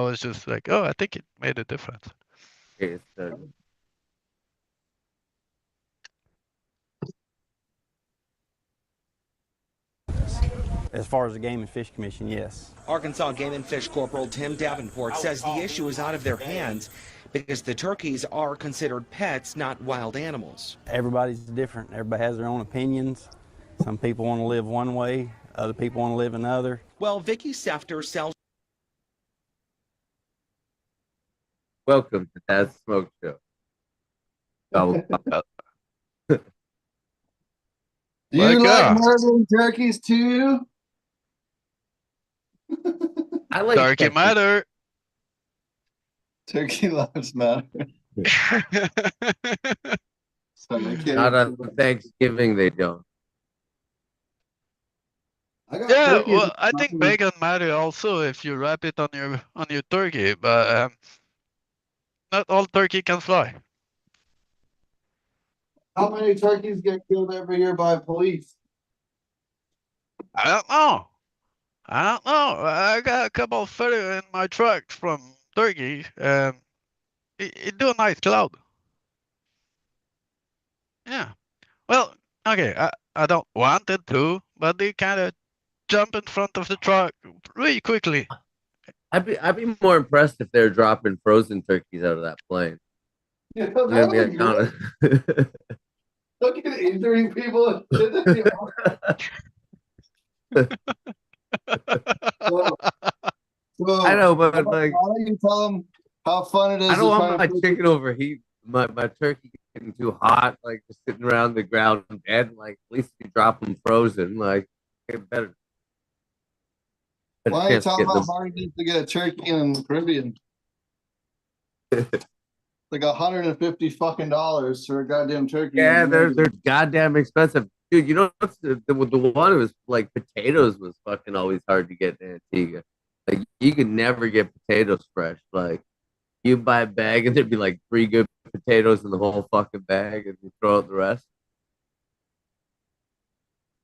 was just like, oh, I think it made a difference. It's As far as the Game and Fish Commission, yes. Arkansas Game and Fish Corporal Tim Davenport says the issue is out of their hands because the turkeys are considered pets, not wild animals. Everybody's different. Everybody has their own opinions. Some people want to live one way, other people want to live another. Well, Vicky Sefter sells. welcome to That Smoke Show. Do My you like God. murdering turkeys too? I like Turkey Texas. matter. Turkey lives matter. Sorry, I can't Not even- on Thanksgiving, they don't. I got Yeah, turkeys. well, I think bacon matter also if you wrap it on your turkey, but not all turkey can fly. How many turkeys get killed every year by police? I don't know. I don't know. I got a couple of photos in my truck from Turkey. It do a nice cloud. Yeah. Well, okay. I don't want it to, but they kind of jump in front of the truck really quickly. I'd be more impressed if they're dropping frozen turkeys out of that plane. Yeah, I'm gonna that be would be honest. Look at injuring people. So, I know, but like, why don't you tell them how fun it is I don't to try want my to put chicken overheat. My turkey getting too hot, like just sitting around the ground dead. Like at least you drop them frozen. Like better. Why don't you chance to tell get them how them. hard it is to get a turkey in the Caribbean? Like $150 fucking dollars for a goddamn turkey. Yeah, in they're America. goddamn expensive, dude. You know what's the one was like potatoes was fucking always hard to get in Antigua. Like you could never get potatoes fresh. Like you buy a bag and there'd be like three good potatoes in the whole fucking bag, and you throw out the rest.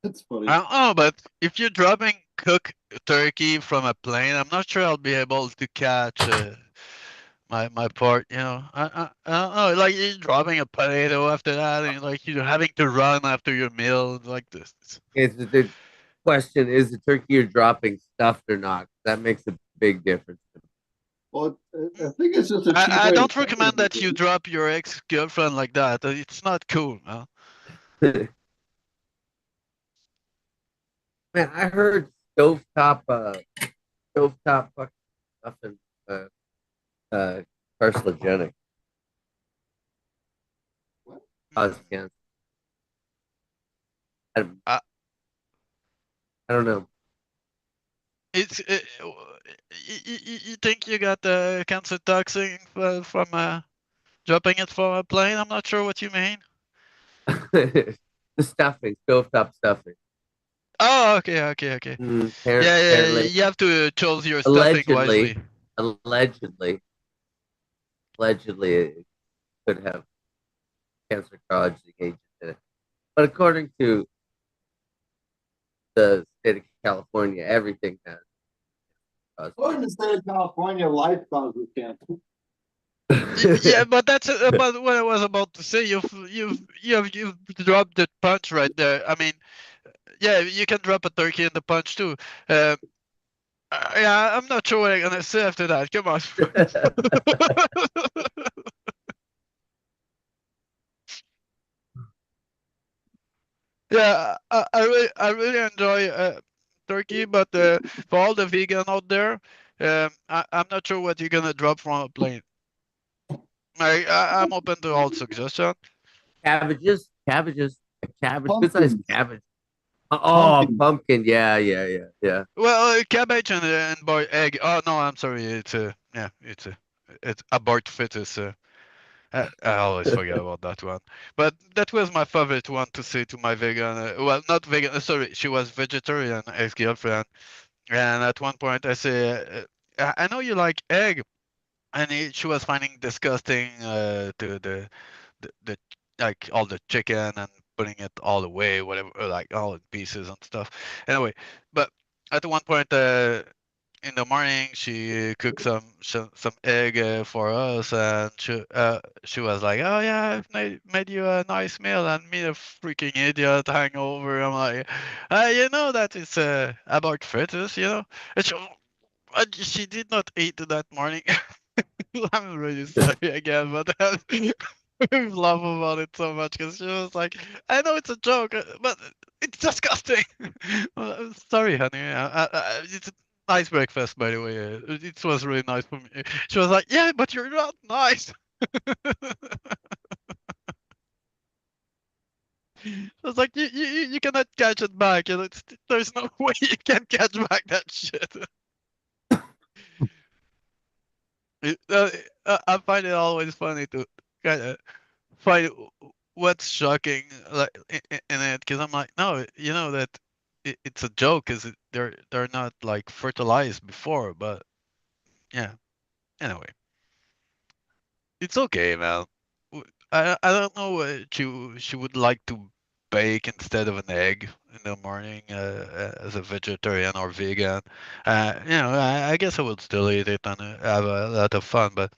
That's funny. I don't know, but if you're dropping cooked turkey from a plane, I'm not sure I'll be able to catch my part. I don't know. Like you're dropping a potato after that, and like you're having to run after your meal like this. It's the question: is the turkey you're dropping stuffed or not? That makes a big difference. Well, I think it's just a cheap I way to don't cook recommend that you it. drop your ex-girlfriend like that. It's not cool, man. Man, I heard stovetop fucking stuffing carcinogenic. Cause cancer. I, Uh, I don't know. it's you think you got the cancer toxin from dropping it from a plane? I'm not sure what you mean. The stuffing, stovetop stuffing. Oh, okay. Yeah, Apparently, you have to choose your stuffing allegedly, wisely. allegedly, allegedly, it could have cancer causing agent in it. But according to the state of California, everything has. According to the state of California, life causes cancer. Yeah, but that's about what I was about to say. You've dropped the punch right there. I mean, yeah, you can drop a turkey in the punch too. Yeah, I'm not sure what I'm gonna say after that. Come on. Yeah, I really enjoy turkey, but for all the vegan out there, I'm not sure what you're gonna drop from a plane. I'm open to all suggestions. Cabbages, a cabbage, good sized Pumpkins. cabbage. Oh, Pumpkin. pumpkin. Yeah. Well, cabbage and boiled egg. Oh no, I'm sorry. It's abort fetus. I always forget about that one. But that was my favorite one to say to my vegan. Well, not vegan. Sorry, she was vegetarian ex-girlfriend. And at one point, I say, I know you like egg, and she was finding disgusting the like all the chicken and putting it all away, whatever, like all in pieces and stuff. Anyway, but at one point, in the morning she cooked some egg for us, and she was like, "Oh yeah, I've made you a nice meal," and me, a freaking idiot, hangover. I'm like, you know that it's about fetus, you know. And she did not eat that morning. I'm really sorry again, but I laugh about it so much because she was like, "I know it's a joke, but it's disgusting." Sorry, honey. It's a nice breakfast, by the way. It was really nice for me. She was like, "Yeah, but you're not nice." I was like, "You cannot catch it back. You know, there's no way you can catch back that shit." It, I find it always funny to kind of find what's shocking, like in it, because I'm like, no, you know that it's a joke, because they're not like fertilized before, but yeah. Anyway, it's okay, man. I don't know what she would like to bake instead of an egg in the morning, as a vegetarian or vegan. I guess I would still eat it and have a lot of fun, but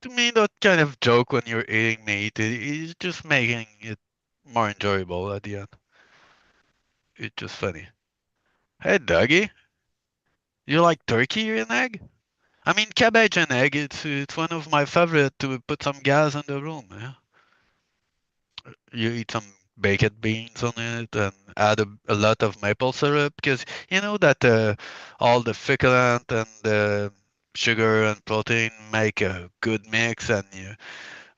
to me, that kind of joke when you're eating meat is just making it more enjoyable at the end. It's just funny. Hey, Dougie, you like turkey and egg? I mean, cabbage and egg. It's one of my favorite to put some gas in the room. Yeah? You eat some baked beans on it and add a lot of maple syrup, because you know that all the ficculent and the sugar and protein make a good mix, and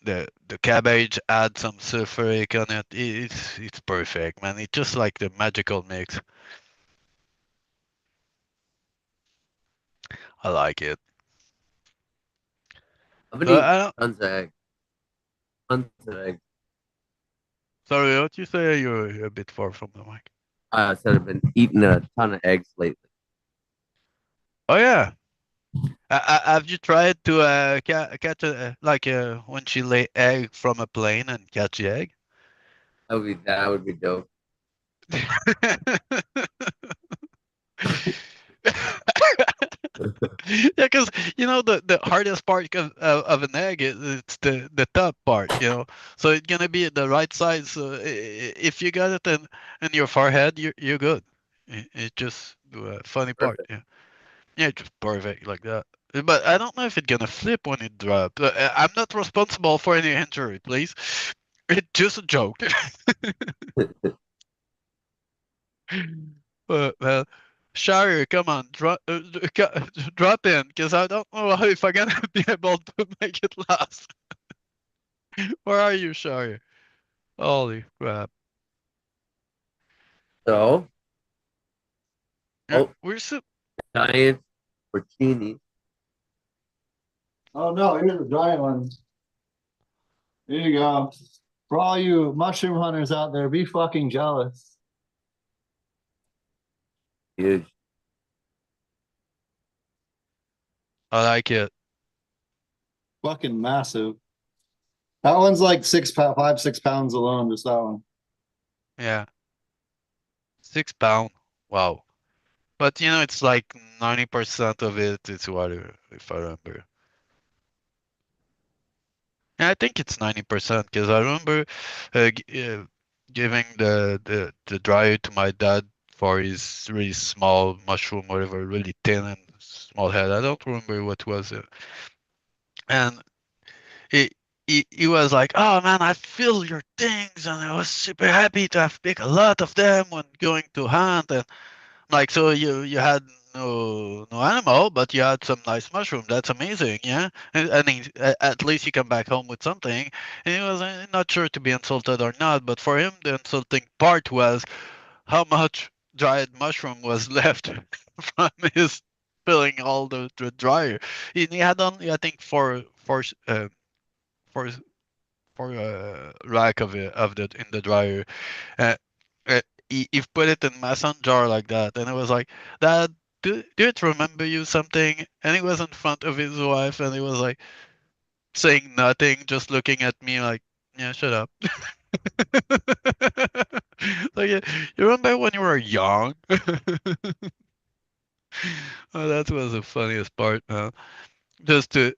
the cabbage add some sulfuric on it. It's perfect, man. It's just like the magical mix. I like it. I've been So eating I don't. tons of eggs. Tons of eggs. Sorry, what you say? You're a bit far from the mic. I said I've been eating a ton of eggs lately. Oh yeah. Have you tried to catch when she lay egg from a plane and catch the egg? That would be dope. Yeah, because you know the hardest part of an egg is it's the top part, you know. So it's gonna be the right size. So if you got it in your forehead, you're good. It's just the funny part. Perfect. Yeah, yeah, just perfect like that. But I don't know if it's gonna flip when it drops. I'm not responsible for any injury, please. It's just a joke. But well, Shire, come on, drop in, because I don't know if I'm gonna be able to make it last. Where are you, Shire? Holy crap! So, Yeah, oh, we're so. giant porcini. Oh no, here's the giant one. Here you go. For all you mushroom hunters out there, be fucking jealous. Huge. I like it. Fucking massive. That one's like 5, 6 pounds alone, just that one. Yeah, 6 pound. Wow. But you know, it's like 90% of it is water, if I remember. Yeah, I think it's 90% because I remember giving the dryer to my dad for his really small mushroom, whatever, really thin and small head. I don't remember what was it. And he, he was like, "Oh man, I feel your things," and I was super happy to have picked a lot of them when going to hunt. And like, so you had no animal, but you had some nice mushroom. That's amazing, yeah. And at least you come back home with something. And he was not sure to be insulted or not, but for him the insulting part was how much dried mushroom was left from his filling all the dryer. He had only, I think, four four rack of it of the in the dryer. Uh, he put it in mason jar like that, and it was like, "Dad, do it remember you something?" And he was in front of his wife, and he was like saying nothing, just looking at me like, "Yeah, shut up." Like, you remember when you were young? Oh, that was the funniest part, man. Just to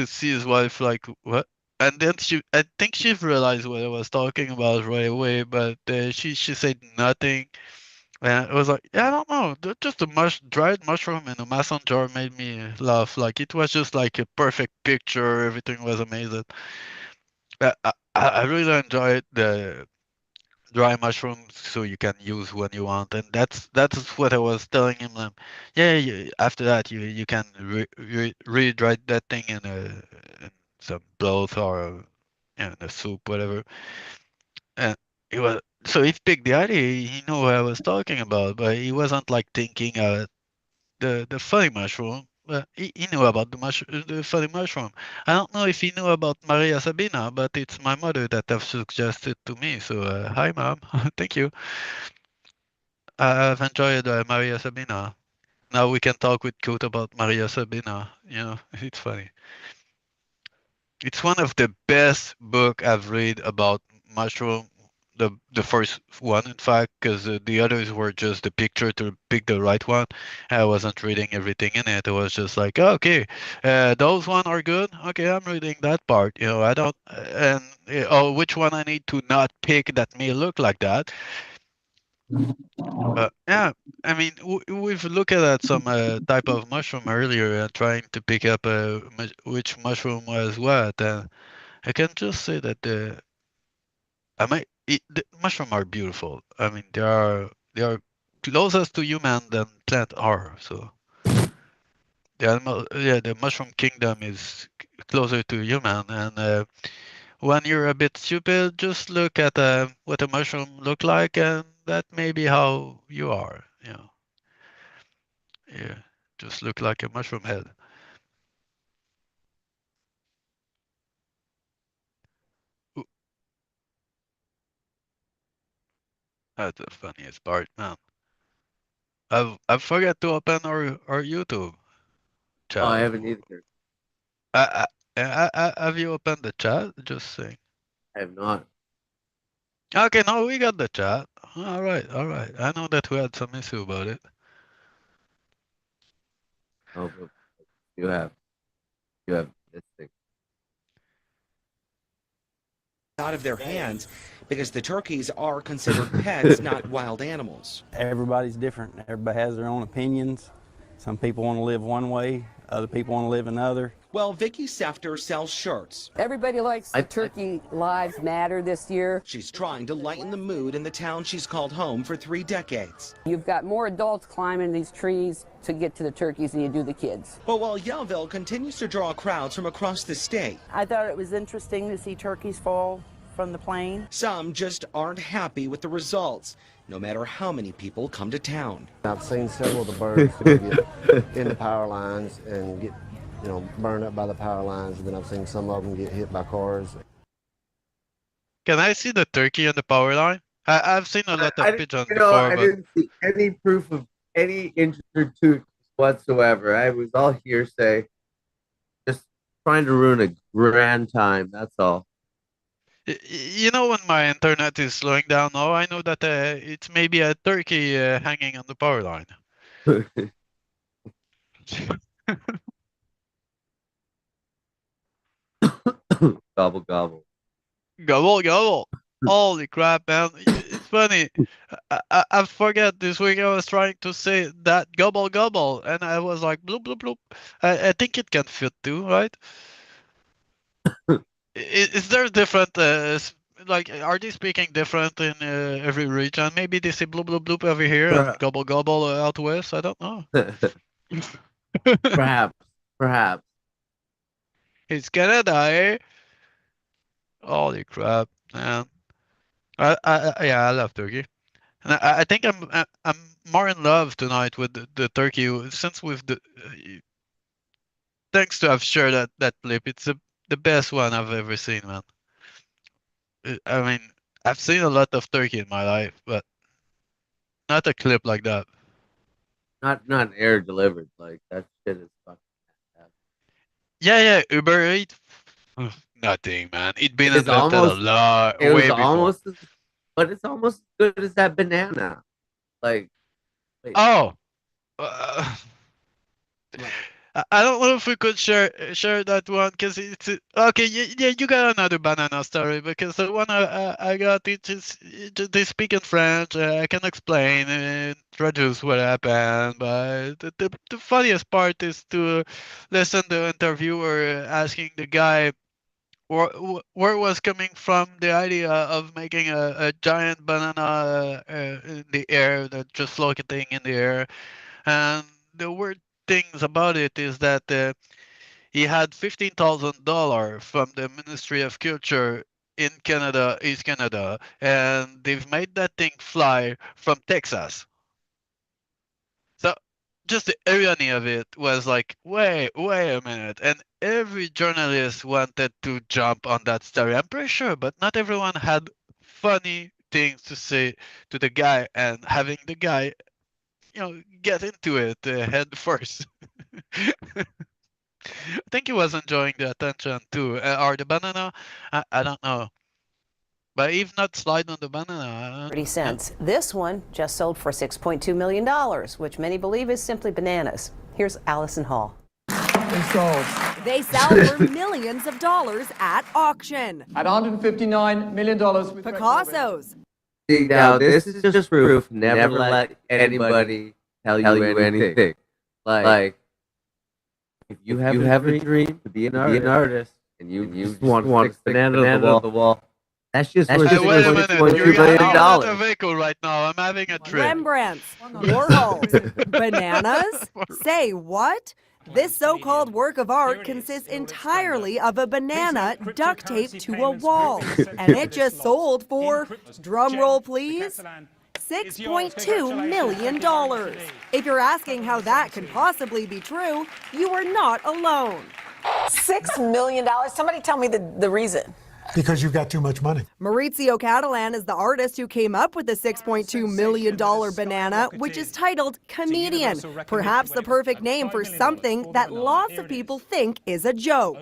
see his wife like what, and then I think she realized what I was talking about right away, but she said nothing, and it was like, yeah, I don't know, just a dried mushroom in a mason jar made me laugh. Like it was just like a perfect picture. Everything was amazing. I really enjoyed the dry mushrooms so you can use when you want, and that's what I was telling him. Yeah, after that you can re-dry that thing in some broth or in a soup, whatever. And he was so he picked the idea. He knew what I was talking about, but he wasn't like thinking the funny mushroom. Well, he knew about the funny mushroom. I don't know if he knew about Maria Sabina, but it's my mother that have suggested to me. So hi, mom. Thank you. I've enjoyed Maria Sabina. Now we can talk with Kurt about Maria Sabina. You know, it's funny. It's one of the best book I've read about mushroom. The first one, in fact, because the others were just the picture to pick the right one. I wasn't reading everything in it. It was just like, oh, okay, those one are good. Okay, I'm reading that part. You know, I don't, and oh, which one I need to not pick that may look like that. Yeah, I mean, we've looked at some type of mushroom earlier, trying to pick up which mushroom was what. I can just say that the mushroom are beautiful. I mean, they are closest to human than plant are. So the mushroom kingdom is closer to human. And when you're a bit stupid, just look at what a mushroom look like, and that may be how you are. You know, yeah, just look like a mushroom head. Ooh, that's the funniest part, man. I forgot to open our YouTube Oh, I chat. haven't either. Have you opened the chat? Just saying. I have not. Okay, no, we got the chat. All right, all right. I know that we had some issue about it. Oh, but you have. You have this thing. Out of their hands because the turkeys are considered pets, not wild animals. Everybody's different. Everybody has their own opinions. Some people want to live one way, other people want to live another. Well, Vicky Sefter sells shirts. Everybody likes the Turkey Lives Matter this year. She's trying to lighten the mood in the town she's called home for 3 decades. You've got more adults climbing these trees to get to the turkeys than you do the kids. But while Yellville continues to draw crowds from across the state, I thought it was interesting to see turkeys fall from the plane. some just aren't happy with the results, no matter how many people come to town. I've seen several of the birds get in the power lines and get, burned up by the power lines, and then I've seen some of them get hit by cars. Can I see the turkey on the power line? I've seen a lot of pigeons You know, before, I but didn't see any proof of any injured tooth whatsoever. I was all hearsay, just trying to ruin a grand time. That's all. you know when my internet is slowing down now, I know that it's maybe a turkey hanging on the power line. Gobble gobble. Gobble gobble. Holy crap, man! It's funny. I forget this week I was trying to say that gobble gobble, and I was like bloop bloop bloop. I think it can fit too, right? Is there different like are they speaking different in every region? Maybe they say bloop bloop bloop over here and gobble gobble out west. I don't know. Perhaps, perhaps. It's Canada, eh? Holy crap, man! Yeah, I love turkey, and I think I'm more in love tonight with the turkey since we've thanks to have shared that clip. It's the best one I've ever seen, man. I mean, I've seen a lot of turkey in my life, but not a clip like that. Not air delivered. Like that shit is fucking fantastic. Yeah, Uber Eats. Nothing, man. It'd been It's invented a almost lot it was way before. almost but it's almost as good as that banana. Like wait, Oh, uh, I don't know if we could share that one because it's okay. Yeah, you got another banana story because the one I got they speak in French. I can explain and introduce what happened, but the funniest part is to listen to the interviewer asking the guy where was coming from the idea of making a giant banana in the air that just floating in the air. And the weird things about it is that he had $15,000 from the Ministry of Culture in Canada, East Canada, and they've made that thing fly from Texas. So just the irony of it was like, wait a minute. And every journalist wanted to jump on that story. I'm pretty sure, but not everyone had funny things to say to the guy and having the guy, get into it head first. I think he was enjoying the attention too. Or the banana, I don't know. But if not slide on the banana, 30 cents. This one just sold for $6.2 million, which many believe is simply bananas. Here's Allison Hall. They sell for millions of dollars at auction. At $159 million. Picasso's. See, now this is just proof. Never let anybody tell you anything. Like if you have a dream to be an artist and you just want to stick banana to the wall, that's just wait a minute. You're having a vehicle right now. I'm having a trip. Rembrandts, Warhols, bananas? Say what? This so-called work of art consists entirely of a banana duct taped to a wall. And it just sold for, drum roll please, $6.2 million. If you're asking how that can possibly be true, you are not alone. $6 million? Somebody tell me the reason. Because you've got too much money. Maurizio Catalan is the artist who came up with the $6.2 million banana, which is titled Comedian, perhaps the perfect name for something that lots of people think is a joke.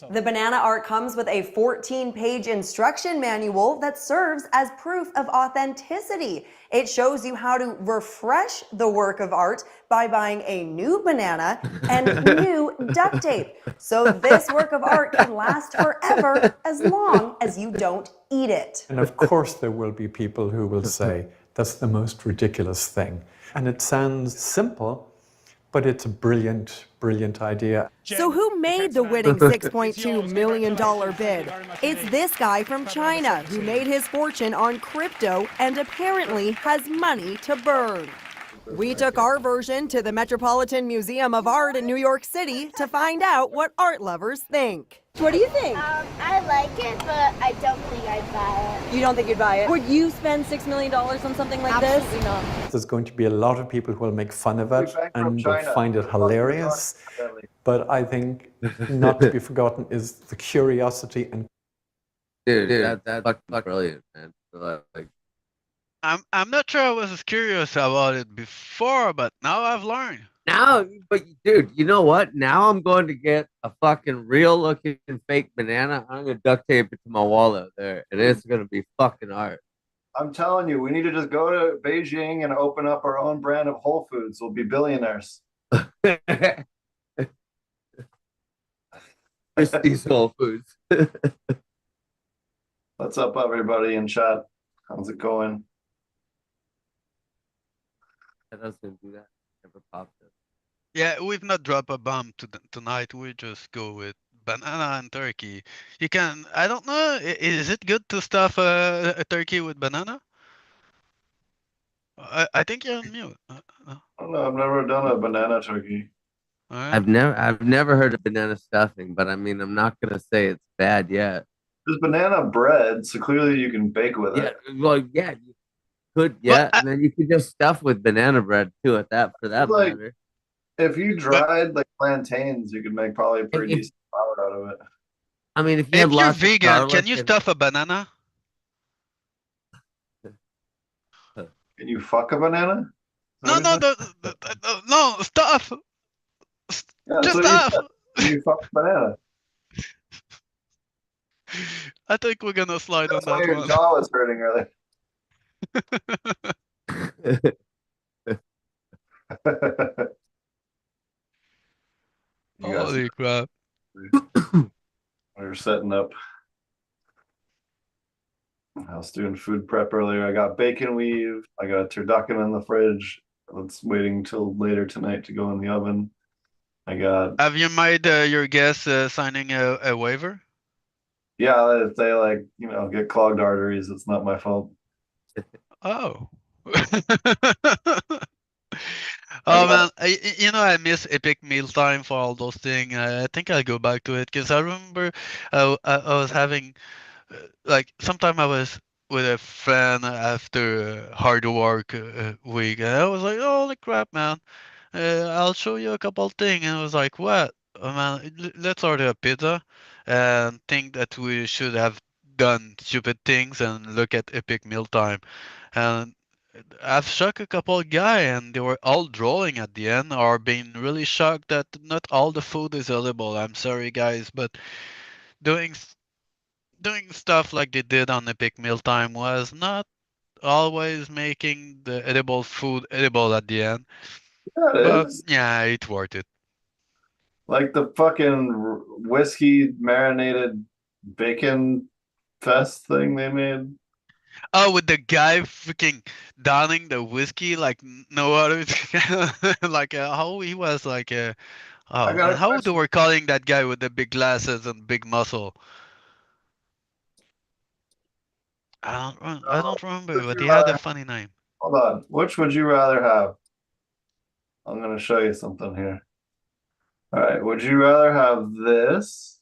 The banana art comes with a 14-page instruction manual that serves as proof of authenticity. It shows you how to refresh the work of art by buying a new banana and new duct tape. So this work of art can last forever as long as you don't eat it. And of course there will be people who will say, that's the most ridiculous thing. And it sounds simple, but it's a brilliant, brilliant idea. So who made the winning $6.2 million bid? It's this guy from China who made his fortune on crypto and apparently has money to burn. We took our version to the Metropolitan Museum of Art in New York City to find out what art lovers think. What do you think? I like it, but I don't think I'd buy it. You don't think you'd buy it? Would you spend $6 million on something like this? Absolutely not. There's going to be a lot of people who will make fun of it and will find it hilarious. But I think not to be forgotten is the curiosity and dude, that's brilliant, man. Like, I'm not sure I was as curious about it before, but now I've learned. now, but dude, you know what? Now I'm going to get a fucking real looking fake banana. I'm gonna duct tape it to my wall out there, and it's gonna be fucking art. I'm telling you, we need to just go to Beijing and open up our own brand of Whole Foods. We'll be billionaires. These Whole Foods. What's up, everybody in chat? How's it going? That doesn't do that. Never popped it. Yeah, we've not dropped a bomb tonight. We just go with banana and turkey. You can, I don't know, is it good to stuff a turkey with banana? I think you're on mute. I don't know. I've never done a banana turkey. Right. I've never heard of banana stuffing, but I mean, I'm not gonna say it's bad yet. There's banana bread, so clearly you can bake with it. Well, yeah, you could, yeah, and then you could just stuff with banana bread too. At that, for that matter. If you dried like plantains, you could make probably a pretty decent flour out of it. I mean, if you If have you're lots vegan, of garlic can you and- stuff a banana? Can you fuck a banana? No, no, stuff. Yeah, Just so stuff. you fuck a banana. I think we're gonna slide That's on why that your one. jaw was hurting earlier. You guys, Holy crap. we were setting up. I was doing food prep earlier. I got bacon weave. I got a turducken in the fridge. It's waiting till later tonight to go in the oven. I got. Have you made your guests signing a waiver? Yeah, if they get clogged arteries, it's not my fault. Oh. Oh man, I miss Epic Mealtime for all those things. I think I'll go back to it because I remember I was having like sometime I was with a friend after hard work week, and I was like, "Holy crap, man! I'll show you a couple things." And I was like, "What? Oh, man, let's order a pizza," and think that we should have done stupid things and look at Epic Mealtime, and I've shocked a couple guy, and they were all drawing at the end, or being really shocked that not all the food is edible. I'm sorry, guys, but doing doing stuff like they did on Epic Mealtime was not always making the edible food edible at the end. Yeah, it But is. yeah, it's worth it. Like the fucking whiskey marinated bacon fest thing they made. Oh, with the guy freaking downing the whiskey like no other, like how he was like I oh, got and a how they question. were calling that guy with the big glasses and big muscle. I don't remember, Would but you he had a rather, funny name. hold on. Which would you rather have? I'm going to show you something here. All right. Would you rather have this?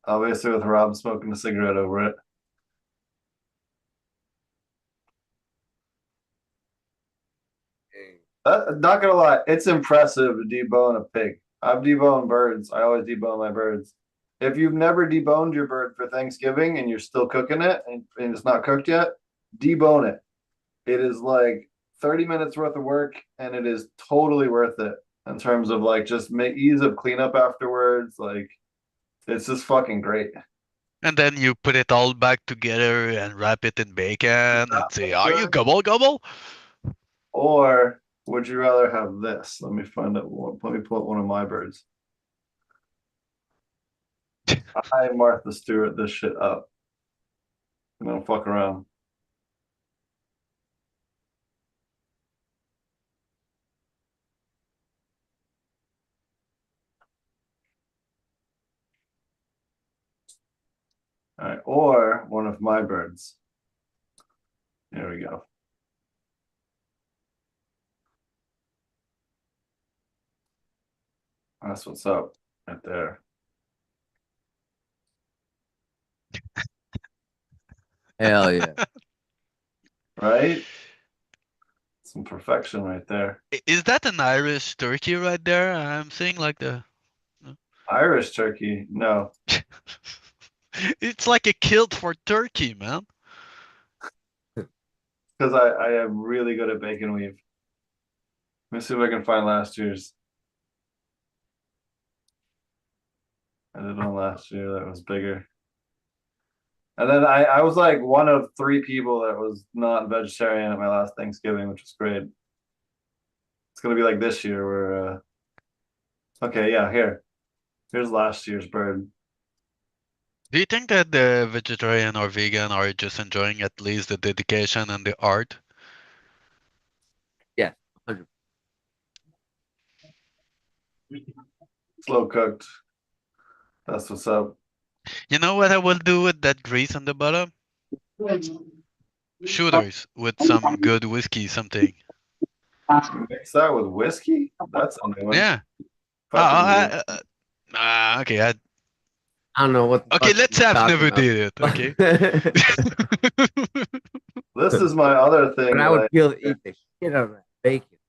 Obviously, with Rob smoking a cigarette over it. Not gonna lie, it's impressive to debone a pig. I've deboned birds. I always debone my birds. If you've never deboned your bird for Thanksgiving and you're still cooking it and it's not cooked yet, debone it. It is like 30 minutes worth of work and it is totally worth it in terms of like just ease of cleanup afterwards. Like it's just fucking great. And then you put it all back together and wrap it in bacon and say, "Are you gobble gobble?" Or would you rather have this? Let me find out. Let me pull up one of my birds. I Martha Stewart this shit up. I don't fuck around. All right, or one of my birds. There we go. That's what's up right there. Hell yeah. Right? Some perfection right there. Is that an Irish turkey right there? I'm seeing like the. Irish turkey? No. It's like a kilt for turkey, man. Because I am really good at bacon weave. Let me see if I can find last year's. I did one last year that was bigger. And then I was like one of 3 people that was not vegetarian at my last Thanksgiving, which was great. It's gonna be like this year where okay, yeah, here's last year's bird. Do you think that the vegetarian or vegan are just enjoying at least the dedication and the art? Yeah, 100%. Slow cooked. That's what's up. You know what I will do with that grease on the bottom? Shooters with some good whiskey, something. Mix that with whiskey? That's a new one. Yeah. Fucking Okay. I don't know what. Okay, let's have never about. did it. Okay. This is my other thing. But I would feel eat the shit out of that bacon.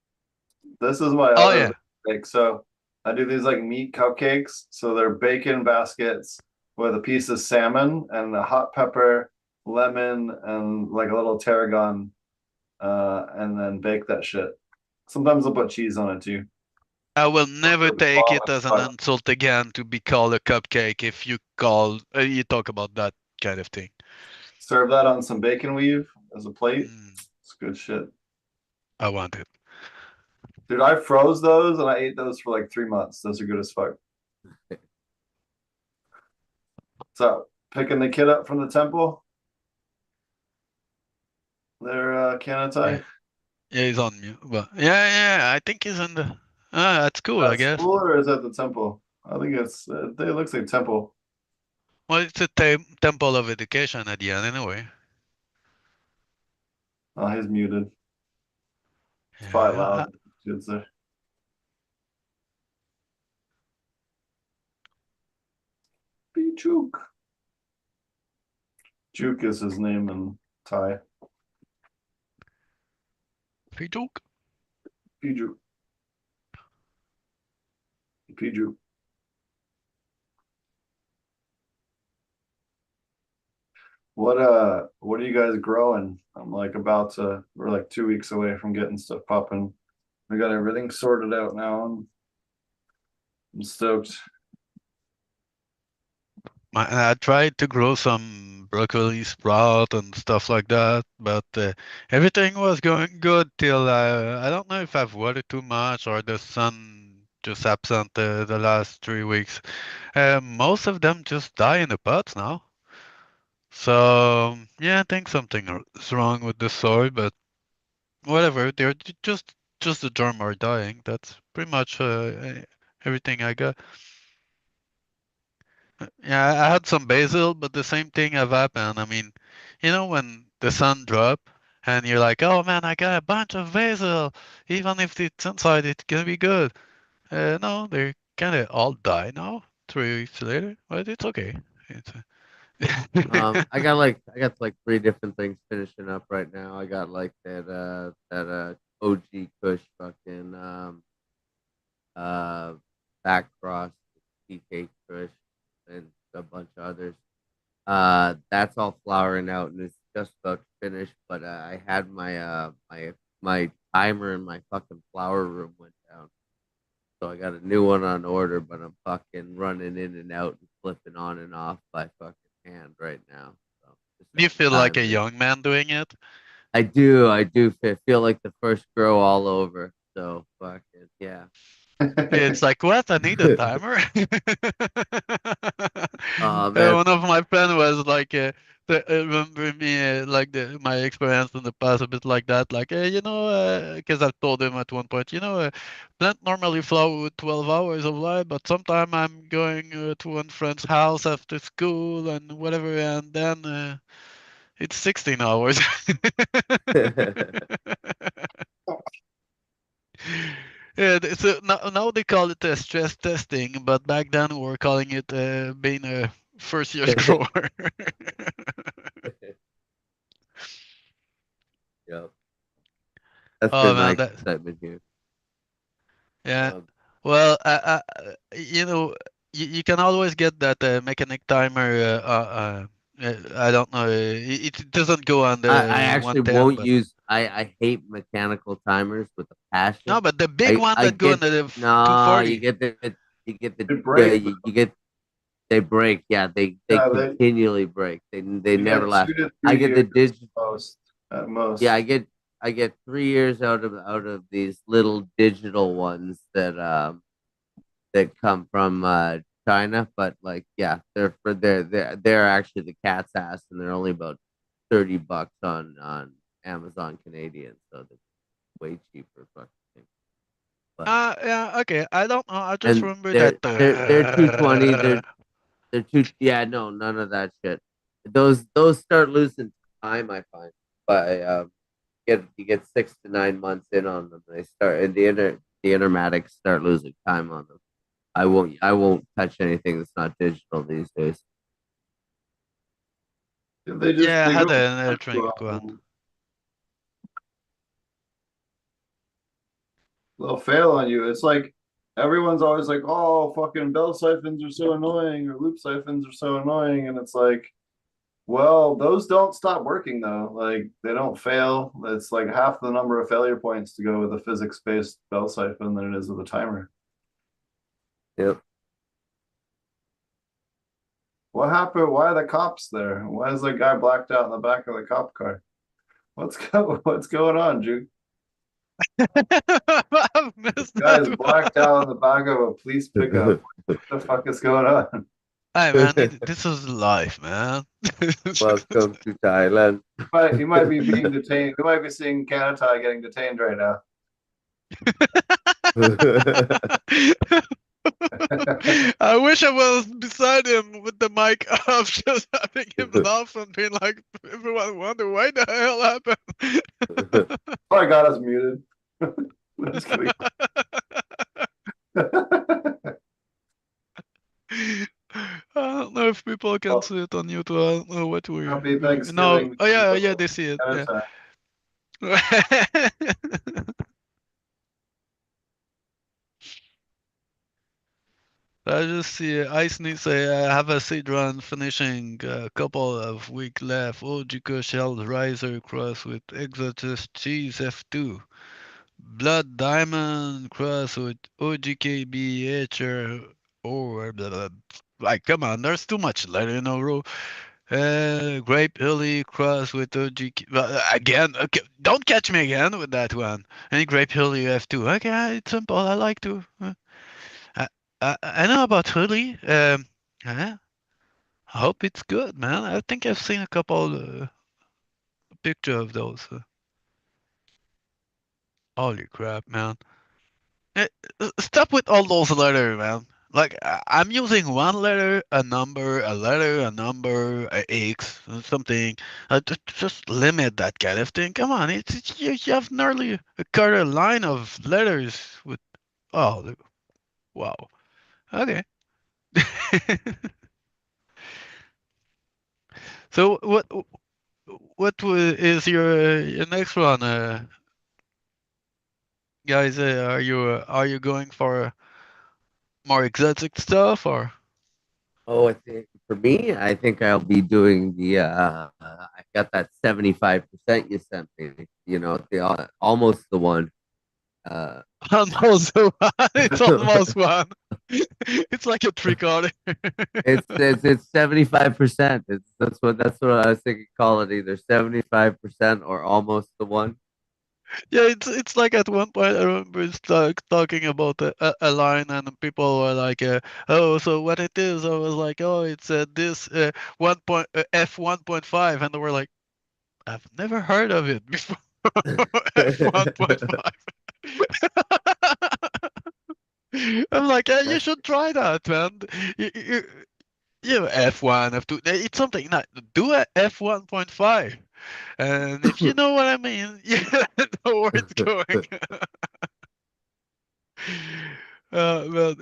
This is my Oh other yeah. thing. So I do these like meat cupcakes. So they're bacon baskets with a piece of salmon and a hot pepper, lemon, and like a little tarragon, and then bake that shit. Sometimes I'll put cheese on it too. I will never take it as an insult again to be called a cupcake if you you talk about that kind of thing. Serve that on some bacon weave as a plate. It's good shit. I want it. Dude, I froze those and I ate those for like 3 months. Those are good as fuck. So, picking the kid up from the temple. There, Kanatai. Yeah, he's on mute. But yeah, I think he's in the. Ah, that's cool, I At guess. school or is that the temple? I think it's. It looks like temple. Well, it's a temple of education at the end, anyway. Oh, he's muted. It's probably Yeah, loud. Kids there. Pichuk. Juke is his name in Thai. Pijuk. Pijuk. Pijuk. What are you guys growing? I'm like we're like 2 weeks away from getting stuff popping. We got everything sorted out now and I'm stoked. I tried to grow some broccoli sprout and stuff like that, but everything was going good till I don't know if I've watered too much or the sun just absent the last 3 weeks. Most of them just die in the pots now. So yeah, I think something is wrong with the soil, but whatever. They're just the germ are dying. That's pretty much everything I got. Yeah, I had some basil, but the same thing have happened. I mean, when the sun drop and you're like, oh man, I got a bunch of basil. Even if it's inside, it's gonna be good. No, they kind of all die now, 3 weeks later, but it's okay. It's I got like three different things finishing up right now. I got like that OG Kush fucking uh back cross TK Kush and a bunch of others. That's all flowering out and it's just about to finish. But I had my timer in my fucking flower room went down, so I got a new one on order. But I'm fucking running in and out and flipping on and off by fucking hand right now. So Do you feel like a timers. young man doing it? I do feel like the first grow all over. So fucking yeah. It's like, what? I need a timer. Man, One of my friends was like, remember me like my experience in the past a bit like that, like, because I told him at one point, plant normally flower with 12 hours of light, but sometime I'm going to one friend's house after school and whatever, and then it's 16 hours. Yeah, so now they call it stress testing, but back then we were calling it being a first year's grower. Yep. That's Oh been man, my that excitement here. yeah. Well, you can always get that mechanic timer. I don't know. It doesn't go on I the actually 110, won't but use I hate mechanical timers with a no, passion. but the big one I that go on get the no, 240. you get They the break. you get they break. Yeah, they Yeah, continually break. They you never get last. 2 to 3 I get the years digital. at most. Yeah, I get 3 years out of these little digital ones that come from China, but like yeah, they're actually the cat's ass, and they're only about $30 on Amazon Canadian, so they're way cheaper. Fucking thing. But Yeah, okay. I don't know. I just and remember that. they're 220. They're two. Yeah, no, none of that shit. Those start losing time. I find by you get 6 to 9 months in on them. They start and the intermatics start losing time on them. I won't touch anything that's not digital these days. Yeah, I They had go. an electronic one. They'll fail on you. It's like everyone's always like, "Oh, fucking bell siphons are so annoying," or "loop siphons are so annoying," and it's like, well, those don't stop working though. Like they don't fail. It's like half the number of failure points to go with a physics-based bell siphon than it is with a timer. Yep. What happened? Why are the cops there? Why is that guy blacked out in the back of the cop car? What's going on, Juke? I've missed Guys that blacked one. out in the back of a police pickup. What the fuck is going on? Hey man, this is life, man. Welcome to Thailand. But you might be being detained. We might be seeing Canada getting detained right now. I wish I was beside him with the mic off, just having him laugh and being like, everyone wonder why the hell happened. Probably got us muted. Just kidding. I don't know if people can see it on YouTube. I don't know what we're Happy doing. No, Thanksgiving. oh yeah, they see it. Yeah. I just see Ice needs say I have a seed run finishing a couple of week left. Ojiko Shelled Riser cross with Exotus Cheese F2. Blood Diamond cross with OGKB HR or blah, blah. Like, come on, there's too much letter in a row. Grape Hilly cross with OGK. Again, okay, don't catch me again with that one. And Grape Hilly F2. Okay, it's simple. I like to. I know about Hilly. I hope it's good, man. I think I've seen a couple picture of those. Holy crap, man. Stop with all those letters, man. Like I'm using one letter, a number, a letter, a number, a X, something. Just limit that kind of thing. Come on, you have nearly a quarter line of letters with. Oh, wow. Okay. So is your next one, guys? Are you going for more exotic stuff or? Oh, I think for me, I think I'll be doing the. I got that 75% you sent me. You know, the almost the one. Almost one. It's almost one. It's like a trick order. It's 75%. That's what I was thinking. Call it either 75% or almost the one. Yeah, it's like at one point I remember it's talking about a line and people were like, "Oh, so what it is?" I was like, "Oh, it's this 1.5," and they were like, "I've never heard of it before." F1.5. I'm like, you should try that, man. F1, F2. It's something. Not do a F1.5. And if you know what I mean, you know where it's going. Well,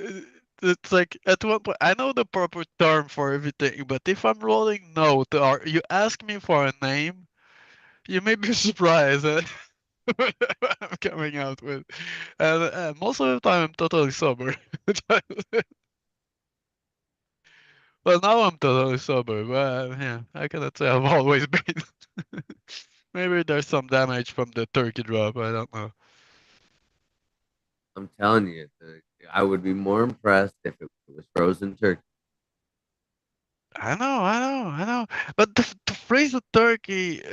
it's like at one point, I know the proper term for everything, but if I'm rolling note or you ask me for a name, you may be surprised at what I'm coming out with. And most of the time, I'm totally sober. Well, now I'm totally sober, but yeah, I cannot say I've always been. Maybe there's some damage from the turkey drop. I don't know. I'm telling you, I would be more impressed if it was frozen turkey. I know. But to freeze a turkey,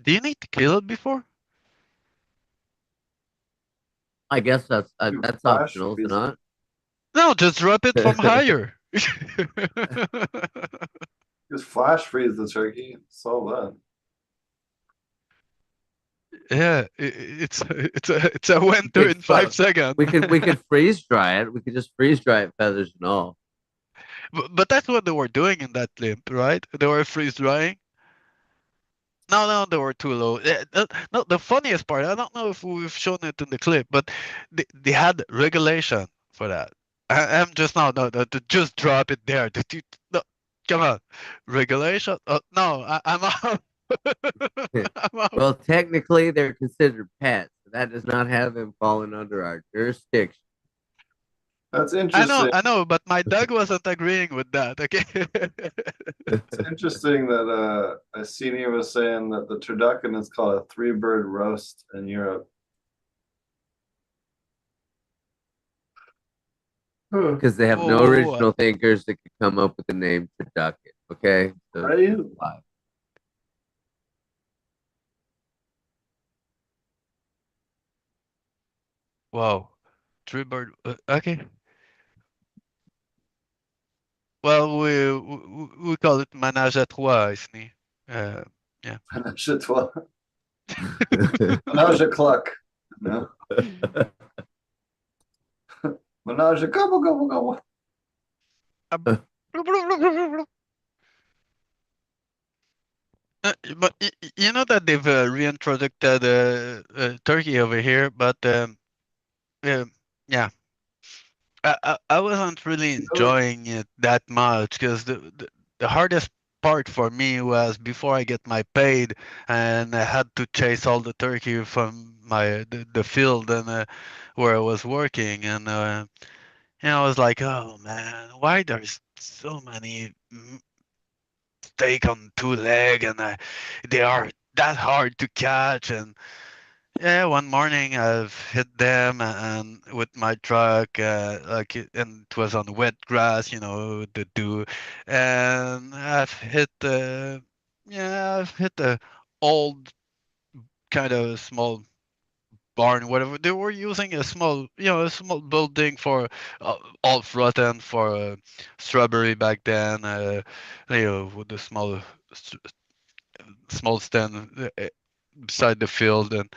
do you need to kill it before? I guess that's optional, is it not? No, just drop it from higher. Just flash freeze the turkey. Solve that. Yeah, it's a winter in 5 seconds. We could freeze dry it. We could just freeze dry it, feathers and all. But that's what they were doing in that clip, right? They were freeze drying. No, they were too low. No, the funniest part, I don't know if we've shown it in the clip, but they had regulation for that. I'm just no, to just drop it there. No, come on, regulation. No, I'm out. I'm out. Well, technically, they're considered pets. So that does not have them falling under our jurisdiction. That's interesting. I know, but my dog wasn't agreeing with that. Okay. It's interesting that a senior was saying that the turducken is called a 3-bird roast in Europe. Because they have no original thinkers that could come up with the name turducken. Okay. So, right? Wow. Three bird. Okay. Well, we call it ménage à trois ici. Yeah. Menage a trois. Menage a cluck. No. Menage a gobble gobble gobble. But you know that they've reintroduced turkey over here, but yeah, I wasn't really enjoying it that much because the hardest part for me was before I get my paid and I had to chase all the turkey from the field and where I was working and I was like, oh man, why there's so many steak on two leg and they are that hard to catch and yeah, one morning I've hit them and with my truck, and it was on wet grass, the dew, and I've hit the old kind of small barn, whatever they were using a small building for all rotten for strawberry back then, with the s- small stand beside the field and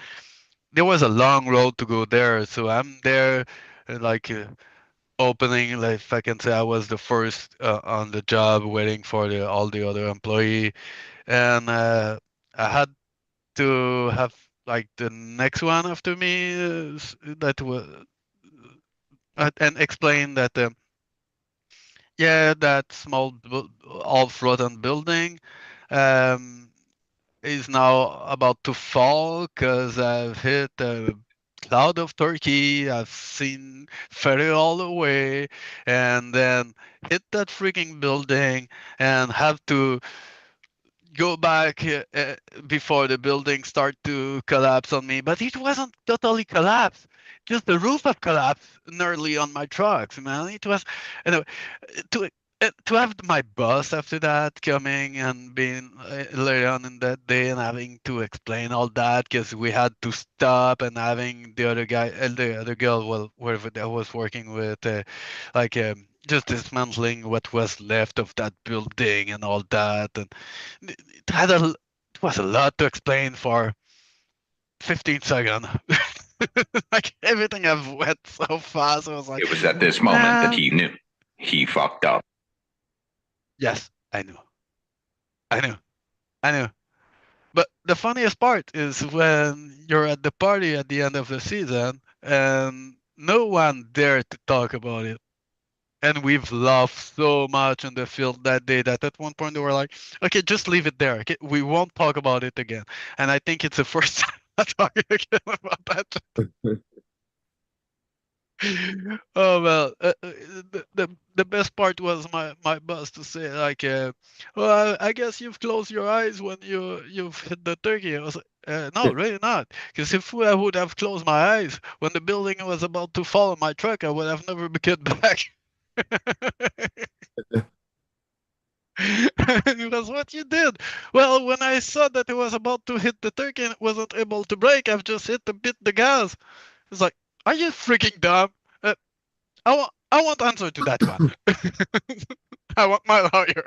there was a long road to go there, so I'm there, like opening, like if I can say, I was the first on the job, waiting for all the other employee, and I had to have like the next one after me that was and explain that yeah, that small off-rotten building. Um, is now about to fall because I've hit a cloud of turkey. I've seen ferry all the way, and then hit that freaking building and have to go back before the building start to collapse on me. But it wasn't totally collapsed. Just the roof have collapsed nearly on my trucks, man. It was, anyway, to to have my boss after that coming and being later on in that day and having to explain all that because we had to stop and having the other guy, the other girl, well, wherever I was working with, like just dismantling what was left of that building and all that, and it was a lot to explain for 15 seconds. Like everything I've went so fast, I was like, it was at this moment that he knew he fucked up. Yes, I knew. I knew. I knew. But the funniest part is when you're at the party at the end of the season and no one dared to talk about it. And we've laughed so much in the field that day that at one point they were like, okay, just leave it there. Okay, we won't talk about it again. And I think it's the first time I'm talking again about that. Oh well, the best part was my boss to say like, well, I guess you've closed your eyes when you've hit the turkey. I was like, no, really not, because if I would have closed my eyes when the building was about to fall on my truck, I would have never get back. That's what you did. Well, when I saw that it was about to hit the turkey and it wasn't able to brake, I've just hit a bit the gas. It's like, are you freaking dumb? I want answer to that one. I want my lawyer.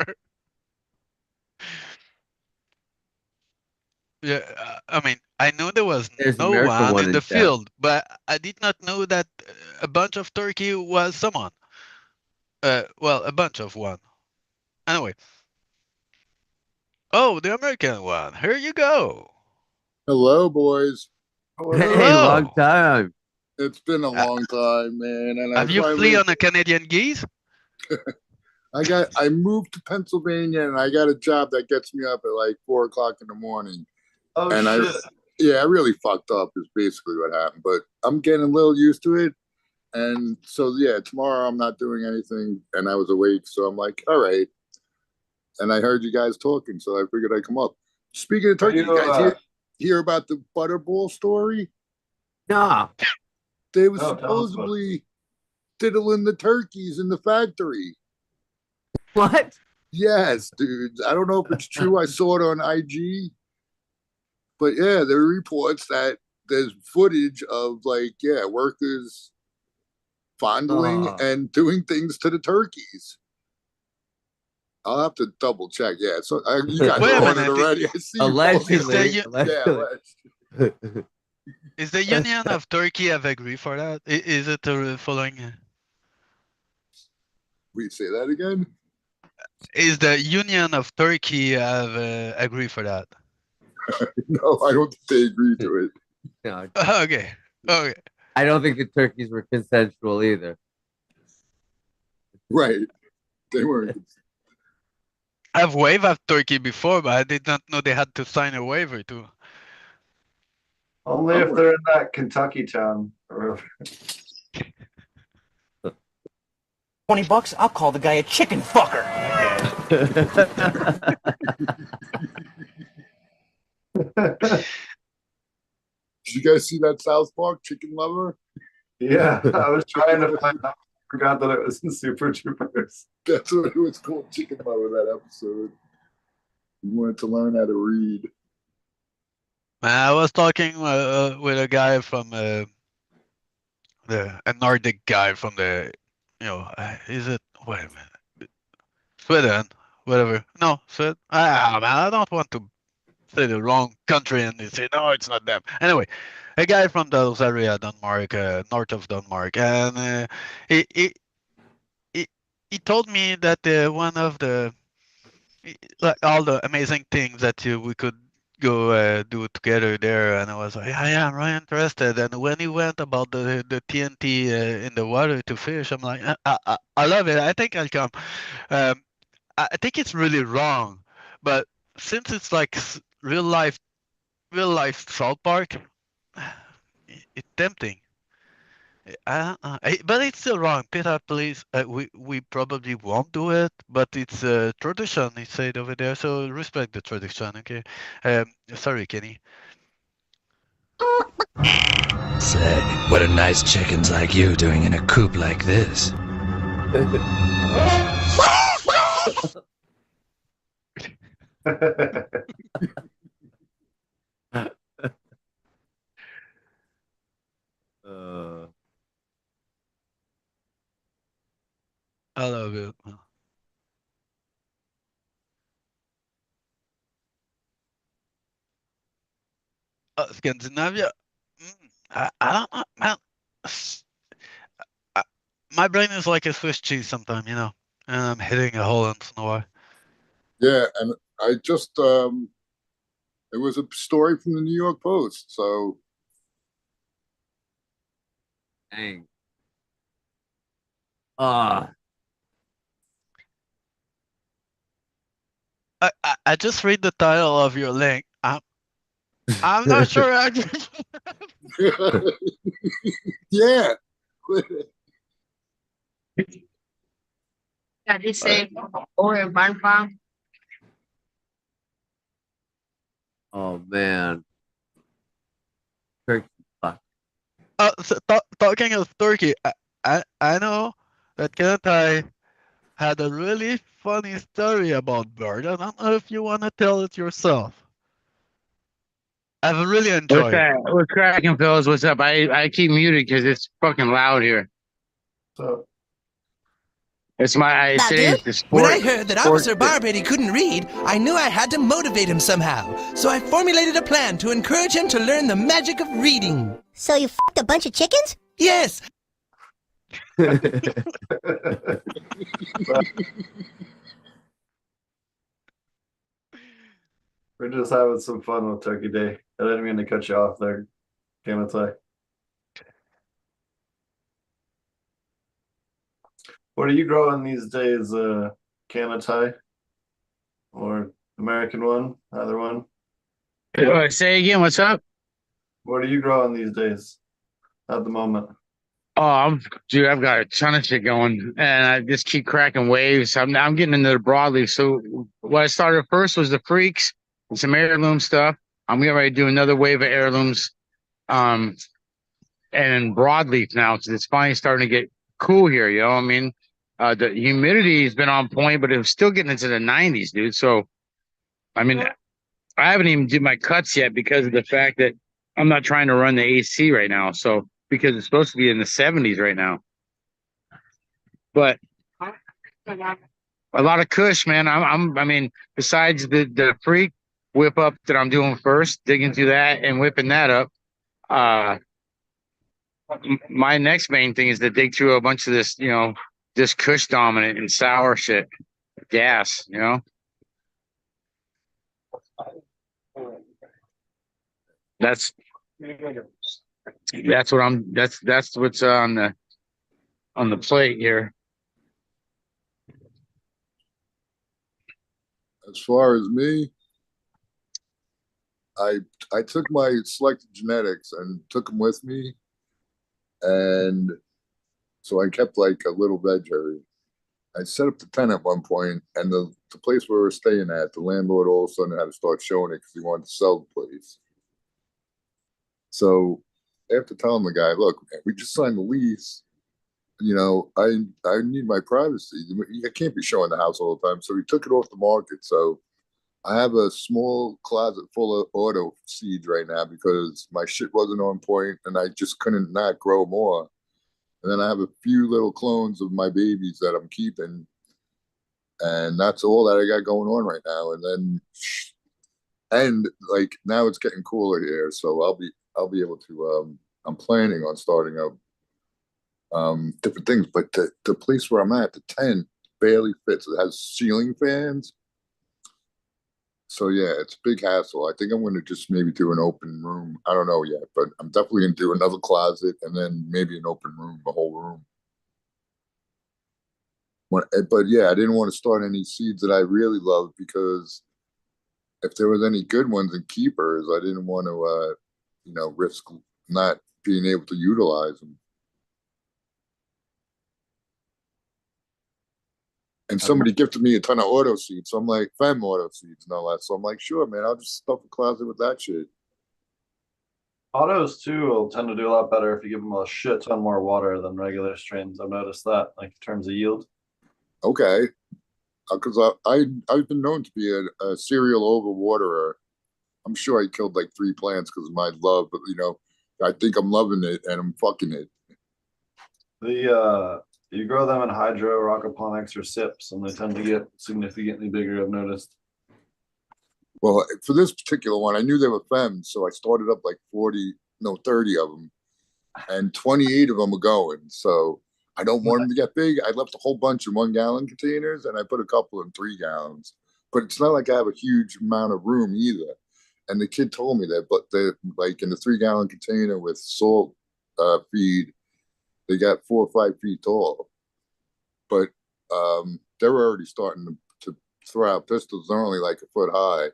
Yeah, I mean, I knew there was There's no America one one in in the town. field, but I did not know that a bunch of turkey was someone. Well, a bunch of one. Anyway. Oh, the American one. Here you go. Hello, boys. Hey, long Hello. time. It's been a long time, man. And I Have you flee finally, on a Canadian geese? I moved to Pennsylvania and I got a job that gets me up at like 4 o'clock in the morning. Oh and shit. I really fucked up is basically what happened, but I'm getting a little used to it. And so, yeah, tomorrow I'm not doing anything and I was awake. So I'm like, all right. And I heard you guys talking. So I figured I'd come up. Speaking of turkey, you guys hear about the Butterball story? Nah. They were No, tell us about it. supposedly diddling the turkeys in the factory. What? Yes, dude. I don't know if it's true. I saw it on IG. But yeah, there are reports that there's footage of like, yeah, workers fondling and doing things to the turkeys. I'll have to double check. Yeah, so you guys Wait a are on it minute. already. I see. Allegedly. Yeah, alleged. Is the Union of Turkey have agreed for that? Is it following? We say that again. Is the Union of Turkey have agreed for that? No, I don't think they agreed to it. No, Okay. Okay. I don't think the turkeys were consensual either. Right. They weren't. I've waved at Turkey before, but I did not know they had to sign a waiver too. Only if they're in that Kentucky town. $20, I'll call the guy a chicken fucker. Did you guys see that South Park Chicken Lover? Yeah, I was trying to find out. Forgot that it was in Super Troopers. That's what it was called, Chicken Lover, that episode. You wanted to learn how to read. I was talking with a guy from a Nordic guy from the, is it? Wait a minute, Sweden, whatever. No, Sweden. Man, I don't want to say the wrong country and they say no, it's not them. Anyway, a guy from those area, Denmark, north of Denmark, and he told me that one of the like all the amazing things that we could go do together there, and I was like, yeah, I'm really interested. And when he went about the TNT in the water to fish, I'm like, I love it. I think I'll come. I think it's really wrong, but since it's like real life South Park, it's tempting. But it's still wrong. Peter, please. We probably won't do it, but it's a tradition. He said over there, so respect the tradition, okay? Sorry, Kenny. Say, what are nice chickens like you doing in a coop like this? I love it. Scandinavia. I don't know, man. My brain is like a Swiss cheese sometimes, and I'm hitting a hole once in a while. Yeah, and I just it was a story from the New York Post, so Dang. I just read the title of your link. I'm not sure. Yeah. Yeah, they say over barn farm. Oh man. So talking of Turkey, I know that Kenneth had a really funny story about bird. I don't know if you want to tell it yourself. I've really enjoyed it. What's cracking, fellas? What's up? I keep muted because it's fucking loud here. So it's my when I heard that Officer Barbrady couldn't read, I knew I had to motivate him somehow. So I formulated a plan to encourage him to learn the magic of reading. So you f***ed a bunch of chickens? Yes. We're just having some fun with Turkey Day. I didn't mean to cut you off there, Kenneth. What are you growing these days, Kenneth? Or American one, either one? Say again, what's up? What are you growing these days at the moment? Oh, I've got a ton of shit going, and I just keep cracking waves. I'm getting into the broadleaf. So what I started first was the freaks and some heirloom stuff. I'm getting ready to do another wave of heirlooms, and broadleaf now. So it's finally starting to get cool here. You know what I mean? The humidity has been on point, but it's still getting into the 90s, dude. So, I mean, I haven't even did my cuts yet because of the fact that I'm not trying to run the AC right now, so because it's supposed to be in the 70s right now. But a lot of cush, man. I mean, besides the freak whip up that I'm doing first, digging through that and whipping that up. My next main thing is to dig through a bunch of this, this kush dominant and sour shit, gas, That's that's what's on the plate here. As far as me, I took my selected genetics and took them with me, and so I kept like a little veg area. I set up the tent at one point, and the place where we were staying at, the landlord all of a sudden had to start showing it because he wanted to sell the place. So after telling the guy, look, man, we just signed the lease. I need my privacy. I can't be showing the house all the time. So we took it off the market. So I have a small closet full of auto seeds right now because my shit wasn't on point and I just couldn't not grow more. And then I have a few little clones of my babies that I'm keeping. And that's all that I got going on right now. And like now it's getting cooler here. So I'll be able to I'm planning on starting up different things. But the place where I'm at, the tent barely fits. It has ceiling fans. So yeah, it's a big hassle. I think I'm going to just maybe do an open room. I don't know yet, but I'm definitely going to do another closet and then maybe an open room, a whole room. But yeah, I didn't want to start any seeds that I really love because if there was any good ones and keepers, I didn't want to, risk not being able to utilize them. And somebody gifted me a ton of auto seeds. So I'm like, fem auto seeds and all that. So I'm like, sure, man, I'll just stuff a closet with that shit. Autos too will tend to do a lot better if you give them a shit ton more water than regular strains. I've noticed that, like in terms of yield. Okay. Because I've been known to be a serial overwaterer. I'm sure I killed like 3 plants because of my love, but I think I'm loving it and I'm fucking it. You grow them in hydro, aquaponics, or sips, and they tend to get significantly bigger, I've noticed. Well, for this particular one, I knew they were femmes, so I started up like 30 of them, and 28 of them are going. So I don't want them to get big. I left a whole bunch in 1 gallon containers, and I put a couple in 3 gallons. But it's not like I have a huge amount of room either. And the kid told me that, but they're like in the 3 gallon container with salt feed, they got 4 or 5 feet tall. But they're already starting to throw out pistols. They're only like a foot high.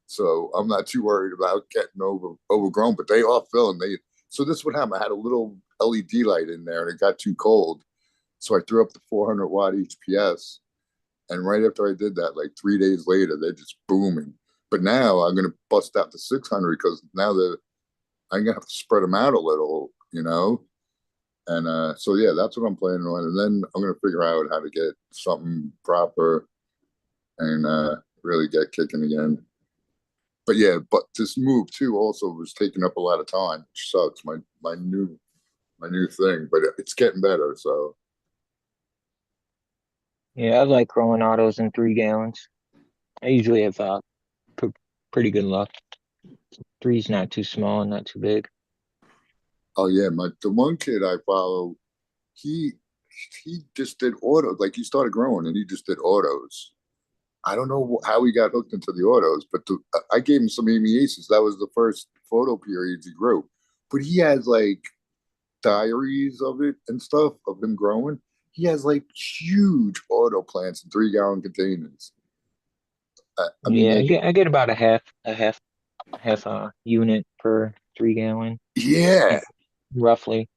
So I'm not too worried about getting overgrown, but they are filling. So this would happen. I had a little LED light in there and it got too cold. So I threw up the 400 watt HPS. And right after I did that, like 3 days later, they're just booming. But now I'm going to bust out the 600 because now I'm going to have to spread them out a little, And so, yeah, that's what I'm planning on. And then I'm going to figure out how to get something proper and really get kicking again. But yeah, but this move too also was taking up a lot of time, which sucks. My new thing, but it's getting better. So yeah, I like growing autos in 3 gallons. I usually have pretty good luck. 3's not too small and not too big. Oh yeah, the one kid I follow, he just did autos. Like he started growing and he just did autos. I don't know how he got hooked into the autos, but I gave him some Amiaces. That was the first photo periods he grew. But he has like diaries of it and stuff of him growing. He has like huge auto plants in 3 gallon containers. I mean, I get about a half unit per 3 gallon. Yeah, roughly.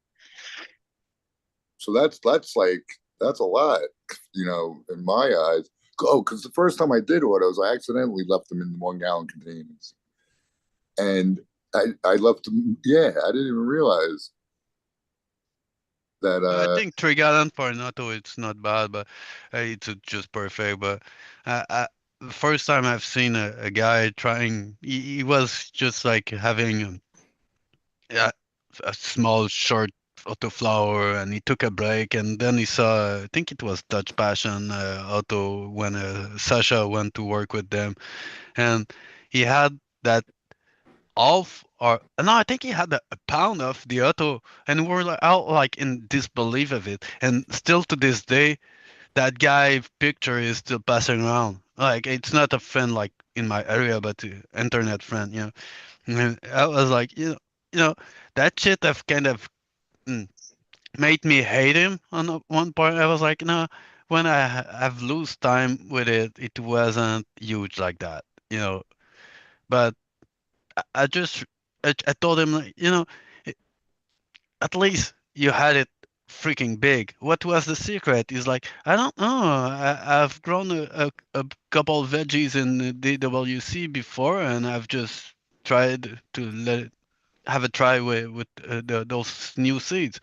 So that's a lot, in my eyes. Oh, because the first time I did autos, I accidentally left them in the 1 gallon containers, and I left them. Yeah, I didn't even realize that. I think 3 gallon for an auto it's not bad, but it's just perfect. But the first time I've seen a guy trying, he was just like having yeah, a small short autoflower, and he took a break, and then he saw, I think it was Dutch Passion auto when Sasha went to work with them, and he had that off, or no, I think he had a pound of the auto, and we're like all like in disbelief of it, and still to this day that guy picture is still passing around. Like it's not a friend like in my area, but internet friend, you know. And I was like, you know, that shit have kind of mm, made me hate him on one point. I was like, no, when have lose time with it, it wasn't huge like that, you know. But I just I told him like, i- at least you had it freaking big. What was the secret? He's like, I don't know. I've grown a couple of veggies in the DWC before, and I've just tried to have a try with those new seeds.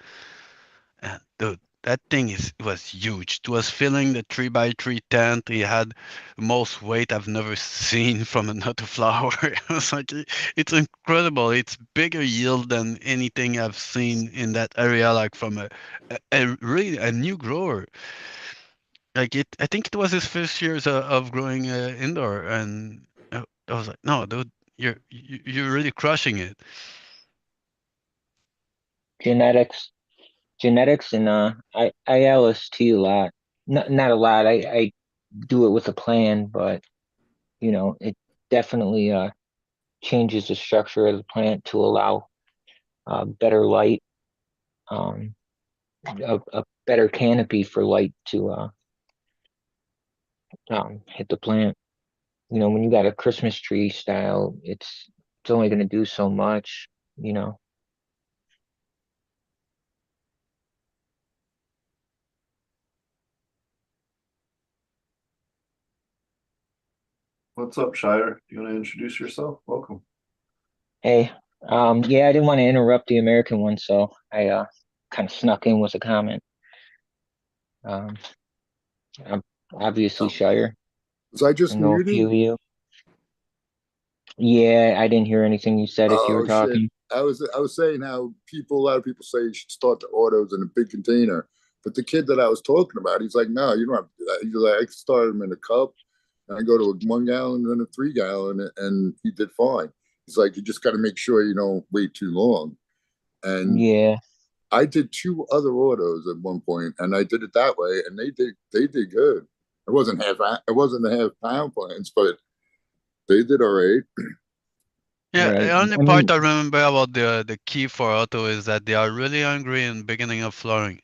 And dude, that thing was huge. It was filling the 3x3 tent. He had the most weight I've never seen from a nut flower. It was like it's incredible. It's bigger yield than anything I've seen in that area, like from a really a new grower. Like I think it was his first years of growing indoor, and I was like, no, dude, you're really crushing it. Genetics, genetics, and I LST a lot. Not a lot. I do it with a plan, but it definitely changes the structure of the plant to allow better light, um, a better canopy for light to hit the plant. When you got a Christmas tree style, it's only going to do so much. You know, What's up, Shire? You want to introduce yourself? Welcome. hey, yeah, I didn't want to interrupt the American one, so I kind of snuck in with a comment. Um, I'm obviously Shire. Was I I just know a few muted? of you. Yeah, I didn't hear anything you said if you were Oh shit! talking. I was saying how a lot of people say you should start the autos in a big container, but the kid that I was talking about, he's like, no, you don't have to do that. He's like, I start them in a cup, and I go to a 1 gallon and then a 3 gallon, and he did fine. He's like, you just got to make sure you don't wait too long. And Yeah, I did two other autos at one point, and I did it that way, and they did good. It wasn't a half pound plants, but they did all right. Yeah, the right. only I part mean, I remember about the key for auto is that they are really hungry in beginning of flowering.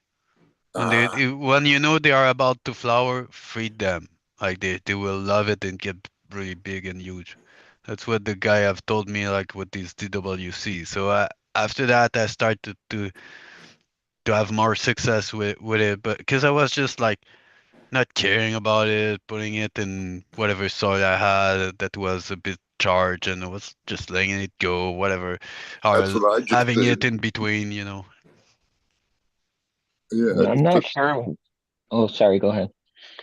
And when you know they are about to flower, feed them. Like they will love it and get really big and huge. That's what the guy have told me, like with these DWC. So after that, I started to have more success with it, but because I was just like not caring about it, putting it in whatever soil I had that was a bit charged, and I was just letting it go, whatever, That's or what I just having did. it in between, you know. Yeah, I I'm just not put sure. Oh, sorry. Go ahead.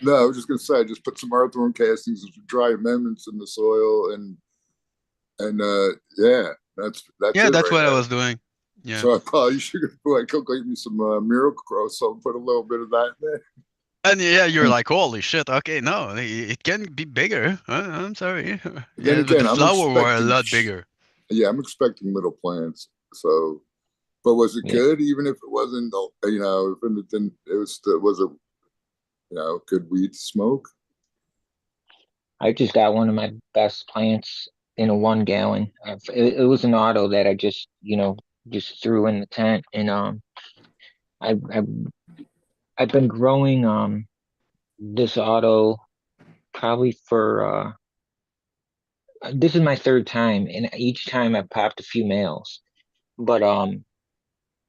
no, I was just gonna say I just put some earthworm castings and some dry amendments in the soil and yeah, that's Yeah, it that's right what I now. was doing. Yeah. So I probably should like go get me some miracle grow, so put a little bit of that in there. And yeah, you're like, holy shit, okay, no, it can be bigger. I'm sorry. Then Yeah, but the again, flower were a lot bigger. yeah, I'm expecting little plants. So, but was it Yeah, good? Even if it wasn't, if it didn't, was a good weed to smoke. I just got one of my best plants in a 1 gallon. It was an auto that I just threw in the tent, and I've been growing this auto probably for this is my third time, and each time I've popped a few males. But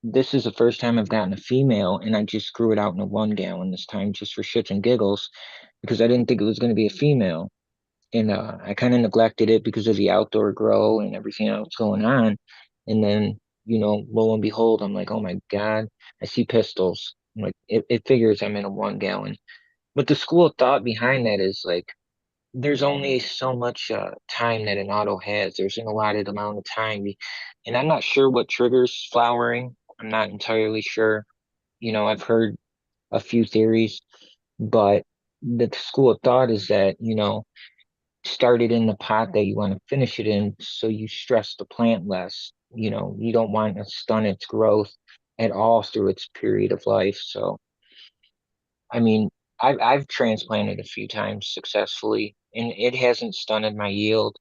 this is the first time I've gotten a female, and I just grew it out in a 1 gallon this time just for shits and giggles because I didn't think it was going to be a female. And I kind of neglected it because of the outdoor grow and everything else going on. And then, lo and behold, I'm like, oh my God, I see pistols. I'm like, it figures I'm in a 1 gallon. But the school of thought behind that is like, there's only so much time that an auto has. There's an allotted amount of time, and I'm not sure what triggers flowering. I'm not entirely sure. I've heard a few theories, but the school of thought is that start it in the pot that you want to finish it in, so you stress the plant less. You don't want to stun its growth at all through its period of life. So, I mean, I've transplanted a few times successfully, and it hasn't stunted my yield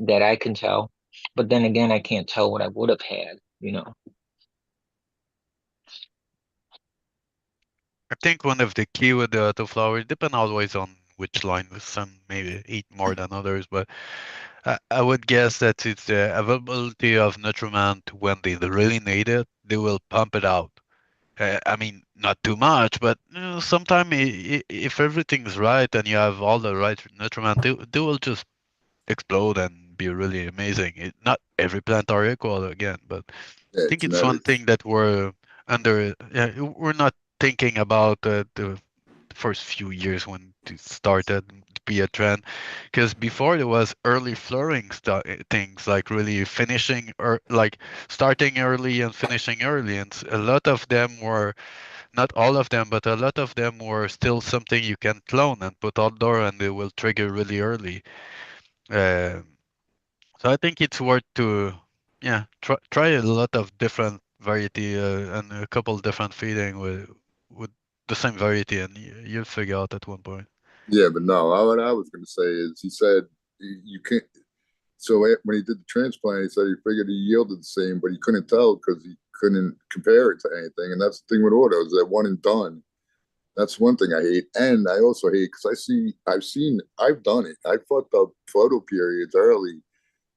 that I can tell. But then again, I can't tell what I would have had. I think one of the key with the autoflower depend always on which line. Some maybe eat more than others, but I would guess that it's the availability of nutriment when they really need it. They will pump it out. I mean, not too much, but sometimes if everything's right and you have all the right nutriment, they will just explode and be really amazing. Not every plant are equal again, but I Yeah, think it's one genetics. thing that we're not thinking about the first few years when it started to be a trend, because before there was early flowering things like really finishing or like starting early and finishing early, and a lot of them were, not all of them, but a lot of them were still something you can clone and put outdoor and they will trigger really early. Uh, so I think it's worth to, yeah, try a lot of different variety and a couple different feeding with the same variety, and you'll figure out at one point. Yeah, but no, what I was going to say is he said you can't. So when he did the transplant, he said he figured he yielded the same, but he couldn't tell because he couldn't compare it to anything. And that's the thing with autos, that one and done. That's one thing I hate. And I also hate because I've done it. I fucked up photo periods early,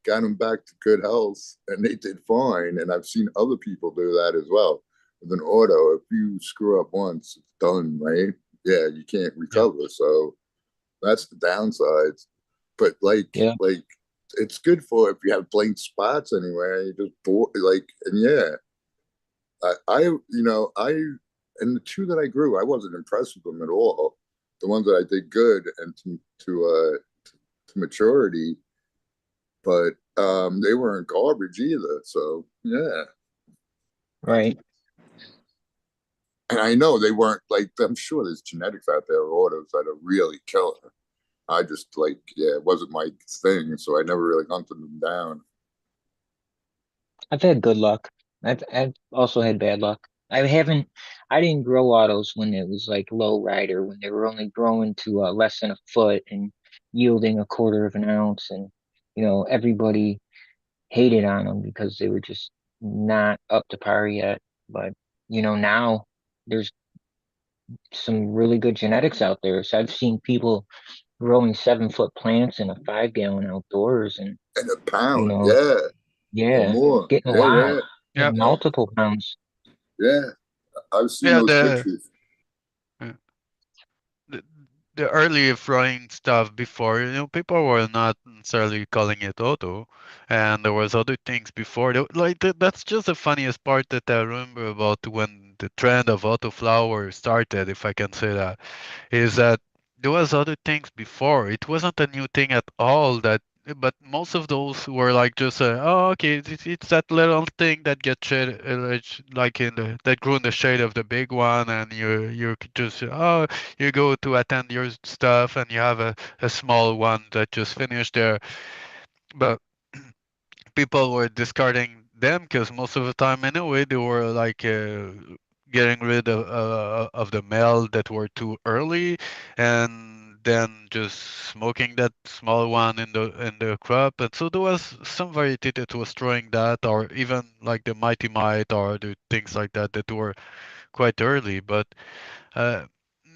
got them back to good health, and they did fine. And I've seen other people do that as well. With an auto, if you screw up once, it's done, right? Yeah, you can't recover. So that's the downsides. But like it's good for if you have blank spots anywhere. You just and yeah, I and the two that I grew, I wasn't impressed with them at all. The ones that I did good and to maturity, but they weren't garbage either. So yeah, Right. and I know they weren't like. I'm sure there's genetics out there, autos that are really killer. I just it wasn't my thing, so I never really hunted them down. I've had good luck. I've also had bad luck. I didn't grow autos when it was like low rider, when they were only growing to less than a foot and yielding a quarter of an ounce. And, everybody hated on them because they were just not up to par yet. But, now there's some really good genetics out there. So I've seen people growing 7-foot plants in a 5-gallon outdoors and, And a pound, know, yeah, or yeah, more, getting a yeah, lot, yeah, Yeah, getting multiple pounds. yeah. I've seen yeah. those pictures. Uh, the the early frying stuff before, people were not necessarily calling it auto, and there was other things before. That's just the funniest part that I remember about when the trend of auto flower started, if I can say that, is that there was other things before. It wasn't a new thing at all. But most of those were like just oh, okay, it's that little thing that gets shade, like in the that grew in the shade of the big one, and you could just you go to attend your stuff, and you have a small one that just finished there. But people were discarding them because most of the time anyway they were like getting rid of the male that were too early, and then just smoking that small one in the crop. And so there was some variety that was throwing that, or even like the mighty might or the things like that that were quite early. But uh,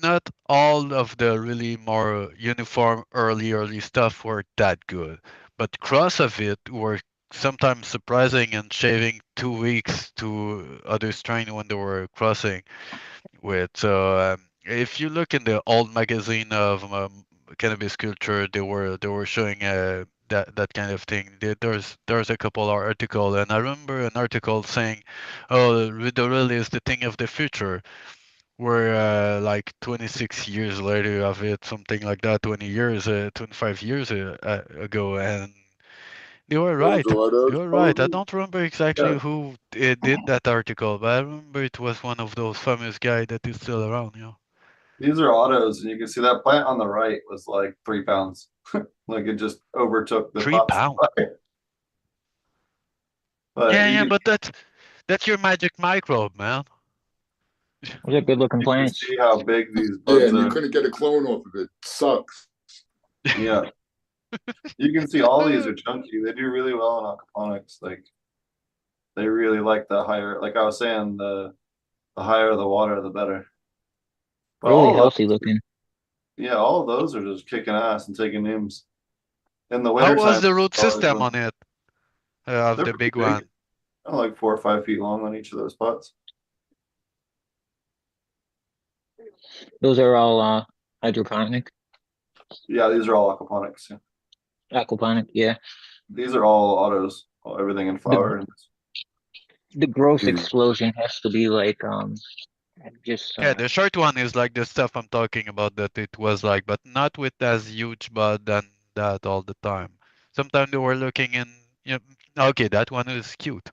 not all of the really more uniform early stuff were that good, but cross of it were sometimes surprising and shaving 2 weeks to other strain when they were crossing with. So if you look in the old magazine of cannabis culture, they were showing that kind of thing. There's a couple of article, and I remember an article saying, "Oh, the riddle is the thing of the future." were like 26 years later of it, something like that, 20 years, 25 years ago, and they were Those right. autos, They were right. I probably. don't remember exactly Yeah, who did that article, but I remember it was one of those famous guy that is still around, you know. these are autos, and you can see that plant on the right was like 3 pounds. Like it just overtook the Three pot pound. supply. But Yeah, you yeah, can, but that's your magic microbe, man. They're good looking you can plants. see how big these Yeah, buds and you are. couldn't get a clone off of it. Sucks. Yeah, you can see all these are chunky. They do really well in aquaponics. Like they really like the higher, like I was saying, the higher the water, the better. But Really all of healthy looking. yeah, all of those are just kicking ass and taking names. In the How was wintertime, the root always system on it, of they're the pretty big big. one? Like 4 or 5 feet long on each of those pots. Those are all hydroponic, Yeah, these are all aquaponics. Yeah. aquaponic. Yeah. These are all autos, everything in The flower. And the growth Dude. explosion has to be like just Yeah, the short one is like the stuff I'm talking about that it was like, but not with as huge bud than that all the time. Sometimes they were looking in, you know, okay, that one is cute.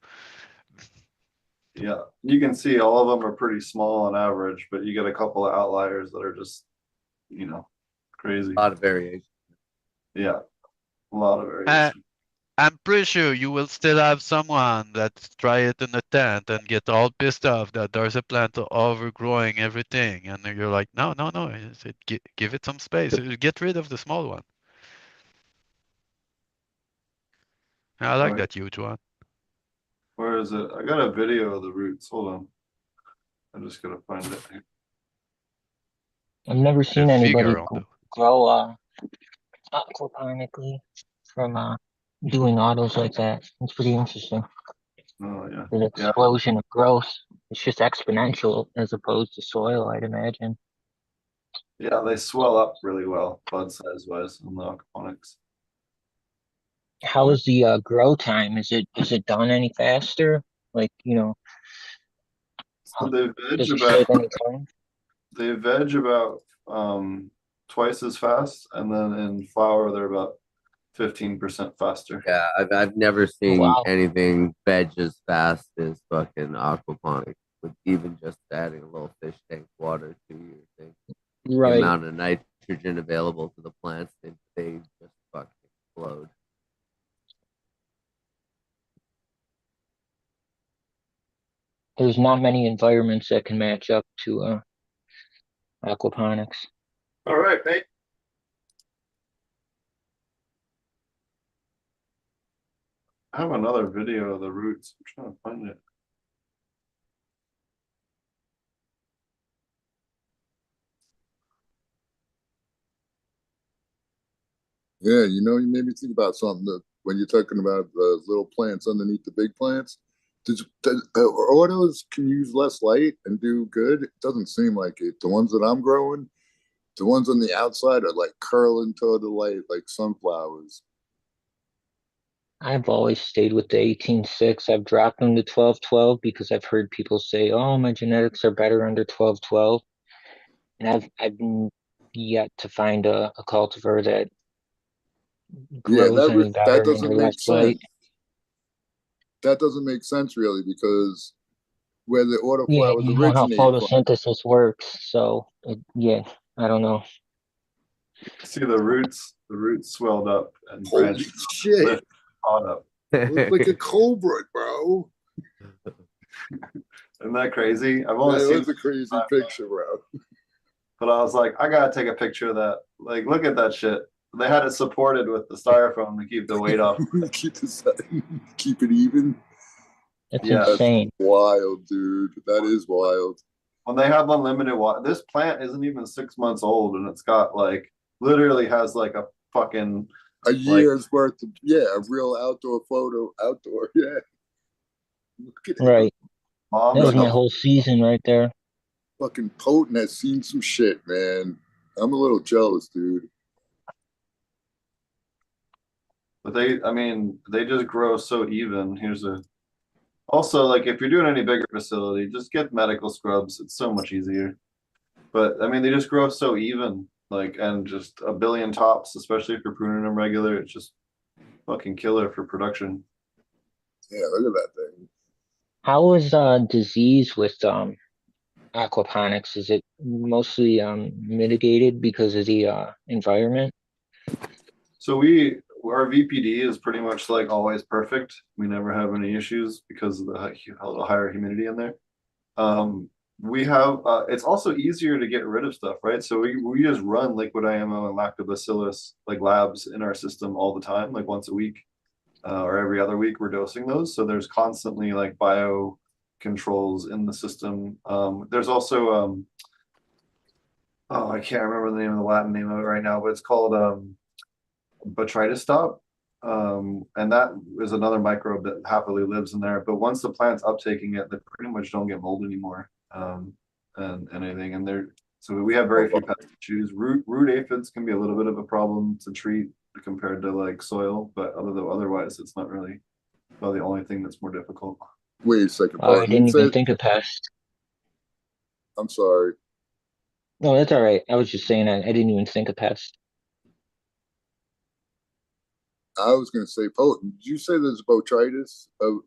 yeah, you can see all of them are pretty small on average, but you get a couple of outliers that are just, crazy. A lot of variation. Yeah, a lot of Uh, variation. I'm pretty sure you will still have someone that try it in a tent and get all pissed off that there's a plant overgrowing everything, and then you're like, no, no, no, I said, give it some space. Get rid of the small one. I All like right, that huge one. where is it? I got a video of the roots. Hold on. I'm just gonna find it. I've never The seen anybody figure on the. grow aquaponically from doing autos like that. It's pretty interesting. Oh yeah. The Yeah. explosion of growth. It's just exponential as opposed to soil, I'd imagine. Yeah, they swell up really well, bud size wise on the aquaponics. How is the grow time? Is it done any faster? Like, So they veg does it about save any time? twice as fast, and then in flower they're about 15% faster. Yeah, I've never Oh, seen wow. anything veg as fast as fucking aquaponics with even just adding a little fish tank water to your thing. The Right. amount of nitrogen available to the plants, they just fucking explode. There's not many environments that can match up to aquaponics. All right, mate. I have another video of the roots. I'm trying to find it. Yeah, you made me think about something that when you're talking about the little plants underneath the big plants. Autos can use less light and do good? It doesn't seem like it. The ones that I'm growing, the ones on the outside are like curling toward the light, like sunflowers. I've always stayed with the 18.6. I've dropped them to 12.12 because I've heard people say, "Oh, my genetics are better under 12.12," and I've yet to find a cultivar that Yeah, grows any that better under doesn't less make light. sense. That doesn't make sense really because where the Yeah, autoflowers you know how originate from. photosynthesis works, so yeah, I don't know. See the roots swelled up and Holy branched shit! lifted, caught up. Looks like a cobra, bro. Isn't that crazy? I've only That seen was a crazy picture, bro. but I was like, I gotta take a picture of that. Like, look at that shit. They had it supported with the styrofoam to keep the weight off. Keep it even. It's Yeah. insane. That's wild, dude. That is wild. When they have unlimited water, this plant isn't even 6 months old, and it's got like literally has like a fucking a year's worth of a real outdoor photo. Yeah. Look at Right. Mom, that was my whole season right there. Fucking potent has seen some shit, man. I'm a little jealous, dude. But they just grow so even. Also, like if you're doing any bigger facility, just get medical scrubs. It's so much easier. But I mean, they just grow so even, like, and just a billion tops, especially if you're pruning them regular. It's just fucking killer for production. Yeah, look at that thing. How is disease with aquaponics? Is it mostly mitigated because of the environment? So our VPD is pretty much like always perfect. We never have any issues because of the higher humidity in there. We have it's also easier to get rid of stuff, right? So we just run liquid IMO and lactobacillus like labs in our system all the time, like once a week or every other week we're dosing those. So there's constantly like bio controls in the system. There's also oh, I can't remember the name of the Latin name of it right now, but it's called botrytis stop. And that is another microbe that happily lives in there. But once the plant's uptaking it, they pretty much don't get mold anymore. And anything. And they're so we have very few pests to choose. Root aphids can be a little bit of a problem to treat compared to like soil, but otherwise it's not really well the only thing that's more difficult. Wait a second, I Paul. didn't even think of pest. I'm sorry. No, that's all right. I was just saying I didn't even think of pest. I was going to say, Paul, did you say there's botrytis, a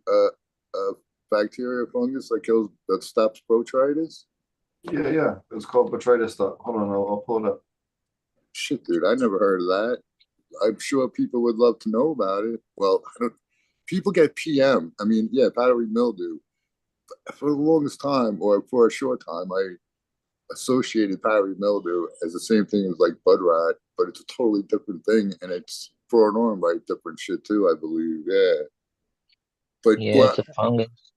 bacteria fungus that stops botrytis? Yeah. It's called botrytis stop. Hold on, I'll pull it up. Shit, dude, I never heard of that. I'm sure people would love to know about it. Well, people get PM. I mean, yeah, powdery mildew. For the longest time, or for a short time, I associated powdery mildew as the same thing as like bud rot, but it's a totally different thing, and it's brought on by different shit too, I believe. Yeah. But Yeah, it's a fungus.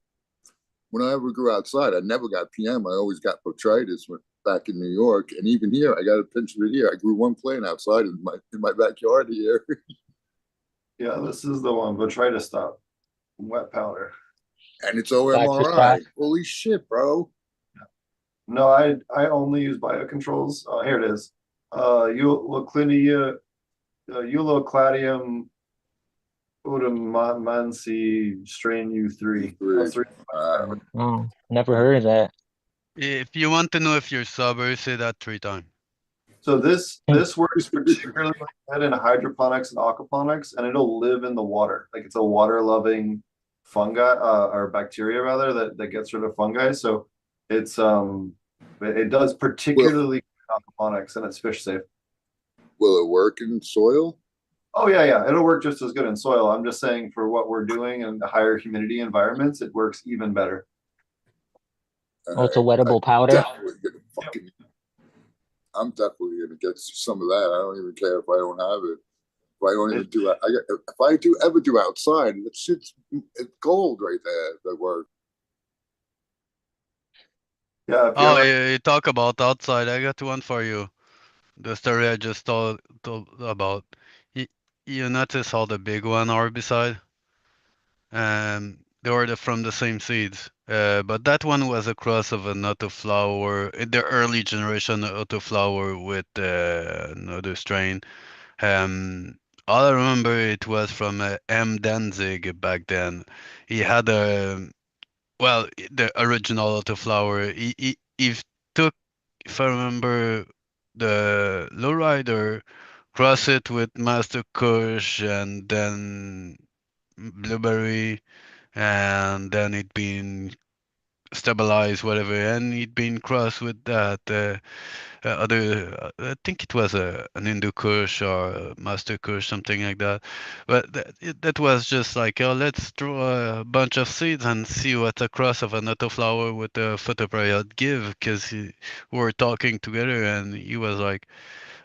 when I ever grew outside, I never got PM. I always got botrytis back in New York, and even here, I got a pinch of it here. I grew one plant outside in my backyard here. Yeah, this is the one, botrytis stop, wet powder. And it's OMRI. Holy shit, bro. No, I only use biocontrols. Here it is. Eulocladium udamansi strain U3. Oh, never heard of that. If you want to know if you're sober, say that 3 times. So this works particularly good in hydroponics and aquaponics, and it'll live in the water. Like it's a water-loving fungi or bacteria rather that gets rid of fungi. So it's it does particularly good in aquaponics, and it's fish safe. Will it work in soil? Oh yeah, it'll work just as good in soil. I'm just saying for what we're doing in the higher humidity environments, it works even better. Oh, it's a wettable powder. I'm definitely gonna get some of that. I don't even care if I don't have it. If I don't even do it, if I do ever do outside, it's gold right there. That work. Yeah. Oh, you talk about outside. I got one for you. The story I just told about. You notice how the big one are beside? They were from the same seeds. But that one was a cross of an autoflower, the early generation autoflower with another strain. All I remember it was from M. Danzig back then. He had the original autoflower. He took, if I remember, the lowrider, cross it with Master Kush and then blueberry, and then it been stabilized, whatever, and it been crossed with that other. I think it was an Hindu Kush or a Master Kush, something like that. But that was just like, oh, let's throw a bunch of seeds and see what a cross of an autoflower with a photoperiod give, because we were talking together, and he was like,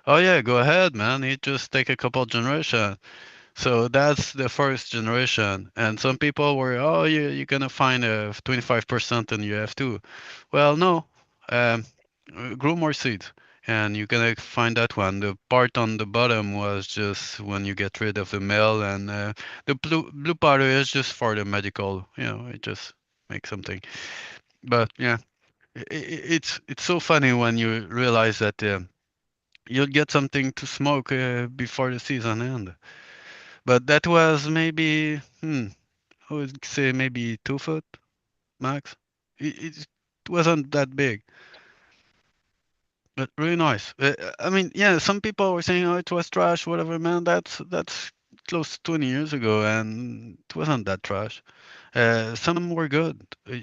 oh yeah, go ahead, man. It just take a couple generations. So that's the first generation. And some people were, oh, you're going to find a 25% and you have to. Well, no, um, grow more seeds. And you're going to find that one. The part on the bottom was just when you get rid of the male, and the blue powder is just for the medical, it just makes something. But yeah, it's so funny when you realize that you'll get something to smoke before the season ends. But that was maybe, I would say maybe 2 foot max. It wasn't that big. but really nice. I mean, yeah, some people were saying, "Oh, it was trash, whatever." Man, that's close to 20 years ago, and it wasn't that trash. Some were good,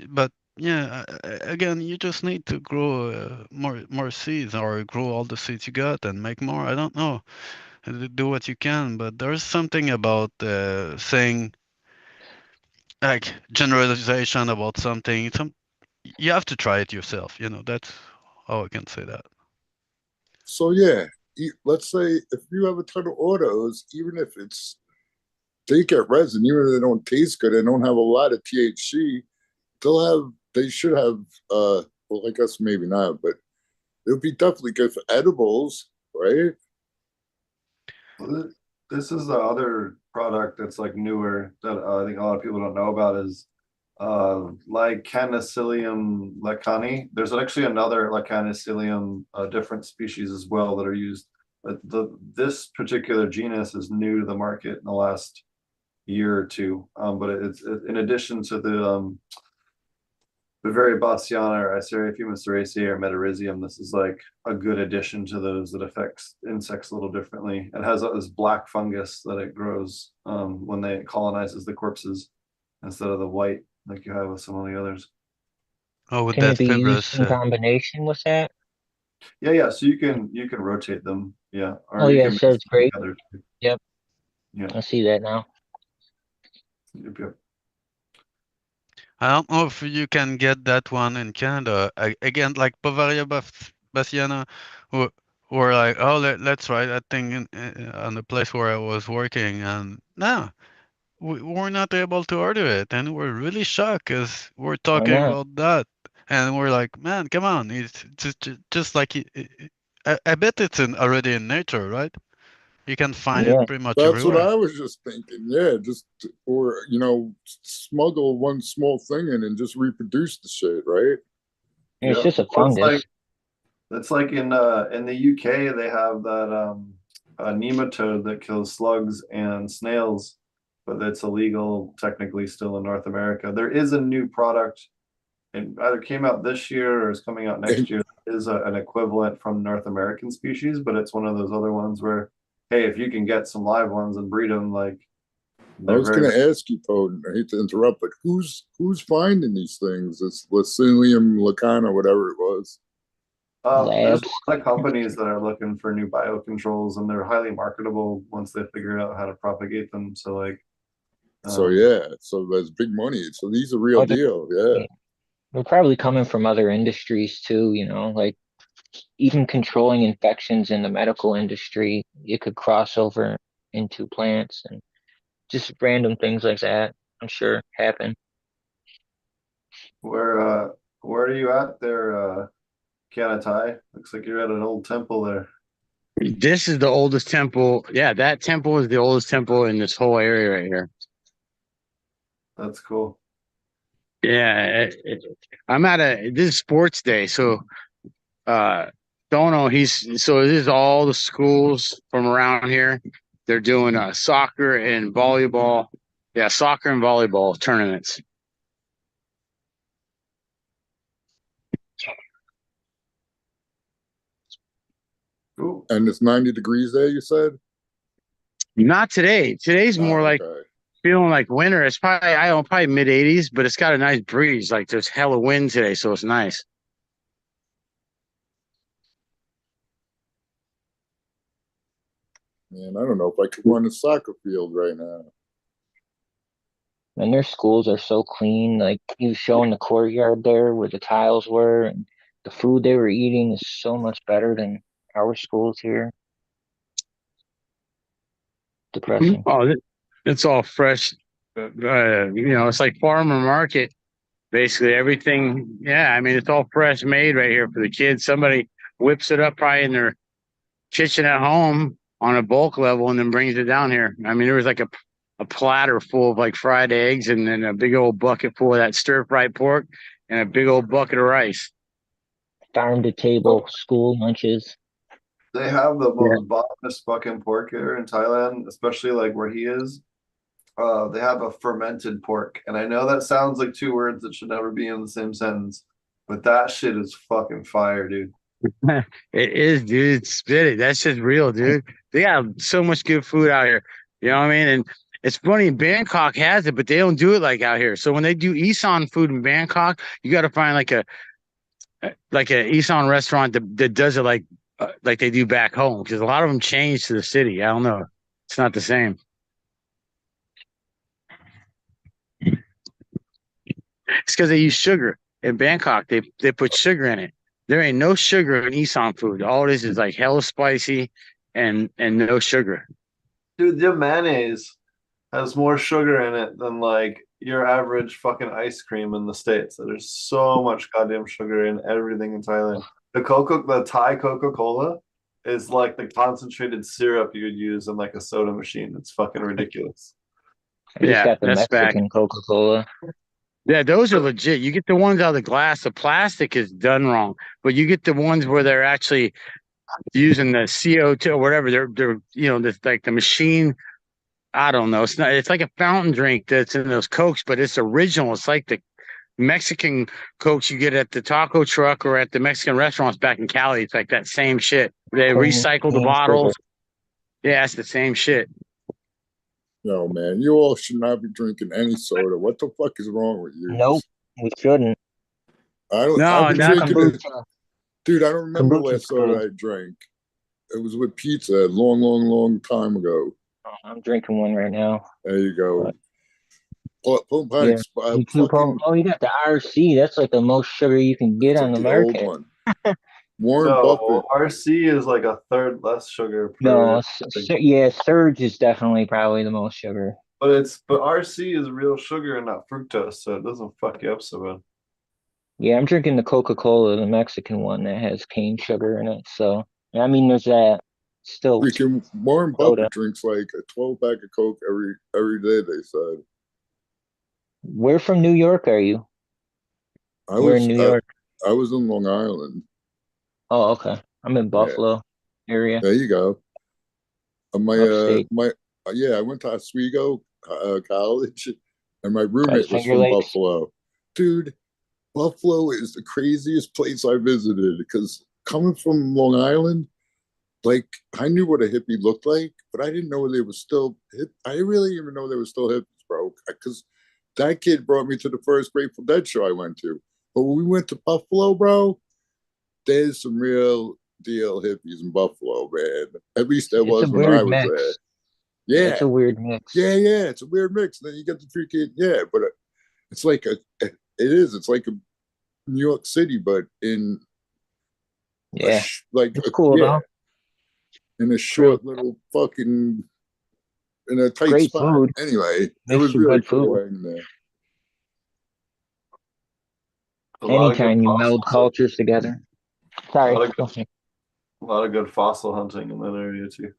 but yeah, again, you just need to grow more seeds, or grow all the seeds you got and make more. I don't know. Do what you can, but there's something about saying like generalization about something. You have to try it yourself. That's how I can say that. So yeah, let's say if you have a ton of autos, even if they get resin, even if they don't taste good and don't have a lot of THC, they should have well, I guess maybe not, but it would be definitely good for edibles, right? This is the other product that's like newer that I think a lot of people don't know about is Licanicilium lecani. There's actually another Licanicilium, different species as well that are used. But this particular genus is new to the market in the last year or two. But it's in addition to the very Bassiana or Iseraphuma ceracea or Metarhizium, this is like a good addition to those that affects insects a little differently. It has this black fungus that it grows when they colonizes the corpses instead of the white like you have with some of the others. Oh, with Can that it be used fibrous. in combination with that? Yeah. So you can rotate them. Yeah, Oh or you yeah, it can mix says them great. together. Yep, Yeah. I see that now. Yep. I don't know if you can get that one in Canada. Again, like Bavaria Bassiana, were, were like, oh, let's try that thing on the place where I was working. And no, we were not able to order it. And we're really shocked because we're Why talking not? about that. And we're like, man, come on. It's just like, I bet it's already in nature, right? You can find it Yeah. pretty much That's what everywhere. I was just thinking. Yeah, just or smuggle one small thing in and just reproduce the shit, right? It's Yep. just a Well, it's fungus. like in the UK they have that a nematode that kills slugs and snails, but that's illegal technically still in North America. There is a new product. It either came out this year or is coming out next year. It is an equivalent from North American species, but it's one of those other ones where, hey, if you can get some live ones and breed them, like I they're was very. going to ask you, Poden. I hate to interrupt, but who's finding these things? It's Lacinium lacana, whatever it was. There's Labs. a lot of companies that are looking for new biocontrols, and they're highly marketable once they figure out how to propagate them. So, like, So yeah, so there's big money. So these are real Or deal. Yeah. they're probably coming from other industries too, like even controlling infections in the medical industry, it could cross over into plants and just random things like that, I'm sure happen. where are you at there, Kanatai? Looks like you're at an old temple there. This is the oldest temple. Yeah, that temple is the oldest temple in this whole area right here. That's cool. Yeah, I'm at this is sports day, so Dono, this is all the schools from around here. They're doing soccer and volleyball. Yeah, soccer and volleyball tournaments. Cool. And it's 90 degrees there, you said? Not today. Today's more like Okay. feeling like winter. It's probably mid 80s, but it's got a nice breeze. Like there's hella wind today, so it's nice. Man, I don't know if I could run a soccer field right now. And their schools are so clean. Like he was showing the courtyard there where the tiles were, and the food they were eating is so much better than our schools here. Depressing. Oh, it's all fresh. It's like farmer market. Basically everything. Yeah, I mean, it's all fresh made right here for the kids. Somebody whips it up probably in their kitchen at home on a bulk level and then brings it down here. I mean, there was like a platter full of like fried eggs and then a big old bucket full of that stir fried pork and a big old bucket of rice. Farm to table school lunches. They have the Yeah. most bomb-ass fucking pork here in Thailand, especially like where he is. They have a fermented pork, and I know that sounds like two words that should never be in the same sentence, but that shit is fucking fire, dude. It is, dude. Spit it. That's just real, dude. They got so much good food out here. You know what I mean? And it's funny, Bangkok has it, but they don't do it like out here. So when they do Isan food in Bangkok, you got to find like a Isan restaurant that does it like they do back home, because a lot of them change to the city. I don't know. It's not the same. It's because they use sugar in Bangkok. They put sugar in it. There ain't no sugar in Isan food. All it is like hella spicy and no sugar. Dude, the mayonnaise has more sugar in it than like your average fucking ice cream in the States. There's so much goddamn sugar in everything in Thailand. The Thai Coca-Cola is like the concentrated syrup you would use in like a soda machine. It's fucking ridiculous. I just got the Mexican Coca-Cola. Yeah, those are legit. You get the ones out of the glass. The plastic is done wrong, but you get the ones where they're actually using the CO2 or whatever. They're this like the machine. I don't know. It's not. It's like a fountain drink that's in those Cokes, but it's original. It's like the Mexican Cokes you get at the taco truck or at the Mexican restaurants back in Cali. It's like that same shit. They recycle the bottles. Yeah, it's the same shit. No, man, you all should not be drinking any soda. What the fuck is wrong with you? Nope, we shouldn't. I've been drinking it. Dude, I don't remember the last soda I drank. It was with pizza a long, long, long time ago. Oh, I'm drinking one right now. There you go. You got the RC. That's like the most sugar you can get on the market. Old one. Warren Buffett. RC is like a third less sugar. No, Surge is definitely probably the most sugar. But RC is real sugar and not fructose, so it doesn't fuck you up so bad. Yeah, I'm drinking the Coca-Cola, the Mexican one that has cane sugar in it. So I mean, there's that. Still, freaking Warren Buffett drinks like a 12-pack of Coke every day. They said. Where from New York are you? We're in New York. I was in Long Island. Oh, okay. I'm in Buffalo area. There you go. I went to Oswego College, and my roommate was from Buffalo. Dude, Buffalo is the craziest place I visited because coming from Long Island, like I knew what a hippie looked like, but I didn't know they were still hip. I really didn't even know they were still hippies, bro. Because that kid brought me to the first Grateful Dead show I went to. But when we went to Buffalo, bro, there's some real deal hippies in Buffalo, man. At least there was when I was there. Yeah, it's a weird mix. Yeah, it's a weird mix. And then you get the freaking but it's like it's like a New York City, but in it's cool though. In a short little fucking in a tight Great spot. Food. Anyway, it was really cool in there. Anytime you meld cultures together. Sorry. A lot of good fossil hunting in that area too.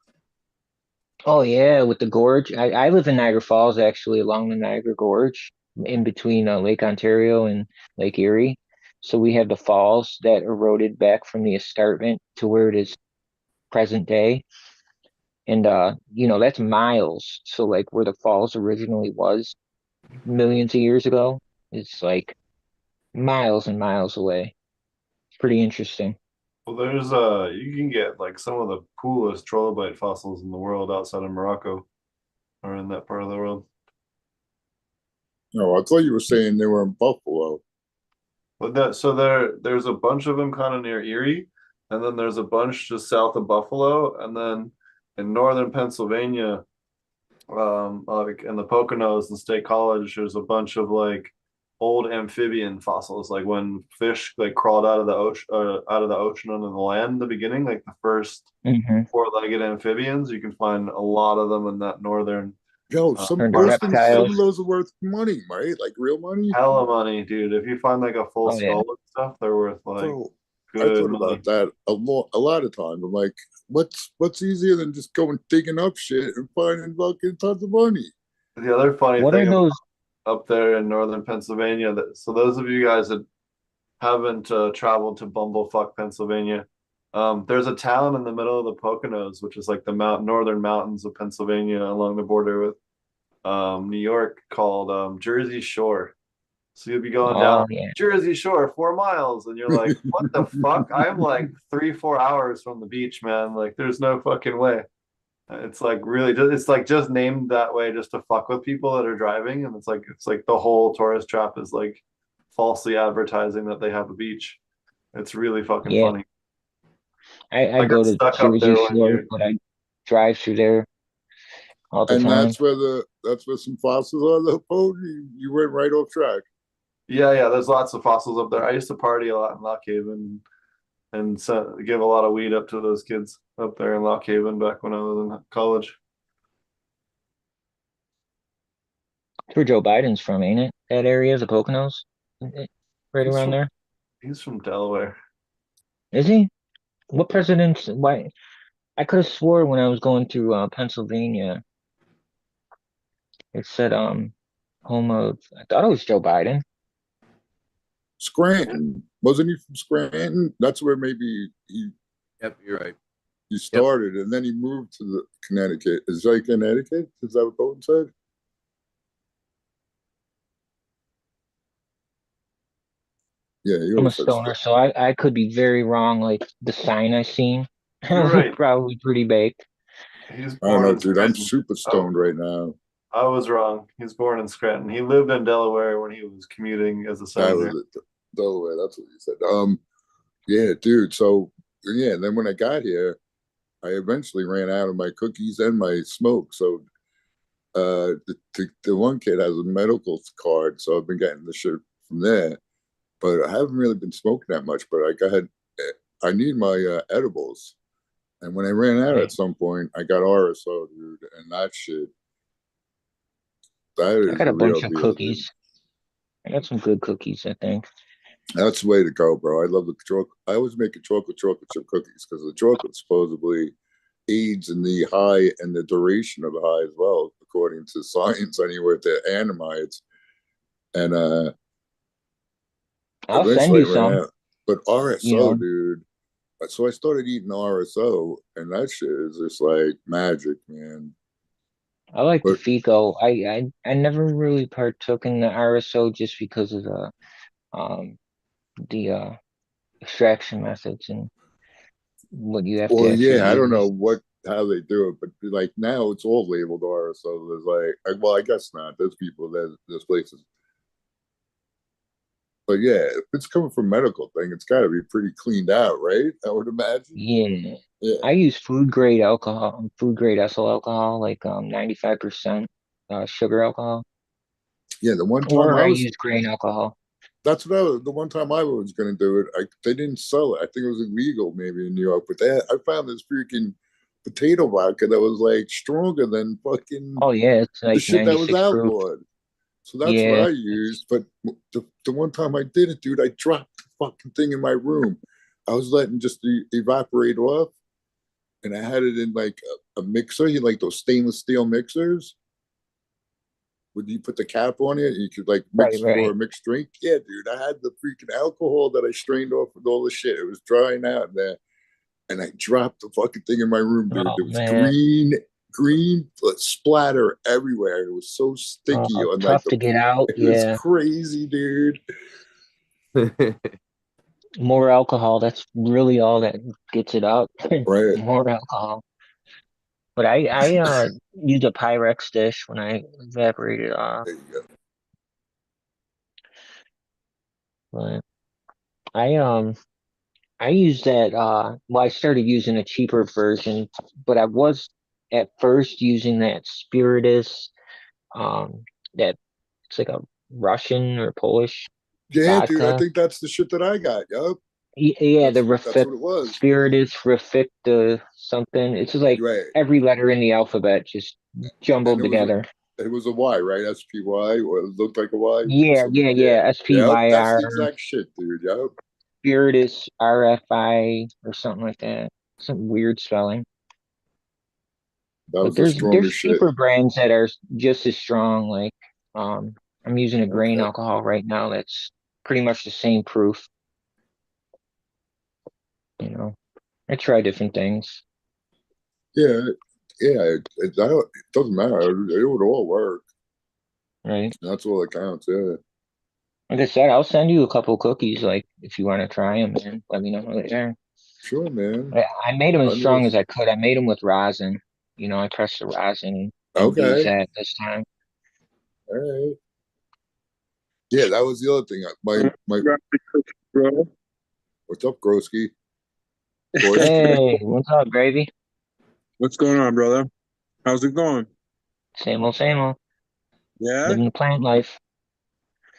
Oh yeah, with the gorge. I live in Niagara Falls, actually, along the Niagara Gorge, in between Lake Ontario and Lake Erie. So we have the falls that eroded back from the escarpment to where it is present day. And that's miles. So like where the falls originally was millions of years ago, it's like miles and miles away. It's pretty interesting. Well, there's you can get like some of the coolest trilobite fossils in the world outside of Morocco, or in that part of the world. No, I thought you were saying they were in Buffalo. But there's a bunch of them kind of near Erie, and then there's a bunch just south of Buffalo, and then in northern Pennsylvania, like in the Poconos and State College, there's a bunch of like old amphibian fossils, like when fish like crawled out of the ocean onto the land in the beginning, like the first four-legged amphibians. You can find a lot of them in that northern. Some of those are worth money, right? Like real money. Hella money, dude. If you find like a full skull and stuff, they're worth like. I thought about that a lot of times. I'm like, what's easier than just going digging up shit and finding fucking tons of money? The other funny thing up there in northern Pennsylvania, so those of you guys that haven't traveled to Bumblefuck, Pennsylvania, there's a town in the middle of the Poconos, which is like the northern mountains of Pennsylvania along the border with New York, called Jersey Shore. So you'll be going down Oh yeah. Jersey Shore 4 miles, and you're like, what the fuck? I'm like 3-4 hours from the beach, man. Like, there's no fucking way. It's like really just, it's like just named that way just to fuck with people that are driving, and it's like the whole tourist trap is like falsely advertising that they have a beach. It's really fucking Yeah. funny. I I go got to stuck up Jersey there one Shore, year. but I drive through there all the And time. that's where some fossils are, though, Poe. You went right off track. Yeah, there's lots of fossils up there. I used to party a lot in Lock Haven and so give a lot of weed up to those kids up there in Lock Haven back when I was in college. That's where Joe Biden's from, ain't it? That area, the Poconos, right He's around from there. he's from Delaware. Is he? What president's? Why? I could have swore when I was going through Pennsylvania, it said home of. I thought it was Joe Biden. Scranton. Wasn't he from Scranton? That's where maybe Yep, you're right. he started, and then he moved to the Connecticut. Is that Connecticut? Is that what Bolton said? Yeah, he I'm a always said stoner, so I could be very wrong. Like the sign I seen, You're right. probably pretty baked. He's I don't born know, in dude. I'm Scranton. super stoned right now. I was wrong. He's born in Scranton. He lived in Delaware when he was commuting as a That senator. was it. Delaware. That's what he said. Yeah, dude. So yeah, and then when I got here, I eventually ran out of my cookies and my smoke. So the one kid has a medical card, so I've been getting the shit from there. But I haven't really been smoking that much. But I need my edibles, and when I ran out at some point, I got RSO, dude, and that shit. That I is got a a real bunch of deal, dude. cookies. I got some good cookies, I think. That's the way to go, bro. I love the chocolate. I always make a chocolate chip cookies because the chocolate supposedly aids in the high and the duration of the high as well, according to science. Anyway, the animides, and I'll send eventually you I ran some. out. But You RSO, know, dude. So I started eating RSO, and that shit is just like magic, man. I like the But Fico. I never really partook in the RSO just because of um the extraction methods and what you have to well, actually yeah, I don't use. know how they do it, but like now it's all labeled RSO. There's like, well, I guess not. There's people there's places. But yeah, if it's coming from medical thing, it's got to be pretty cleaned out, right? I would imagine. Yeah. Yeah, I use food grade alcohol, food grade ethyl alcohol, like 95% sugar alcohol, yeah. The one time or I I was, use grain alcohol. that's what I was. The one time I was going to do it, they didn't sell it. I think it was illegal, maybe in New York. But I found this freaking potato vodka that was like stronger than fucking Oh yeah, it's the like shit that was 96 proof. outlawed. So that's what Yeah, I used. But the one time I did it, dude, I dropped the fucking thing in my room. I was letting just evaporate off, and I had it in like a mixer. You like those stainless steel mixers? Would you put the cap on it? And you could like right, mix for right. a mixed drink. Yeah, dude. I had the freaking alcohol that I strained off with all the shit. It was drying out there, and I dropped the fucking thing in my room, dude. Oh There was man, green splatter everywhere. It was so sticky on like tough to get out. it was Yeah, crazy, dude. more alcohol. That's really all that gets it out. Right. More alcohol. But I use a Pyrex dish when I evaporate it off. There you go. But I use that well I started using a cheaper version, but I was at first using that Spiritus that it's like a Russian or Polish Yeah, dude. I vodka. think that's the shit that I got. Yup. Yeah, the That's Rafik what it was. Spiritus Rafikta something. It's just like Right. every letter in the alphabet just And jumbled together. it was a Y, right? SPY, or it looked like a Y. Yeah, Some, yeah, yeah. yeah. Yep. That's SPYR the exact shit, dude. Yup. Spiritus RFI or something like that. Some weird spelling. That But was the there's strongest shit. cheaper brands that are just as strong. Like I'm using a grain Okay. alcohol right now that's pretty much the same proof. You know, I try different things. Yeah. Yeah. It doesn't matter. It would all work. Right. That's all that counts. Yeah. Like I said, I'll send you a couple cookies. Like if you want to try them, man, let me know later. Sure, man. I made them as I know strong it's as I could. I made them with rosin. You know, I pressed the rosin and used okay. that this time. All right. Yeah, that was the other thing. My bro. what's up, Groski? Hey, what's up, Gravy? What's going on, brother? How's it going? Same old, same old. Yeah, Living the plant life.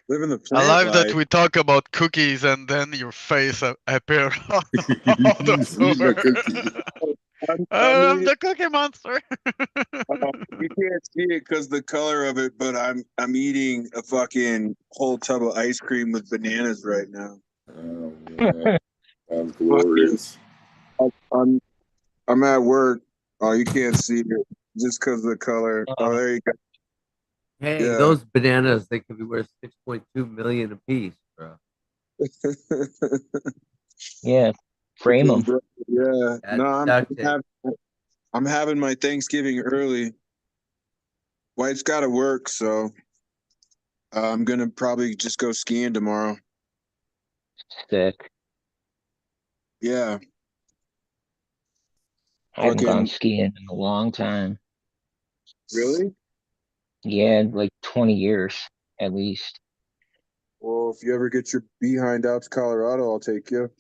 living the I plant love that life. we talk about cookies and then your face appeared out of He's eating a cookie. nowhere. I'm eating, The Cookie Monster. you can't see it because the color of it, but I'm eating a fucking whole tub of ice cream with bananas right now. Oh man, sounds glorious. I'm at work. Oh, you can't see it just because of the color. Oh, there you go. Hey, Yeah. those bananas, they could be worth 6.2 million a piece, bro. Yeah, frame them. Yeah. That's No, I'm having my Thanksgiving early. Wife's got to work, so I'm gonna probably just go skiing tomorrow. Sick. Yeah. I haven't gone Fucking skiing in a long time. really? Yeah, like 20 years at least. Well, if you ever get your behind out to Colorado, I'll take you.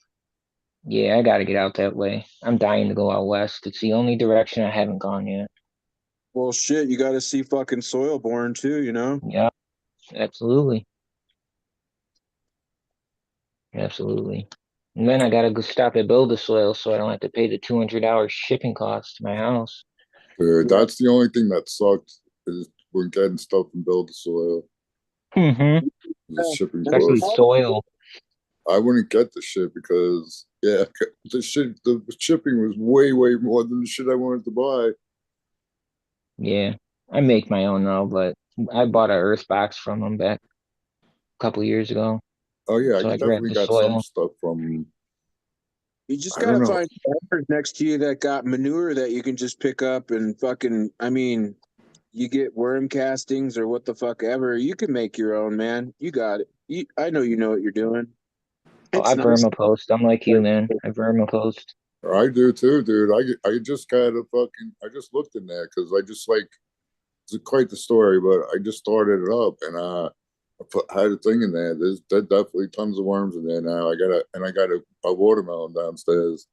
Yeah, I gotta get out that way. I'm dying to go out west. It's the only direction I haven't gone yet. Well, shit, you got to see fucking Soilborn too, you know? Yeah, absolutely. Absolutely. And then I gotta go stop at Build a Soil so I don't have to pay the $200 shipping cost to my house. Dude, that's the only thing that sucks is when getting stuff from Build the Soil. Mm-hmm. The shipping Especially cost. soil. I wouldn't get the shit because the shipping was way more than the shit I wanted to buy. Yeah, I make my own now, but I bought a earth box from them back a couple years ago. Oh yeah, I So I grabbed definitely the got some soil. stuff from. You just I don't gotta know. find farmers next to you that got manure that you can just pick up and fucking. I mean, you get worm castings or what the fuck ever. You can make your own, man. You got it. I know you know what you're doing. Oh, I It's nice. vermipost. I'm like you, man. I vermipost. I do too, dude. I just kind of fucking. I just looked in there because I just like. It's quite the story, but I just started it up and had a thing in there. There's definitely tons of worms in there now. I got a watermelon downstairs.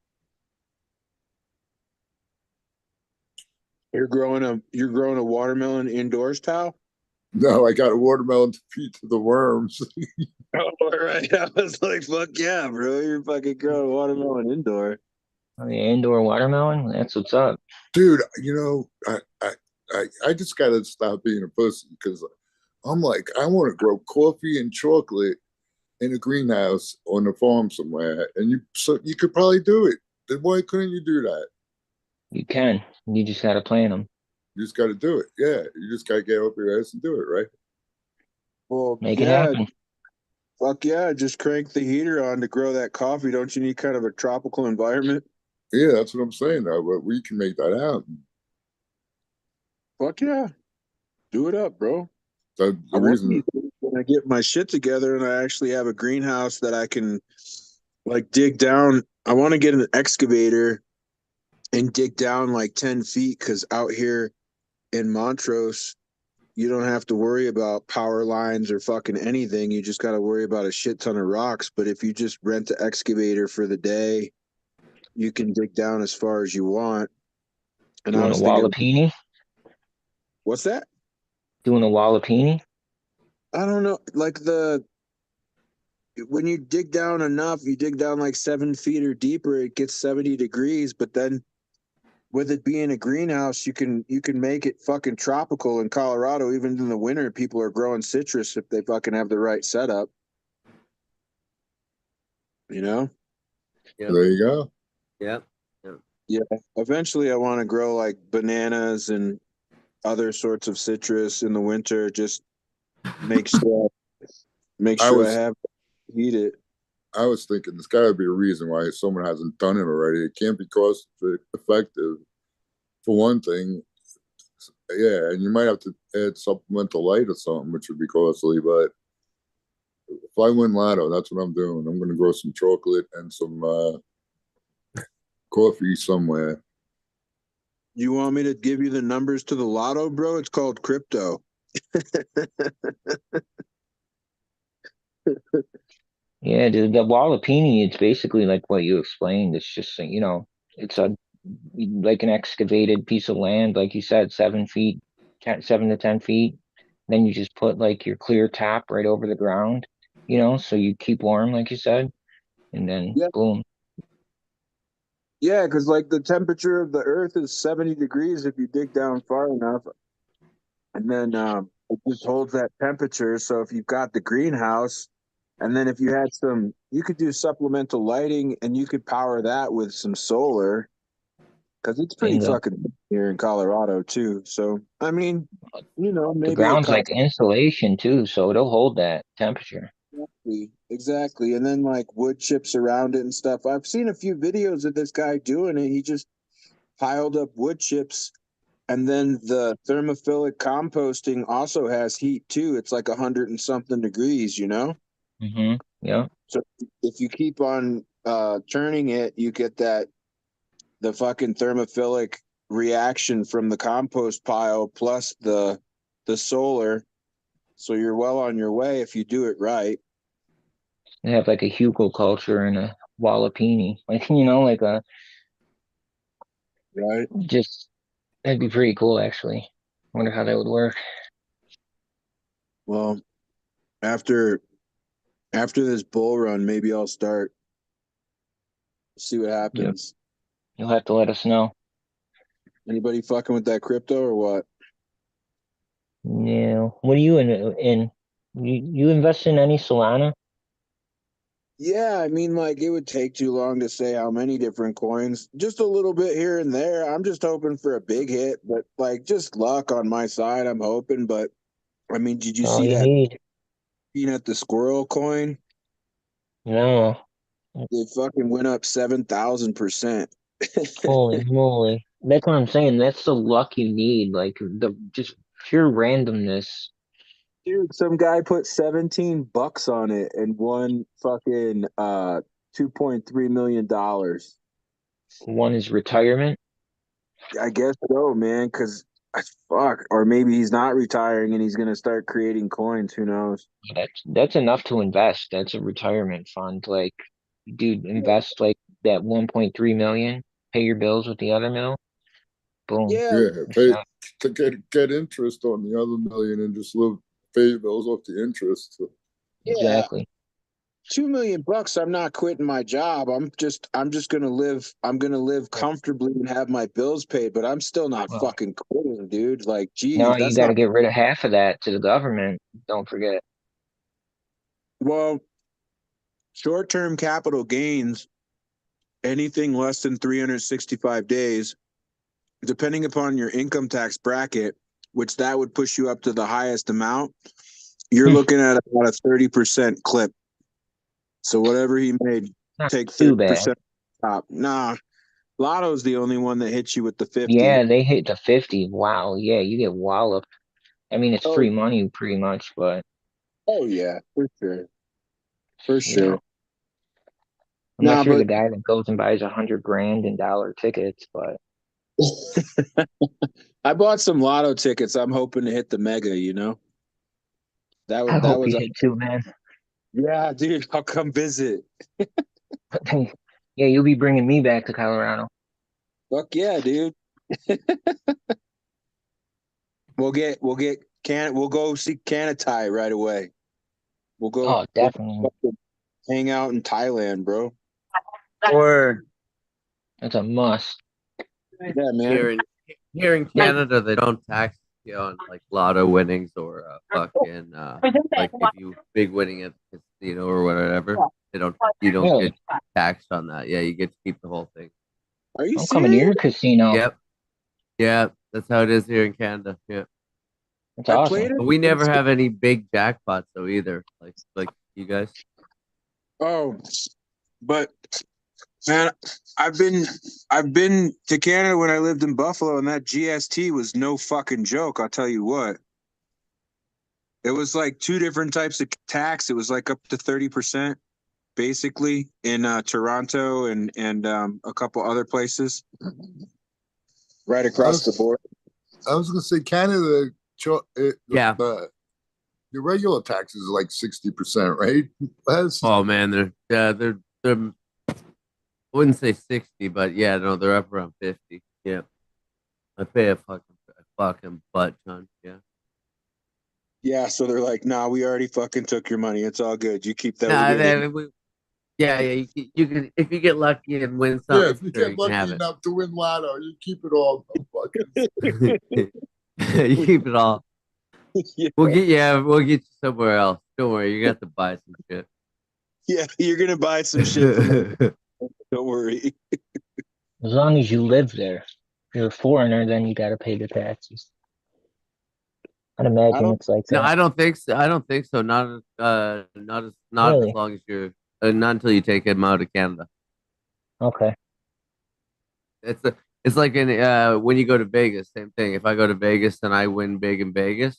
You're growing a watermelon indoors, pal. No, I got a watermelon to feed to the worms. Oh, all right. I was like, fuck yeah, bro. You're fucking growing a watermelon indoor. Oh, the indoor watermelon? That's what's up. Dude, you know, I just gotta stop being a pussy because I'm like, I want to grow coffee and chocolate in a greenhouse on a farm somewhere, and you could probably do it. Then why couldn't you do that? You can. You just gotta plant them. You just got to do it. Yeah, you just got to get up your ass and do it, right? Well, Make it yeah. happen. Fuck yeah. Just crank the heater on to grow that coffee. Don't you need kind of a tropical environment? Yeah, that's what I'm saying. Though, but we can make that happen. Fuck yeah. Do it up, bro. The reason. When I get my shit together and I actually have a greenhouse that I can like dig down. I want to get an excavator and dig down like 10 feet because out here in Montrose, you don't have to worry about power lines or fucking anything. You just got to worry about a shit ton of rocks. But if you just rent an excavator for the day, you can dig down as far as you want. And I Doing a was thinking, wallapini? what's that? Doing a wallapini? I don't know. Like when you dig down enough, you dig down like 7 feet or deeper, it gets 70 degrees. But then with it being a greenhouse, you can make it fucking tropical in Colorado. Even in the winter, people are growing citrus if they fucking have the right setup. You know? Yep. There you go. Yep. Yep. Yeah. Eventually, I want to grow like bananas and other sorts of citrus in the winter. Just make sure I have to eat it. I was thinking there's got to be a reason why someone hasn't done it already. It can't be cost effective, for one thing. Yeah, and you might have to add supplemental light or something, which would be costly. But if I win Lotto, that's what I'm doing. I'm gonna grow some chocolate and some coffee somewhere. You want me to give you the numbers to the Lotto, bro? It's called crypto. Yeah, dude, the Wallapini, it's basically like what you explained. It's just, it's like an excavated piece of land, like you said, 7 feet, 7 to 10 feet. Then you just put like your clear top right over the ground, so you keep warm, like you said, and then Yeah. boom. Yeah, because like the temperature of the earth is 70 degrees if you dig down far enough. And then it just holds that temperature. So if you've got the greenhouse, and then if you had you could do supplemental lighting and you could power that with some solar because it's pretty Bingo. fucking here in Colorado too. So, I mean, The maybe ground's like insulation too, so it'll hold that temperature. Exactly. And then like wood chips around it and stuff. I've seen a few videos of this guy doing it. He just piled up wood chips. And then the thermophilic composting also has heat too. It's like 100 and something degrees, Mm-hmm. Yeah. So if you keep on turning it, you get the fucking thermophilic reaction from the compost pile plus the solar. So you're well on your way if you do it right. They have like a hugelkultur and a Wallapini, like like a right. Just that'd be pretty cool, actually. Wonder how that would work. Well, after this bull run, maybe I'll start. See what happens. You'll have to let us know. Anybody fucking with that crypto or what? Yeah. What are you in? You invest in any Solana? Yeah, I mean, like it would take too long to say how many different coins. Just a little bit here and there. I'm just hoping for a big hit, but like just luck on my side. I'm hoping, but I mean, did you see that peanut the squirrel coin? No. It fucking went up 7,000%. Holy moly! That's what I'm saying. That's the luck you need, like the just pure randomness. Dude, some guy put $17 on it and won fucking $2.3 million. One is retirement. I guess so, man. Because fuck, or maybe he's not retiring and he's gonna start creating coins. Who knows? That's enough to invest. That's a retirement fund. Like, dude, invest like that 1.3 million. Pay your bills with the other mill. Boom. Yeah, to get interest on the other million and just pay your bills off the interest. Exactly. $2 million. I'm not quitting my job. I'm just gonna live. I'm gonna live comfortably and have my bills paid. But I'm still not fucking quitting, dude. Like, geez, No, you that's got to not. get rid of half of that to the government. Don't forget. Well, short-term capital gains, anything less than 365 days, depending upon your income tax bracket, which that would push you up to the highest amount, you're looking at about a 30% clip. So whatever he made, take 30% top. Nah, Lotto's the only one that hits you with the 50. Yeah, they hit the 50. Wow. Yeah, you get walloped. I mean, it's free money pretty much, but. Oh, yeah, for sure. For sure. Unless you're the guy that goes and buys 100 grand in dollar tickets, but. I bought some Lotto tickets. I'm hoping to hit the mega, That was you hit too, man. Yeah, dude, I'll come visit. Yeah, you'll be bringing me back to Colorado. Fuck yeah, dude. we'll go see Canatai right away. We'll go. Oh, definitely. We'll hang out in Thailand, bro. Word. That's a must. Yeah, man. Here in Canada, they don't tax you on like lotto winnings or fucking like if you big winning at the casino or whatever. You don't get taxed on that. Yeah, you get to keep the whole thing. Are you I'm coming to your casino. Yep. Yeah, that's how it is here in Canada. Yeah. That's awesome. But we never have any big jackpots though either. Like you guys. Oh, but man, I've been to Canada when I lived in Buffalo, and that GST was no fucking joke. I'll tell you what. It was like two different types of tax. It was like up to 30%, basically, in Toronto and a couple other places, right across the board. I was gonna say Canada. Yeah. The regular taxes are like 60%, right? Oh man, they're I wouldn't say 60, but yeah, no, they're up around 50. Yeah. I pay a fucking butt ton. Yeah. Yeah, so they're like, nah, we already fucking took your money. It's all good. You keep that. Yeah. You can if you get lucky and win Yeah, something. if you sure, get lucky have enough to win lotto, you keep it all. it. You keep it all. We'll get you somewhere else. Don't worry, you got to buy some shit. Yeah, you're gonna buy some shit from them. Don't worry. As long as you live there. If you're a foreigner, then you got to pay the taxes. I'd imagine it's like that. No, I don't think so. I don't think so. Not Really? as long as you're not until you take him out of Canada. Okay. It's like when you go to Vegas, same thing. If I go to Vegas and I win big in Vegas,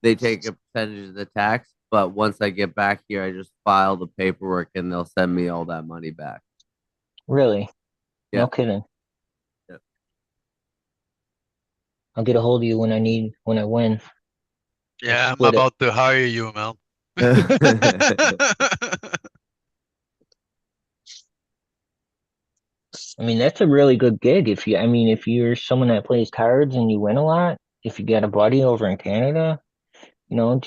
they take a percentage of the tax. But once I get back here, I just file the paperwork and they'll send me all that money back. Really? Yeah. No kidding. Yeah. I'll get a hold of you when I win. Yeah, I'm split it. about to hire you, man. I mean, that's a really good gig. If you're someone that plays cards and you win a lot, if you got a buddy over in Canada, well,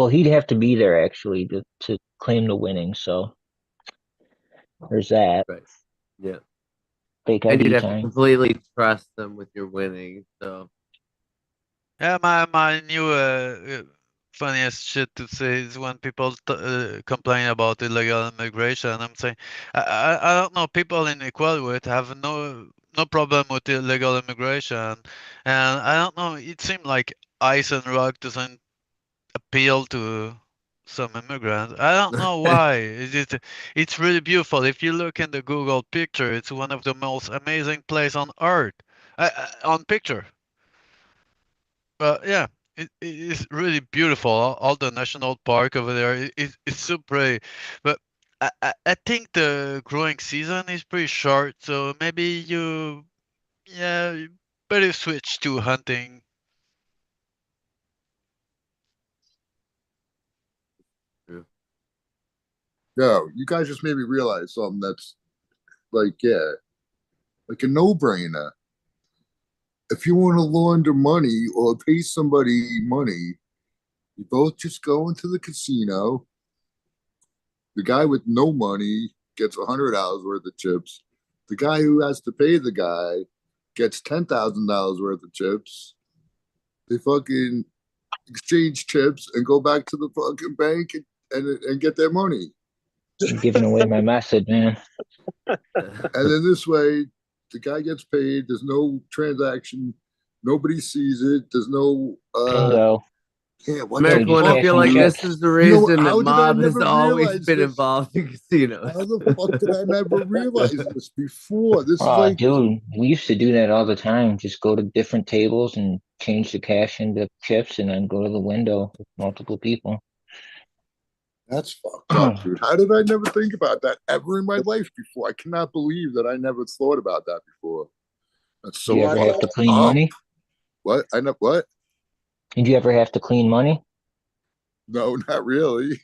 he'd have to be there actually to claim the winning. So there's that. Right. Yeah. Fake And ID you'd have to time. completely trust them with your winning. So Yeah, my new funniest shit to say is when people complain about illegal immigration. I'm saying I don't know. People in Ecuador have no problem with illegal immigration, and I don't know. It seemed like ice and rock doesn't appeal to some immigrants. I don't know why. It's really beautiful. If you look in the Google picture, it's one of the most amazing place on earth. On picture. But yeah, it is really beautiful. All the national park over there it's so pretty. But I think the growing season is pretty short, so maybe you better switch to hunting. No, you guys just made me realize something that's like a no-brainer. If you want to launder money or pay somebody money, you both just go into the casino. The guy with no money gets $100 worth of chips. The guy who has to pay the guy gets $10,000 worth of chips. They fucking exchange chips and go back to the fucking bank and get their money. You're giving away my message, man. And then this way, the guy gets paid. There's no transaction. Nobody sees it. There's no Bingo. Yeah, what America, I feel like this is the reason that mob has always been involved in casinos. How the fuck did I never realize this before? This is like, dude, we used to do that all the time. Just go to different tables and change the cash into chips and then go to the window with multiple people. That's fucked up, dude. How did I never think about that ever in my life before? I cannot believe that I never thought about that before. That's so Did you ever have to clean money? What? What? Did you ever have to clean money? No, not really.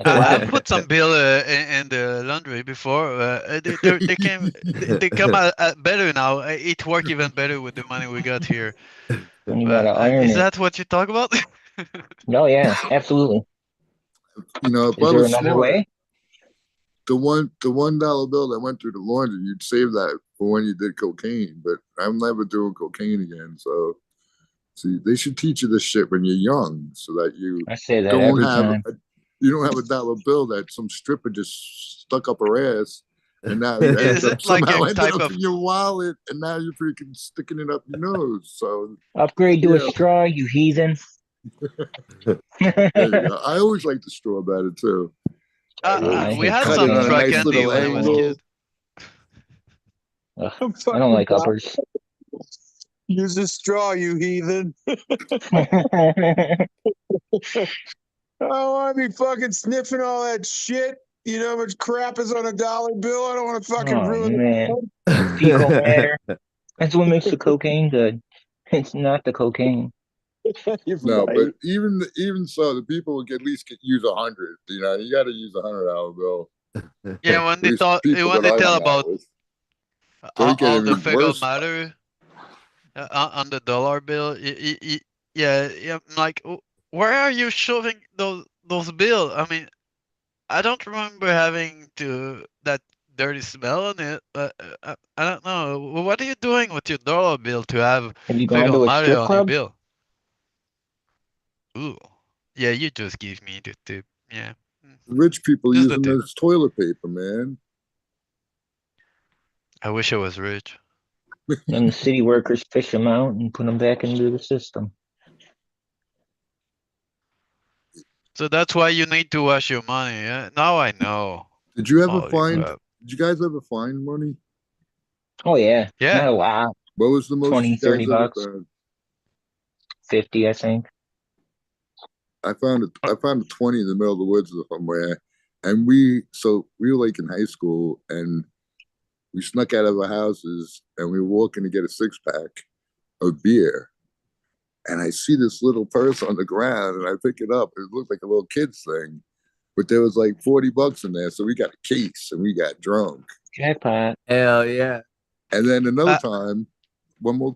I put some bill in the laundry before. They come out better now. It work even better with the money we got here. When you gotta iron is it. that what you talk about? No, yeah, absolutely. You know, if Is I there was another smart, way? the $1 bill that went through the laundry, you'd save that for when you did cocaine. But I'm never doing cocaine again. So, see, they should teach you this shit when you're young, so that you I say that don't every have time. you don't have $1 bill that some stripper just stuck up her ass, and now you Is it like somehow a ended type up of in your wallet, and now you're freaking sticking it up your nose. So Upgrade to a straw, you heathen. there you go. I always like the straw better too. we had Cut some it on a truck nice candy little when I was a angle. kid. I don't like uppers. Use a straw, you heathen. I don't want to be fucking sniffing all that shit. You know how much crap is on a dollar bill? I don't want to fucking Oh ruin man, fecal matter. That's what makes the cocaine good. It's not the cocaine. You're No, right. but even so, the people would at least use 100. You know, you got to use $100 bill. Yeah, when At they least talk, people when that they I tell hung out about with. So all, you get all the even fecal worse. matter on the dollar bill, yeah, I'm like, where are you shoving those bills? I mean, I don't remember having that dirty smell on it. I don't know. What are you doing with your dollar bill to have Have you gone fecal to a matter strip on your club? bill? Ooh, yeah, you just give me the tip. Yeah, Rich people just use the them tip. as toilet paper, man. I wish I was rich. And the city workers fish them out and put them back into the system. So that's why you need to wash your money. Now I know. Did you ever Holy find? crap. Did you guys ever find money? Oh yeah, Yeah. not a lot. What was the most 20, you 30 guys ever bucks. found? 50, I think. I found it. I found a 20 in the middle of the woods somewhere, and we were like in high school, and we snuck out of our houses, and we were walking to get a 6-pack of beer, and I see this little purse on the ground, and I pick it up. It looked like a little kid's thing, but there was like 40 bucks in there, so we got a case and we got drunk. Jackpot. Hell yeah. And then another time, one more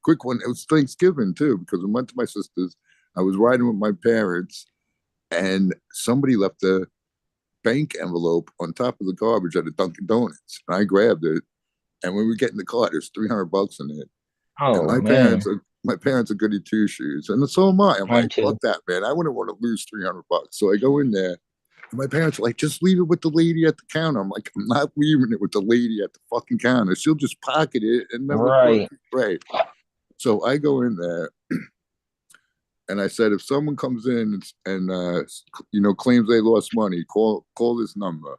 quick one. It was Thanksgiving too, because we went to my sister's. I was riding with my parents, and somebody left a bank envelope on top of the garbage at a Dunkin' Donuts. And I grabbed it, and when we get in the car, there's 300 bucks in it. Oh and man. my parents are goody two shoes, and so am I. I'm Mine like, too. fuck that, man. I wouldn't want to lose 300 bucks. So I go in there, and my parents are like, just leave it with the lady at the counter. I'm like, I'm not leaving it with the lady at the fucking counter. She'll just pocket it and never Right. right. So I go in there, and I said, if someone comes in and claims they lost money, call this number.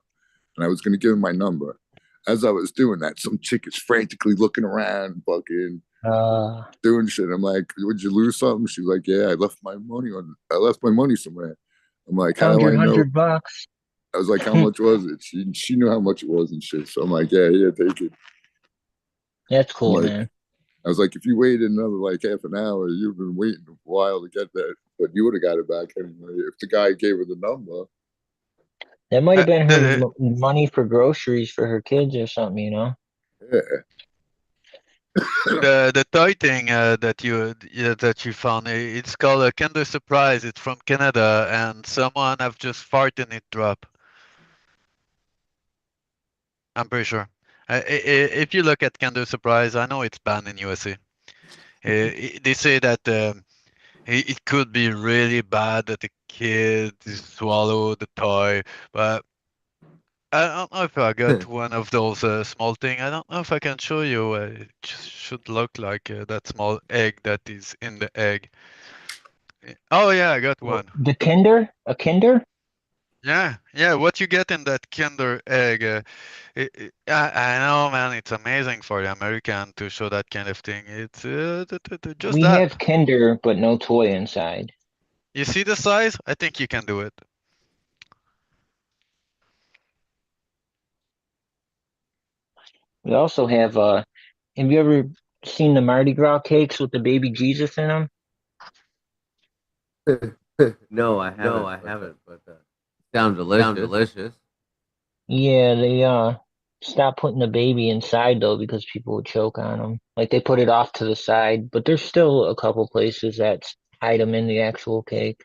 And I was going to give him my number. As I was doing that, some chick is frantically looking around, fucking doing shit. I'm like, would you lose something? She's like, yeah, I left my money somewhere. I'm like, how Found do your I know? $100. I was like, how much was it? She knew how much it was and shit. So I'm like, yeah, take it. That's cool, like, man. I was like, if you waited another like half an hour, you've been waiting a while to get that, but you would have got it back anyway. If the guy gave her the number. That might have been her money for groceries for her kids or something, you know? Yeah. The toy thing that you found, it's called a Kinder Surprise. It's from Canada, and someone have just farted in it drop. I'm pretty sure. If you look at Kinder Surprise, I know it's banned in USA. They say that it could be really bad that the kid swallowed the toy, but I don't know if I got one of those small thing. I don't know if I can show you. It should look like that small egg that is in the egg. Oh yeah, I got one. The Kinder? A Kinder? Yeah. What you get in that Kinder egg? I know, man. It's amazing for the American to show that kind of thing. It's just We that. have Kinder, but no toy inside. You see the size? I think you can do it. We also have you ever seen the Mardi Gras cakes with the baby Jesus in them? No, I haven't. But sound delicious. Yeah, they stopped putting the baby inside though because people would choke on them. Like they put it off to the side, but there's still a couple places that hide them in the actual cake.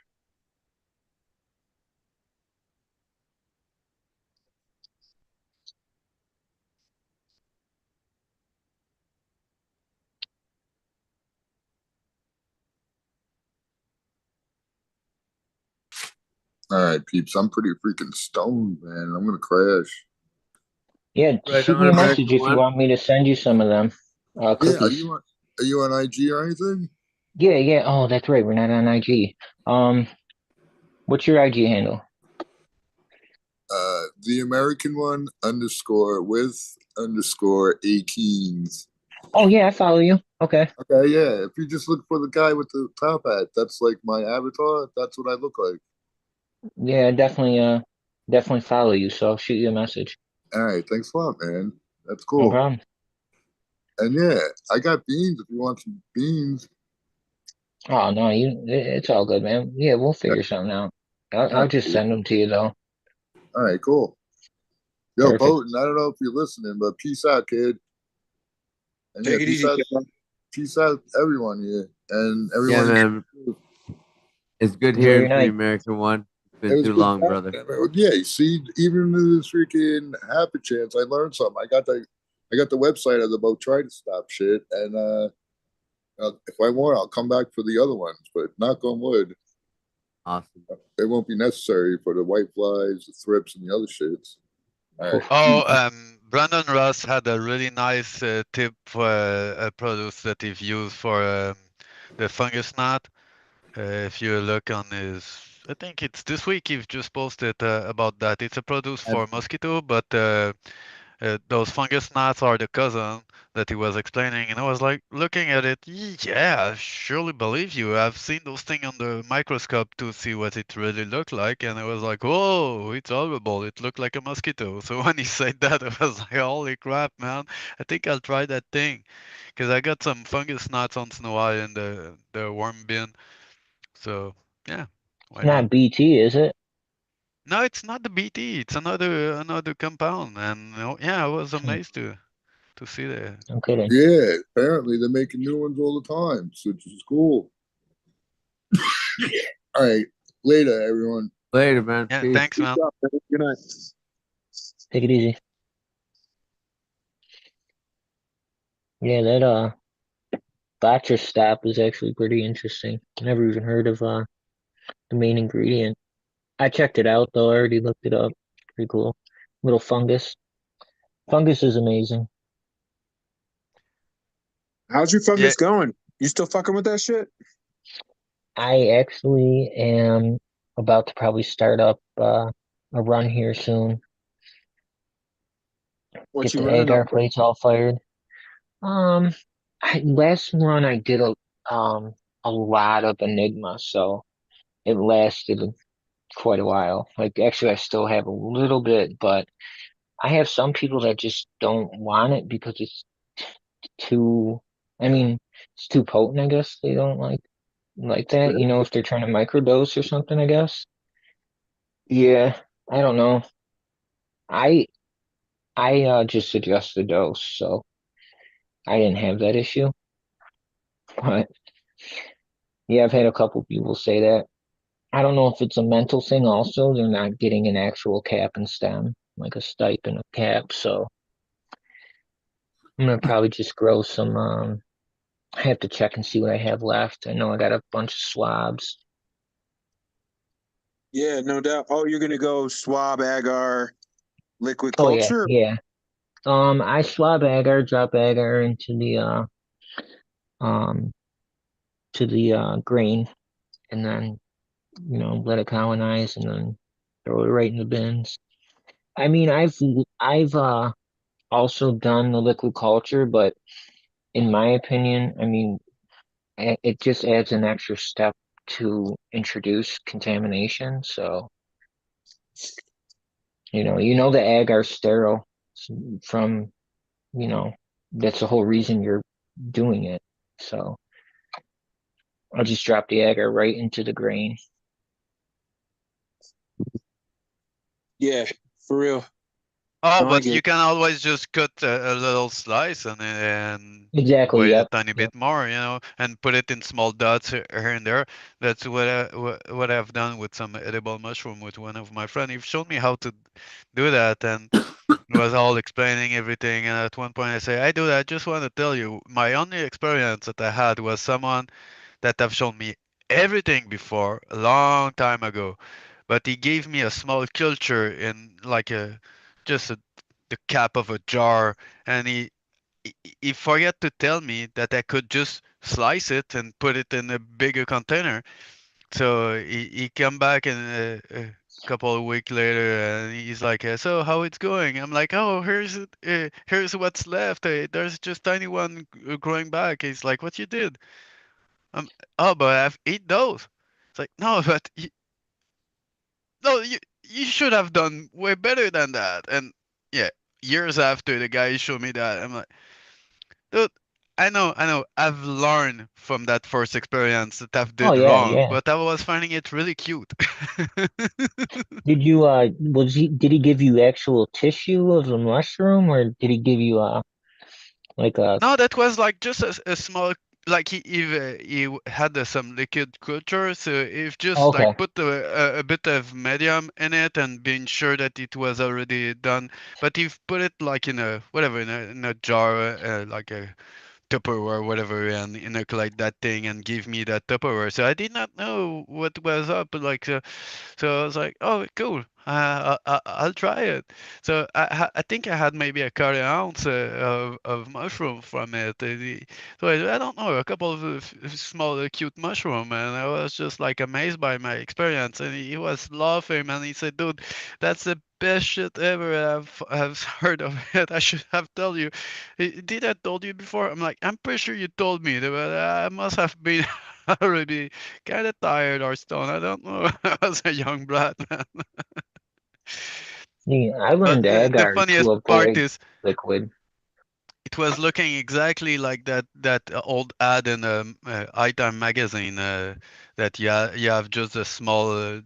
All right, peeps. I'm pretty freaking stoned, man. I'm gonna crash. Yeah, Right shoot me a on, message if you man. want me to send you some of them Yeah, cookies. are you on IG or anything? Yeah. Oh, that's right. We're not on IG. What's your IG handle? The American one _with_Akeens. Oh yeah, I follow you. Okay. Okay, yeah. If you just look for the guy with the top hat, that's like my avatar. That's what I look like. Yeah, definitely follow you. So I'll shoot you a message. All right, thanks a lot, man. That's No cool. problem. And yeah, I got beans if you want some beans. Oh no, it's all good, man. Yeah, we'll figure something out. I'll just send them to you though. All right, cool. Yo, Perfect. Boatin, I don't know if you're listening, but peace out, kid. And yeah, Take it peace easy, out, kid. peace out, everyone here, and Yeah, everyone. man. It's good Enjoy your hearing from you, night. American One. It's It been was too good long, brother. Yeah, you see, even in this freaking happy chance, I learned something. I got the website of the boat try to stop shit, and if I want, I'll come back for the other ones. But knock on wood, Awesome. it won't be necessary for the white flies, the thrips, and the other shits. All right. Oh, Brandon Ross had a really nice tip for a product that he's used for the fungus gnat. If you look on his, I think it's this week, he's just posted about that. It's a produce for mosquito, but those fungus gnats are the cousin that he was explaining, and I was like looking at it. Yeah, I surely believe you. I've seen those things on the microscope to see what it really looked like, and I was like, "Whoa, it's horrible! It looked like a mosquito." So when he said that, I was like, "Holy crap, man! I think I'll try that thing," because I got some fungus gnats on Snow Island, the worm bin. So yeah, It's why not? not BT, is it? No, it's not the BT. It's another compound, and yeah, I was amazed to see that. I'm kidding. Yeah, apparently they're making new ones all the time, which is cool. All right, later, everyone. Later, man. Yeah, Peace. thanks, man. Good night. Take it easy. Yeah, that Botcher stop is actually pretty interesting. Never even heard of the main ingredient. I checked it out though. I already looked it up. Pretty cool. Little fungus. Fungus is amazing. How's your Yeah, fungus going? You still fucking with that shit? I actually am about to probably start up a run here soon. What Get you the running agar up? plates all fired. Um, last run I did a lot of Enigma, so it lasted quite a while. Like actually, I still have a little bit, but I have some people that just don't want it because it's too. I mean, it's too potent. I guess they don't like that. You know, if they're trying to microdose or something. I guess. Yeah, I don't know. I I just adjust the dose, so I didn't have that issue. But yeah, I've had a couple people say that. I don't know if it's a mental thing also. They're not getting an actual cap and stem, like a stipe and a cap. So I'm gonna probably just grow some. I have to check and see what I have left. I know I got a bunch of swabs. Yeah, no doubt. Oh, you're gonna go swab agar liquid Oh yeah, culture? yeah. I swab agar, drop agar into the um grain, and then let it colonize, and then throw it right in the bins. I mean, I've also done the liquid culture, but in my opinion, I mean, it just adds an extra step to introduce contamination. So, the agar sterile from, you know, that's the whole reason you're doing it. So I'll just drop the agar right into the grain. Yeah, for real. Oh, No, I but get you it. can always just cut a little slice and Exactly. wait a Yep. tiny Yep. bit more, and put it in small dots here and there. That's what I've done with some edible mushroom with one of my friends. He showed me how to do that, and he was all explaining everything. And at one point, I say, "I do that. I just want to tell you, my only experience that I had was someone that have shown me everything before a long time ago, but he gave me a small culture in like just the cap of a jar, and he forgot to tell me that I could just slice it and put it in a bigger container. So he come back and couple of weeks later, and he's like, "So how it's going?" I'm like, "Oh, here's what's left. There's just tiny one growing back." He's like, "What you did?" Um, oh, but I've eat those. It's like, no, but no, you should have done way better than that. And yeah, years after the guy showed me that, I'm like, dude, I know, I've learned from that first experience that I've Oh did yeah, wrong, yeah. but I was finding it really cute. Did you did he give you actual tissue of the mushroom, or did he give you like a No, that was like just a small, like he had some liquid culture, so if just like okay. put a bit of medium in it and being sure that it was already done, but he put it like in a whatever in a jar, like a Tupperware, whatever, and inoculate that thing and give me that Tupperware. So I did not know what was up. Like, so I was like, oh, cool. I'll try it. So I think I had maybe a quarter ounce of mushroom from it. So I don't know, a couple of small cute mushroom, and I was just like amazed by my experience. And he was laughing, and he said, "Dude, that's the best shit ever I've heard of it. I should have told you." Did I told you before? I'm like, I'm pretty sure you told me, but I must have been already kind of tired or stoned. I don't know. I was a young brat, man. Yeah, I But learned the agar funniest to part avoid is liquid. it was looking exactly like that old ad in iTime magazine that you have just a small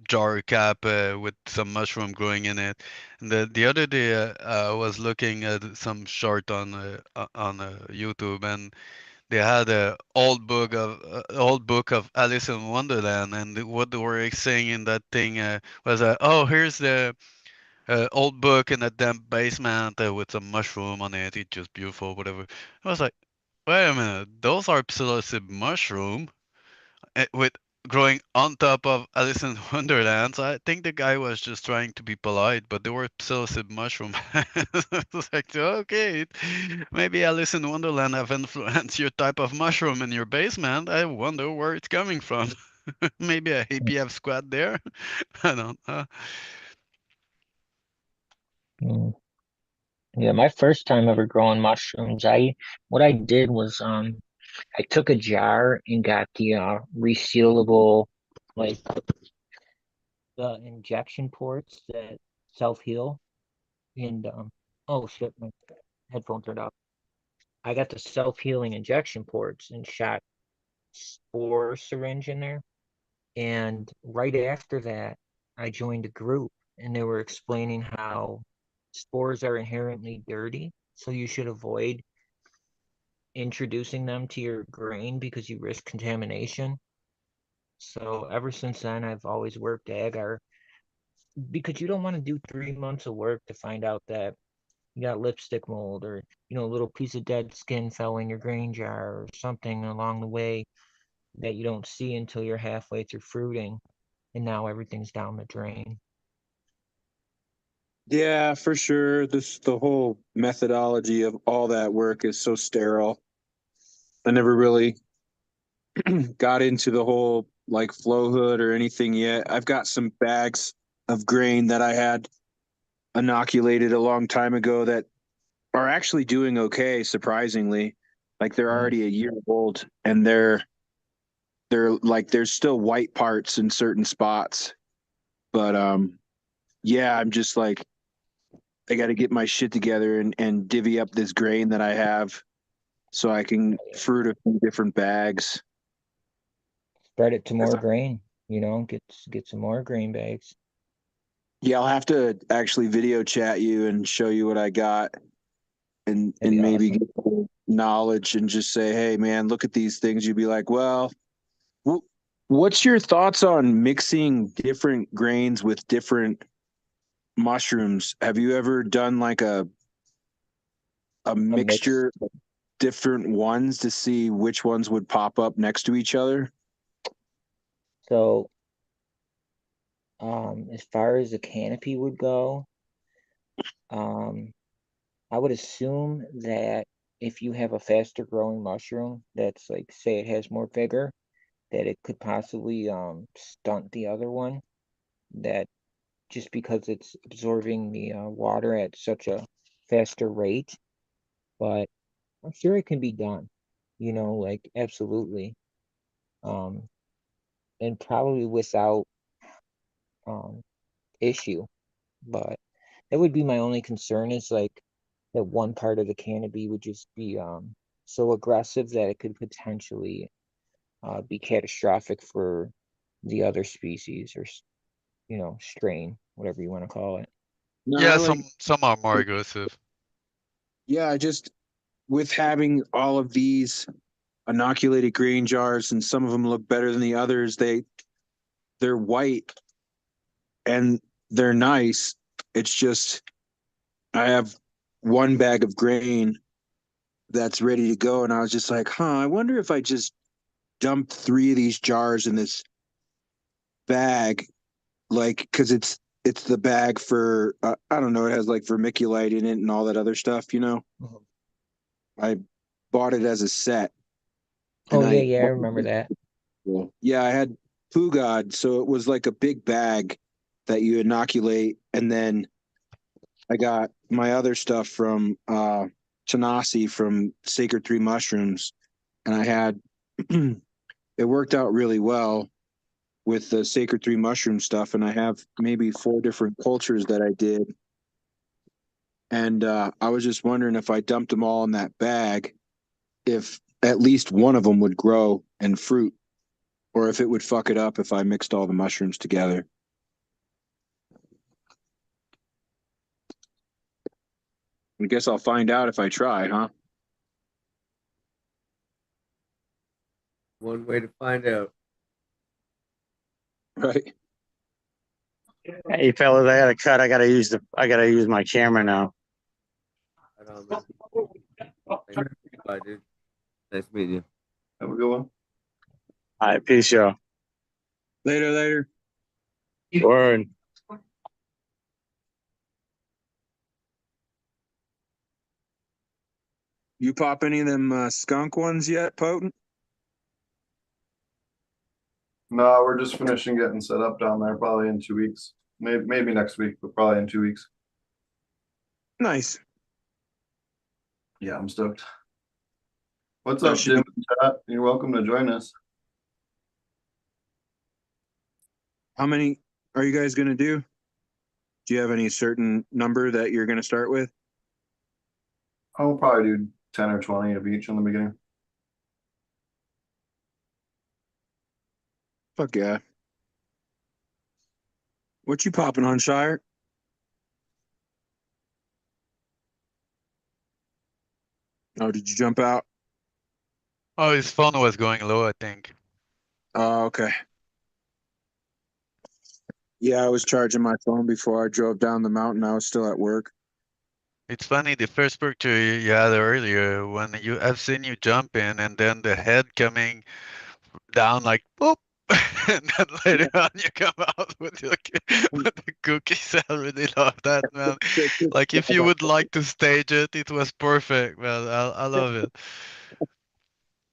jar cap with some mushroom growing in it. And the other day I was looking at some short on YouTube, and they had a old book of Alice in Wonderland, and what they were saying in that thing was oh, here's the old book in a damp basement with some mushroom on it. It's just beautiful, whatever. I was like, wait a minute, those are psilocybe mushroom with growing on top of Alice in Wonderland. So I think the guy was just trying to be polite, but they were psilocybe mushroom. It's like, okay, maybe Alice in Wonderland have influenced your type of mushroom in your basement. I wonder where it's coming from. Maybe a APF squad there. I don't know. Mm. Yeah, my first time ever growing mushrooms, what I did was I took a jar and got the resealable, like the injection ports that self-heal, and oh shit, my headphones are out. I got the self-healing injection ports and shot spore syringe in there. And right after that, I joined a group, and they were explaining how spores are inherently dirty, so you should avoid introducing them to your grain because you risk contamination. So ever since then, I've always worked agar because you don't want to do 3 months of work to find out that you got lipstick mold, or a little piece of dead skin fell in your grain jar or something along the way that you don't see until you're halfway through fruiting, and now everything's down the drain. Yeah, for sure. The whole methodology of all that work is so sterile. I never really got into the whole like flow hood or anything yet. I've got some bags of grain that I had inoculated a long time ago that are actually doing okay, surprisingly. Like they're already a year old, and they're like there's still white parts in certain spots. But yeah, I'm just like I got to get my shit together and divvy up this grain that I have so I can fruit a few different bags. Spread it to more grain, get some more grain bags. Yeah, I'll have to actually video chat you and show you what I got, and maybe awesome. get knowledge and just say, hey man, look at these things. You'd be like, well, what's your thoughts on mixing different grains with different mushrooms? Have you ever done like a mixture of different ones to see which ones would pop up next to each other? So, as far as the canopy would go, I would assume that if you have a faster growing mushroom that's like, say it has more vigor, that it could possibly stunt the other one. that just because it's absorbing the water at such a faster rate, but I'm sure it can be done, like absolutely. And probably without issue. But that would be my only concern is like that one part of the canopy would just be so aggressive that it could potentially be catastrophic for the other species or strain, whatever you want to call it. No, Yeah, I like, some are more aggressive. yeah, I just with having all of these inoculated grain jars and some of them look better than the others, they're white and they're nice. It's just I have one bag of grain that's ready to go, and I was just like, I wonder if I just dumped 3 of these jars in this bag, like, because it's the bag for I don't know, it has like vermiculite in it and all that other stuff, I bought it as a set. Oh And yeah, I remember that. yeah, I had Poo God, so it was like a big bag that you inoculate, and then I got my other stuff from Tanasi from Sacred Three Mushrooms, and I had it worked out really well with the Sacred Three Mushroom stuff, and I have maybe 4 different cultures that I did, and I was just wondering if I dumped them all in that bag, if at least one of them would grow and fruit, or if it would fuck it up if I mixed all the mushrooms together. I guess I'll find out if I try, huh? One way to find out. Right. Hey fellas, I gotta cut. I gotta use my camera now. I don't know. Bye, dude. Nice meeting you. Have a good one. All right, peace, y'all. Later. Word. You pop any of them skunk ones yet, Potent? No, we're just finishing getting set up down there. Probably in 2 weeks. Maybe next week, but probably in 2 weeks. Nice. Yeah, I'm stoked. What's up, Jim? Chat? You're welcome to join us. How many are you guys gonna do? Do you have any certain number that you're gonna start with? I'll probably do 10 or 20 of each in the beginning. Fuck yeah. What you popping on, Shire? Oh, did you jump out? Oh, his phone was going low, I think. Oh, okay. Yeah, I was charging my phone before I drove down the mountain. I was still at work. It's funny, the first picture you had earlier, when I've seen you jump in and then the head coming down like boop, and then later on you come out with the cookies. I really love that, man. Like if you would like to stage it, it was perfect, man. I love it.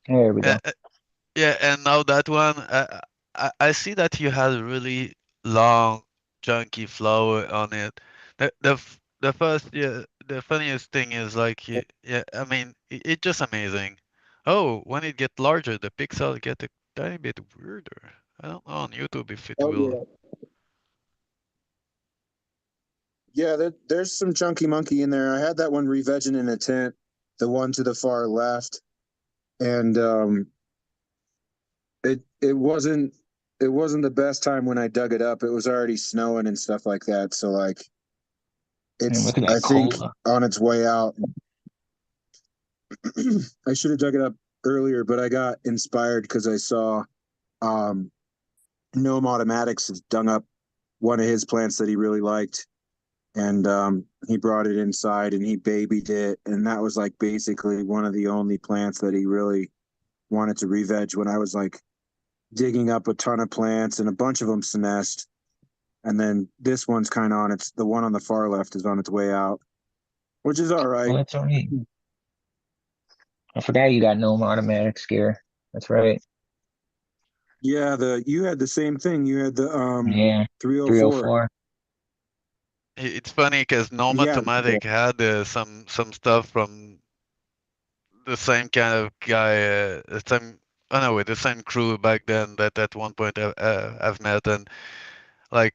There we go. Yeah, and now that one, I see that you had a really long, chunky flower on it. The first, yeah, the funniest thing is like, yeah, I mean, it's just amazing. Oh, when it get larger, the pixel get a tiny bit weirder. I don't know on YouTube if it will. Yeah, there's some chunky monkey in there. I had that one re-vegging in a tent, the one to the far left, and it wasn't the best time when I dug it up. It was already snowing and stuff like that. So like, it's look at that I think cola. on its way out. I should have dug it up earlier, but I got inspired because I saw Gnome Automatics has dug up one of his plants that he really liked, and he brought it inside and he babied it, and that was like basically one of the only plants that he really wanted to re-veg when I was like digging up a ton of plants and a bunch of them senesced, and then this one's kind of on its the one on the far left is on its way out, which is all right. Oh, that's all right. I forgot you got no automatic scare. That's right. Yeah, you had the same thing. You had the Yeah, 304. 304. It's funny because Yeah, Nomatomatic had some stuff from the same kind of guy, the same, oh no, wait, the same crew back then that at one point I've met, and like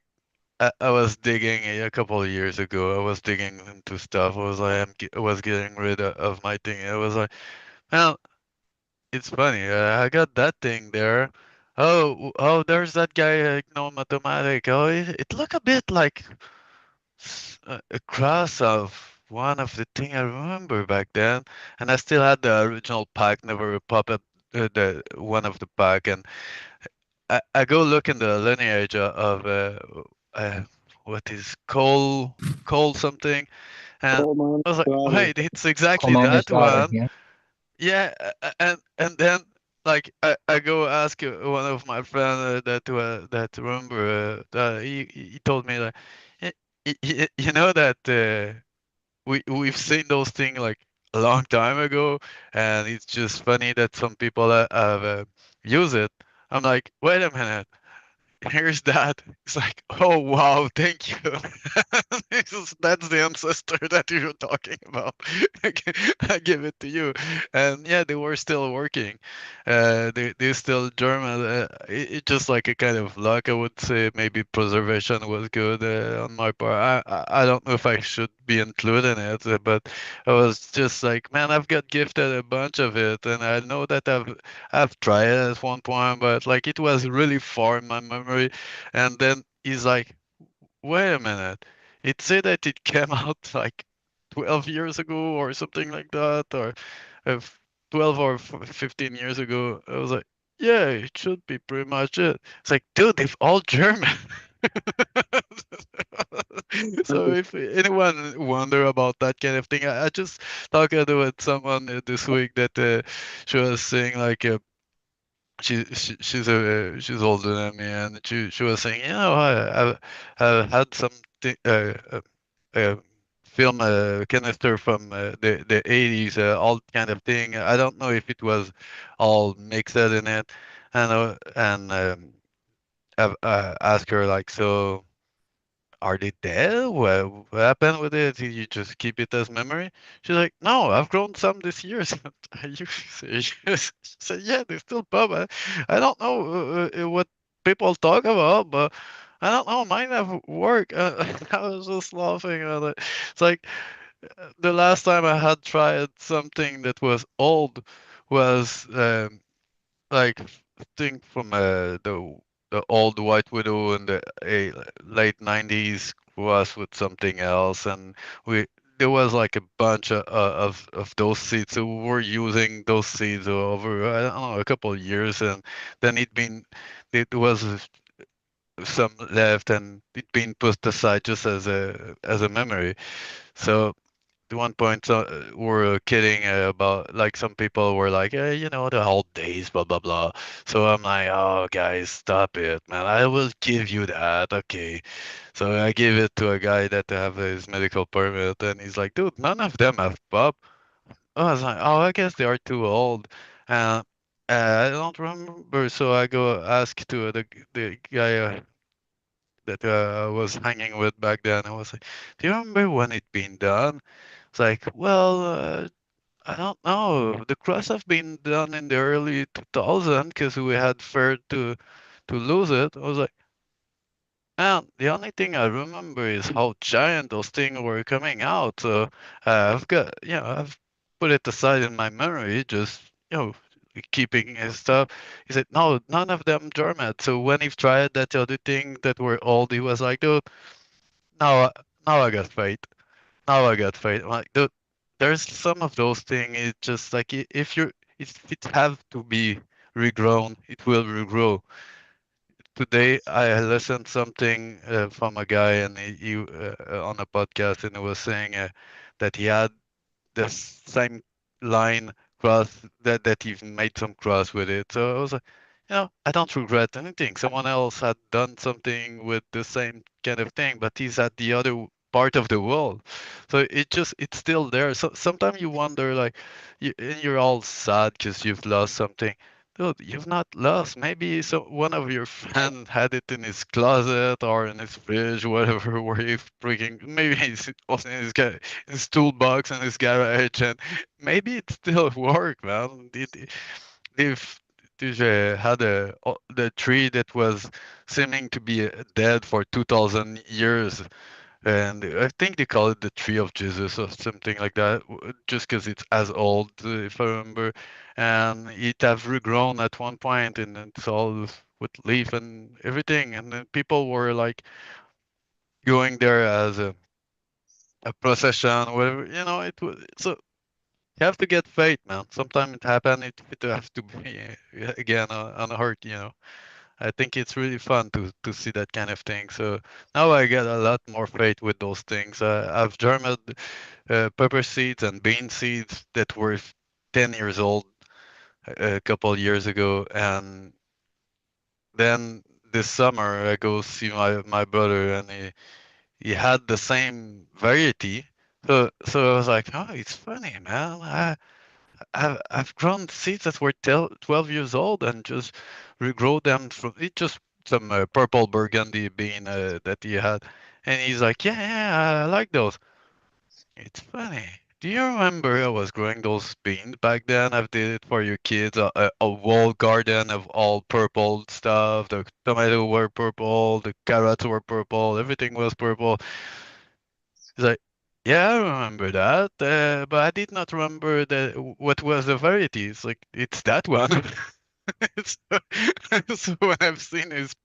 I was digging a couple of years ago. I was digging into stuff. I was like, I was getting rid of my thing. I was like, well, it's funny. I got that thing there. Oh, there's that guy, Nomatomatic. Oh, it look a bit like a cross of one of the thing I remember back then, and I still had the original pack, never pop up the one of the pack, and I go look in the lineage uh, what is Cole something, and Coal I was like, daughter. wait, it's Coal exactly miner's that daughter. one. Yeah. Yeah, and then like I go ask one of my friend that remember that he told me like, you know that we've seen those things like a long time ago, and it's just funny that some people have used it. I'm like, wait a minute, here's that. It's like, oh wow, thank you. That's the ancestor that you're talking about. I give it to you. And yeah, they were still working. They're still German. It just like a kind of luck, I would say. Maybe preservation was good on my part. I don't know if I should be included in it, but I was just like, man, I've got gifted a bunch of it, and I know that I've tried it at one point, but like it was really far in my memory. And then he's like, wait a minute. It said that it came out like 12 years ago or something like that, or 12 or 15 years ago. I was like, yeah, it should be pretty much it. It's like, dude, they've all German. So if anyone wonder about that kind of thing, I just talked with someone this week that she was saying like she's older than me, and she was saying, you know, I had some uh, film canister from the 80s, all kind of thing. I don't know if it was all mixed in it, and I've asked her like, so are they dead? What happened with it? Did you just keep it as memory? She's like, no, I've grown some this year. Are you serious? She said, yeah, they still pop. I don't know what people talk about, but I don't know. Mine have worked. I was just laughing at it. It's like the last time I had tried something that was old was like thing from the old White Widow in the late 90s was with something else, and we there was like a bunch of those seeds, so we were using those seeds over I don't know a couple of years, and then it was some left, and it been put aside just as a memory. So at one point we're kidding about like some people were like, you know, the old days, blah blah blah. So I'm like, oh guys, stop it, man. I will give you that, okay. So I gave it to a guy that have his medical permit, and he's like, dude, none of them have pop. I was like, oh, I guess they are too old. And I don't remember, so I go ask to the guy that I was hanging with back then. I was like, do you remember when it been done? It's like, well, I don't know. The cross have been done in the early 2000 because we had feared to lose it. I was like, man, the only thing I remember is how giant those things were coming out. So I've got, I've put it aside in my memory, just, keeping his stuff. He said, no, none of them German. So when he tried that other thing that were old, he was like, dude, now, now I got faith. Now I got faith. Like, dude, there's some of those things. It's just like if it have to be regrown, it will regrow. Today I listened something from a guy, and he on a podcast, and he was saying that he had the same line cross that he made some cross with it. So I was like, I don't regret anything. Someone else had done something with the same kind of thing, but he's at the other part of the world. So it's still there. So sometimes you wonder, like, you're all sad because you've lost something. dude, you've not lost. Maybe one of your friends had it in his closet or in his fridge, whatever, where he freaking maybe he's also in his toolbox in his garage, and maybe it still work, man. They've had the tree that was seeming to be dead for 2,000 years, and I think they call it the tree of Jesus or something like that, just because it's as old, if I remember. And it have regrown at one point, and it's all with leaf and everything. And then people were like going there as a procession, whatever. It was so you have to get faith, man. Sometimes it happen. It has to be again on heart. I think it's really fun to see that kind of thing. So now I get a lot more faith with those things. I've germinated pepper seeds and bean seeds that were 10 years old a couple years ago, and then this summer I go see my brother, and he had the same variety. So I was like, oh, it's funny, man. I've grown seeds that were 12 years old and just regrow them from it just some purple burgundy bean that he had. And he's like, yeah, yeah, I like those. It's funny. Do you remember I was growing those beans back then? I did it for your kids, a wall garden of all purple stuff. The tomato were purple, the carrots were purple, everything was purple. He's like, yeah, I remember that, but I did not remember what was the variety. It's like it's that one. so, so when I've seen his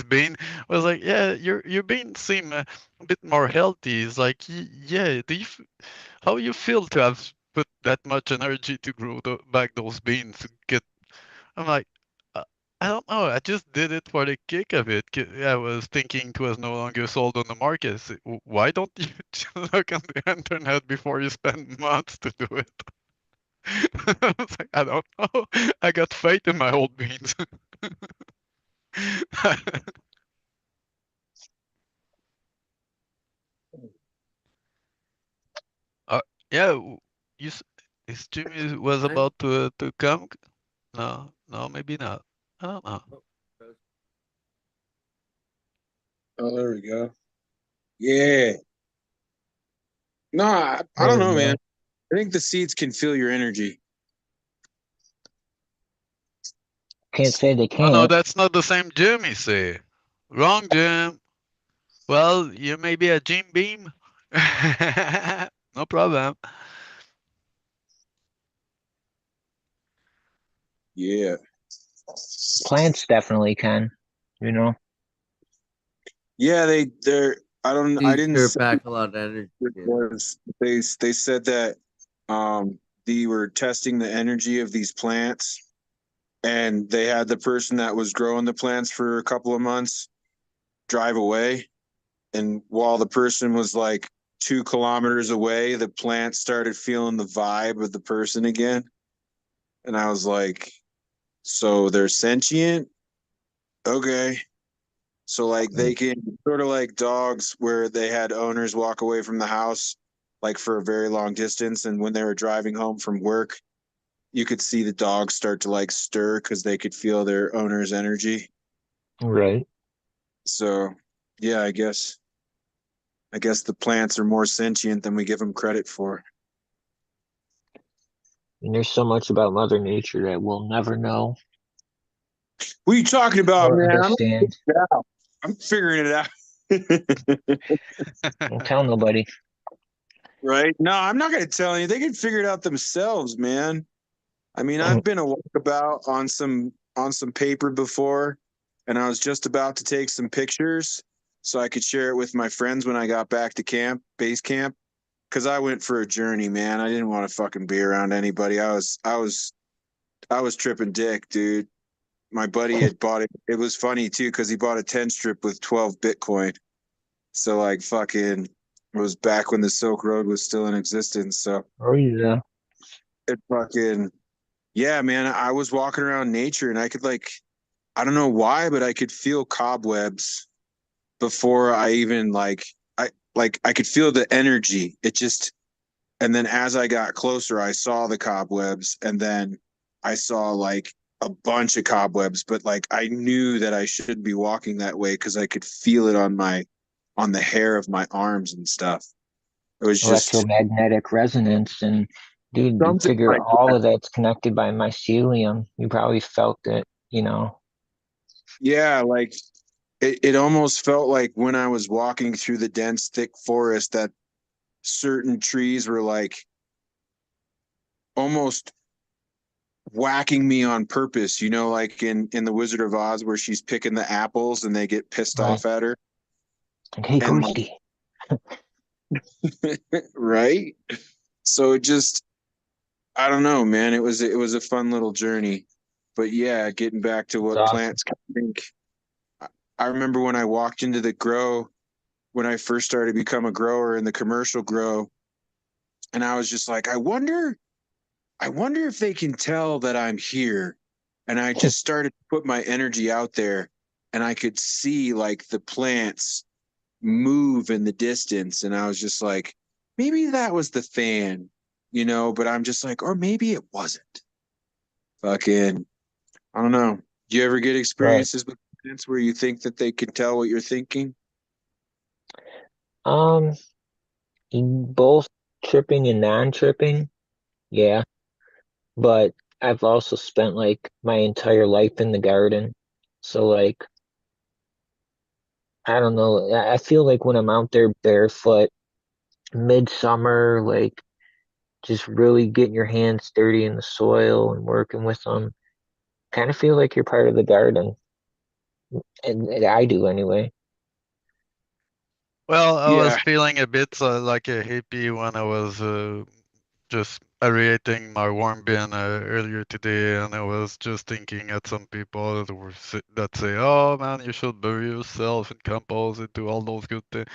bean, I was like, yeah, your beans seem a bit more healthy. It's like, yeah, how you feel to have put that much energy to grow back those beans to get I'm like, uh, I don't know. I just did it for the kick of it. I was thinking it was no longer sold on the market. Why don't you just look on the internet before you spend months to do it? I was like, I don't know. I got faith in my old beans. uh, yeah, is Jimmy was about to come? No, no, maybe not. I don't know. Oh, there we go. Yeah. No, I don't know, man. I think the seeds can feel your energy. Can't say they Oh no, can't. that's not the same Jimmy. Say, wrong Jim. Well, you may be a Jim Beam. No problem. Yeah. Plants definitely can, you know. Yeah, I didn't Sure say back a lot of energy. it was they said that they were testing the energy of these plants, and they had the person that was growing the plants for a couple of months drive away, and while the person was like 2 kilometers away, the plant started feeling the vibe of the person again. And I was like, so they're sentient? Okay. So like they can sort of like dogs where they had owners walk away from the house like for a very long distance, and when they were driving home from work, you could see the dogs start to like stir because they could feel their owner's energy. Right. So yeah, I guess the plants are more sentient than we give them credit for. And there's so much about Mother Nature that we'll never know What are you talking about, or man? understand. I'm figuring it out. Don't tell nobody. Right? No, I'm not going to tell you. They can figure it out themselves, man. I mean, I've been a walkabout on some paper before, and I was just about to take some pictures so I could share it with my friends when I got back to base camp, because I went for a journey, man. I didn't want to fucking be around anybody. I was tripping dick, dude. My buddy had bought it. It was funny too because he bought a 10 strip with 12 Bitcoin. So like fucking, it was back when the Silk Road was still in existence. So Oh yeah. it fucking, yeah, man. I was walking around nature and I could like, I don't know why, but I could feel cobwebs before I even I could feel the energy. It just, and then as I got closer, I saw the cobwebs, and then I saw like a bunch of cobwebs, but like I knew that I should be walking that way because I could feel it on the hair of my arms and stuff. It was just Electromagnetic resonance, and dude, you something figure like all that. of that's connected by mycelium. You probably felt it, you know. Yeah, like it almost felt like when I was walking through the dense, thick forest that certain trees were like almost whacking me on purpose, like in the Wizard of Oz where she's picking the apples and they get pissed Right. off at her. Like, hey, And ghosty. right? So it just I don't know, man. It was a fun little journey. But yeah, getting back to It's what awesome. plants can think. I remember when I walked into the grow when I first started to become a grower in the commercial grow, and I was just like, I wonder if they can tell that I'm here. And I just started to put my energy out there, and I could see like the plants move in the distance, and I was just like, maybe that was the fan, but I'm just like, or maybe it wasn't. Fucking, I don't know. Do you ever get Right. experiences with plants where you think that they can tell what you're thinking? Um, both tripping and non-tripping, yeah. But I've also spent like my entire life in the garden. So like, I don't know. I feel like when I'm out there barefoot, midsummer, like just really getting your hands dirty in the soil and working with them, kind of feel like you're part of the garden. And I do anyway. Well, I was Yeah. feeling a bit like a hippie when I was just aerating my warm bin earlier today, and I was just thinking at some people that say, "Oh man, you should bury yourself in compost and do all those good things."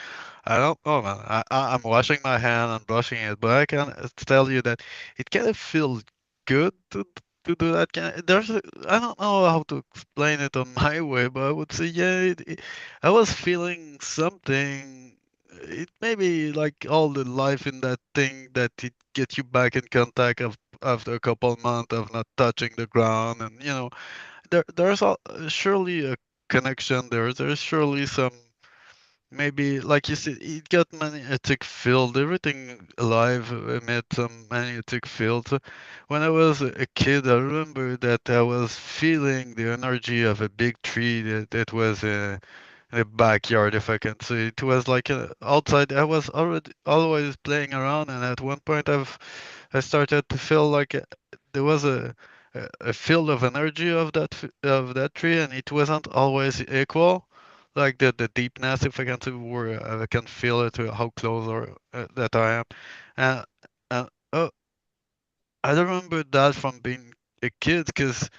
I don't know, man. I'm washing my hand and brushing it, but I can tell you that it kind of feels good to do that. I don't know how to explain it on my way, but I would say, yeah, I was feeling something. It may be like all the life in that thing that it gets you back in contact after a couple months of not touching the ground, and surely a connection there. There's surely some. Maybe, like you said, it got magnetic field. Everything alive emits some magnetic field. So when I was a kid, I remember that I was feeling the energy of a big tree that was in the backyard, if I can say. It was like outside. I was already always playing around, and at one point, I started to feel like there was a field of energy of that tree, and it wasn't always equal like the deepness, if I can say, where I can feel it, how close or that I am. And oh, I remember that from being a kid, because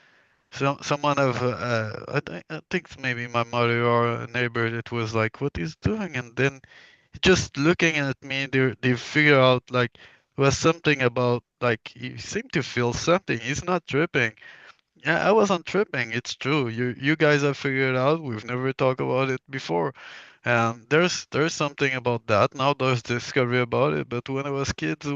someone I think it's maybe my mother or a neighbor that was like, "What is doing?" And then just looking at me, they figure out like there was something about like you seem to feel something. He's not tripping. Yeah, I wasn't tripping. It's true. You guys have figured it out. We've never talked about it before. There's something about that. Now there's discovery about it. But when I was kids,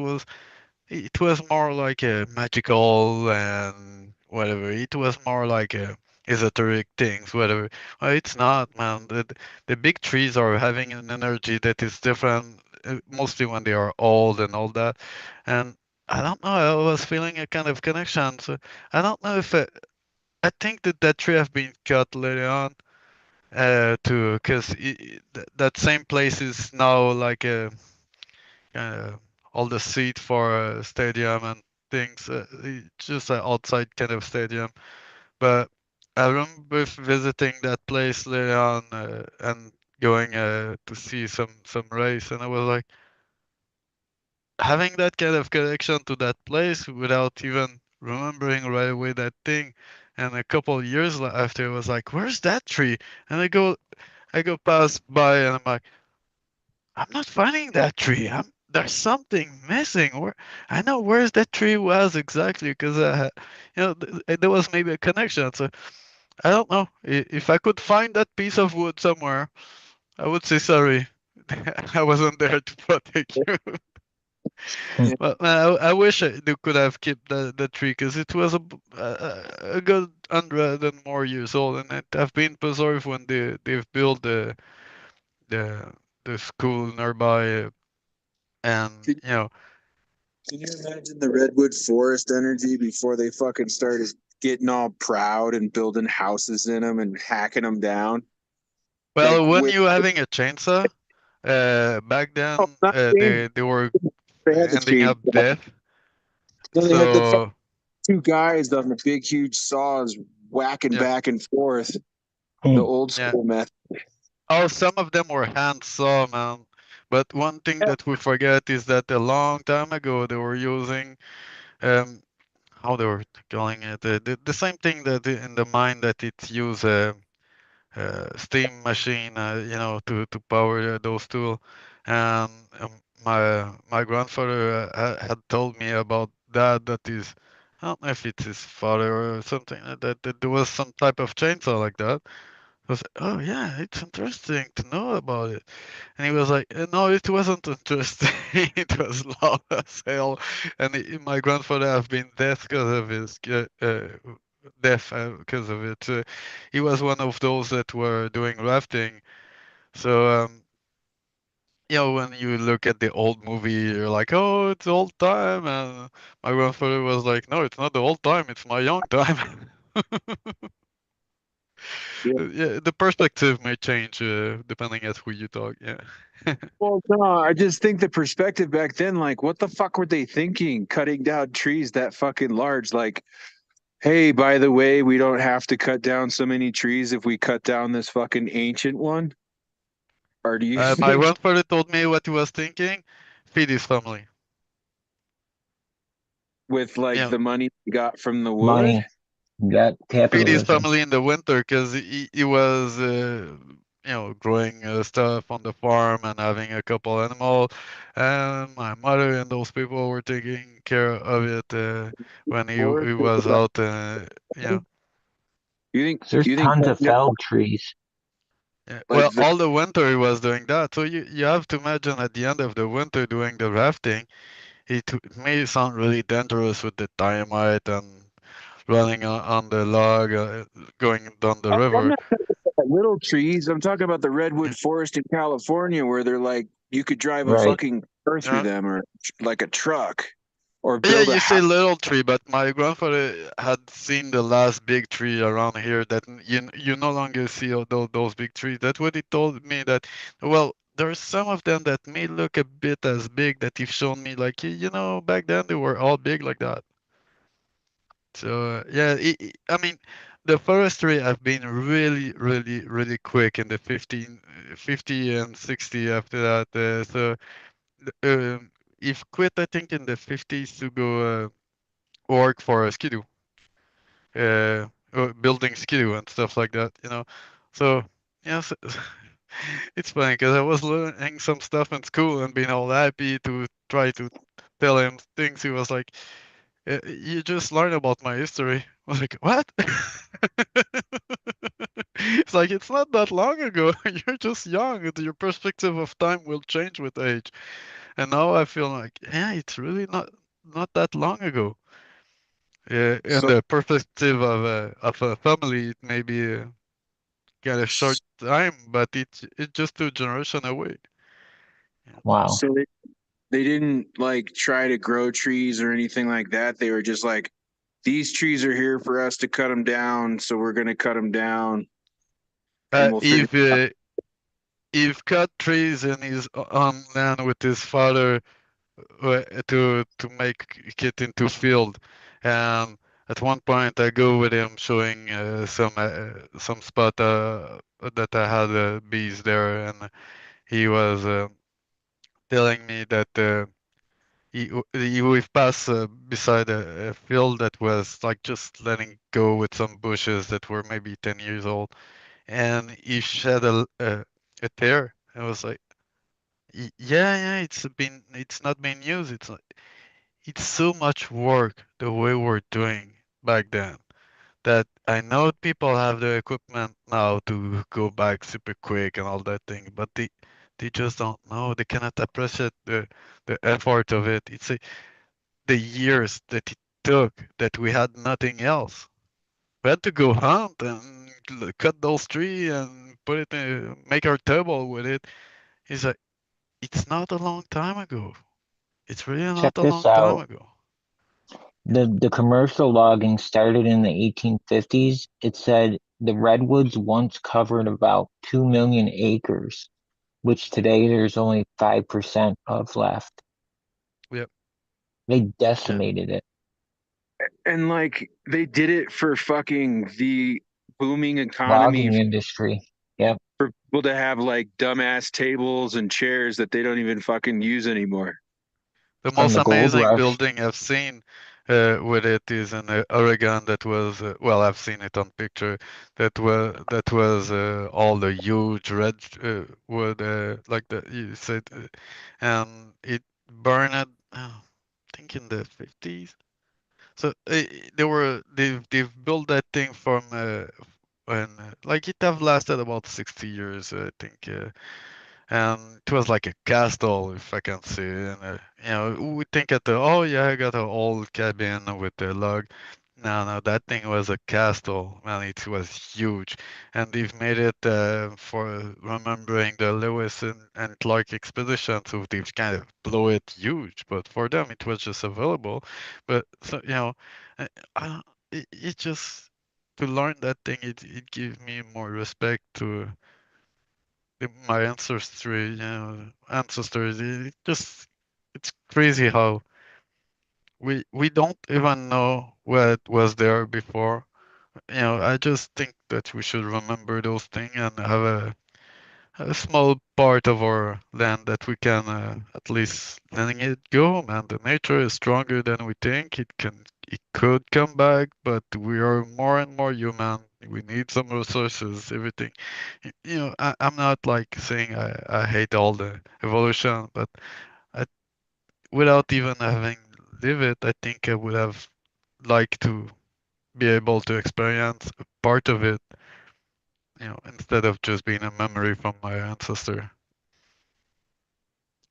it was more like a magical and whatever. It was more like a esoteric things, whatever. Well, it's not, man. The big trees are having an energy that is different, mostly when they are old and all that. And I don't know. I was feeling a kind of connection. So I don't know if I think that tree have been cut later on, to because that same place is now like a uh, all the seat for a stadium and things. It's just an outside kind of stadium. But I remember visiting that place later on and going to see some race, and I was like having that kind of connection to that place without even remembering right away that thing. And a couple of years after, I was like, "Where's that tree?" And I go past by, and I'm like, "I'm not finding that tree. There's something missing. Where I know where's that tree was exactly, because there was maybe a connection." So I don't know if I could find that piece of wood somewhere. I would say sorry. I wasn't there to protect you. Well, I wish they could have kept the tree because it was a good 100 and more years old, and it have been preserved when they've built the the school nearby, and you know. Can you imagine the redwood forest energy before they fucking started getting all proud and building houses in them and hacking them down? Well, Like when with you having a chainsaw, back then not chains, they were they had the ending chains. up dead. Then they had the So two guys on the big huge saws whacking yeah, back and forth. The old yeah. school method. Oh, some of them were hand saw, man. But one thing that we forget is that a long time ago they were using um how they were calling it the same thing that in the mine that it's use steam machine, to power those tools. And my grandfather had told me about that is, I don't know if it's his father or something like that there was some type of chainsaw like that. I was like, oh yeah, it's interesting to know about it. And he was like, no, it wasn't interesting. It was loud as hell. And my grandfather have been deaf because of his deaf because of it. He was one of those that were doing rafting. So when you look at the old movie, you're like, oh, it's old time. And my grandfather was like, no, it's not the old time. It's my young time. Yeah, the perspective may change depending on who you talk. Yeah. Well, no, I just think the perspective back then, like, what the fuck were they thinking? Cutting down trees that fucking large, like, hey, by the way, we don't have to cut down so many trees if we cut down this fucking ancient one. Or do you My think grandfather told me what he was thinking. Feed his family. with like Yeah, the money we got from the wood? Money, got feed his capitalism. family in the winter because he was growing stuff on the farm and having a couple animals, and my mother and those people were taking care of it when he Forest was is out. There's you think tons of felled trees. Yeah. like Well, the all the winter he was doing that. So you have to imagine at the end of the winter doing the rafting. It may sound really dangerous with the dynamite and running on the log, going down the I'm river. not talking about little trees. I'm talking about the redwood forest in California where they're like you could drive a Right. fucking car through Yeah. them or like a truck or Yeah, build a you say house. little tree, but my grandfather had seen the last big tree around here that you no longer see all those big trees. That's what he told me that, well, there's some of them that may look a bit as big that he's shown me, like, back then they were all big like that. So, yeah, I mean, the forestry have been really, really, really quick in the 50 and 60 after that. So, if quit, I think, in the 50s to go work for a skidoo, building skidoo and stuff like that, So, yes, it's funny because I was learning some stuff in school and being all happy to try to tell him things. He was like, you just learn about my history. I was like, what? It's like, it's not that long ago. You're just young. Your perspective of time will change with age. And now I feel like, yeah, it's really not that long ago. In So the perspective of a family, it may be kind of short time, but it's just 2 generation away. Wow. so they didn't like try to grow trees or anything like that. They were just like these trees are here for us to cut them down, so we're going to cut them down and we'll figure If cut trees in his on land with his father to make it into field, and at one point I go with him showing some spot that I had bees there, and he was telling me that we've passed beside a field that was like just letting go with some bushes that were maybe 10 years old, and he shed a tear. I was like, Yeah, yeah, it's not been used. It's so much work the way we're doing back then that I know people have the equipment now to go back super quick and all that thing, but They just don't know. They cannot appreciate the effort of it. It's the years that it took that we had nothing else. We had to go hunt and cut those trees and put it make our table with it. It's like it's not a long time ago. It's really Check not a this long time out. ago. The commercial logging started in the 1850s. It said the redwoods once covered about 2 million acres, which today there's only 5% of left. Yep. They decimated it. And like they did it for fucking the booming economy, Logging industry. Yep. for people to have like dumbass tables and chairs that they don't even fucking use anymore. The From most the gold amazing rush. building I've seen with it is in Oregon. That was well, I've seen it on picture. That was all the huge red wood, like the you said, and it burned. I think in the 50s. So they've built that thing from when like it have lasted about 60 years, I think. And it was like a castle, if I can say. And we think at the oh yeah, I got an old cabin with a log. No, no, that thing was a castle, man. It was huge, and they've made it for remembering the Lewis and Clark expedition. So they've kind of blew it huge, but for them it was just available. But so I don't, it just to learn that thing, it gave me more respect to my ancestry, ancestors. It's crazy how we don't even know what was there before. I just think that we should remember those things and have a small part of our land that we can at least letting it go, man. The nature is stronger than we think. It could come back, but we are more and more human. We need some resources, everything. I'm not like saying I hate all the evolution, but I, without even having lived it, I think I would have liked to be able to experience a part of it, instead of just being a memory from my ancestor.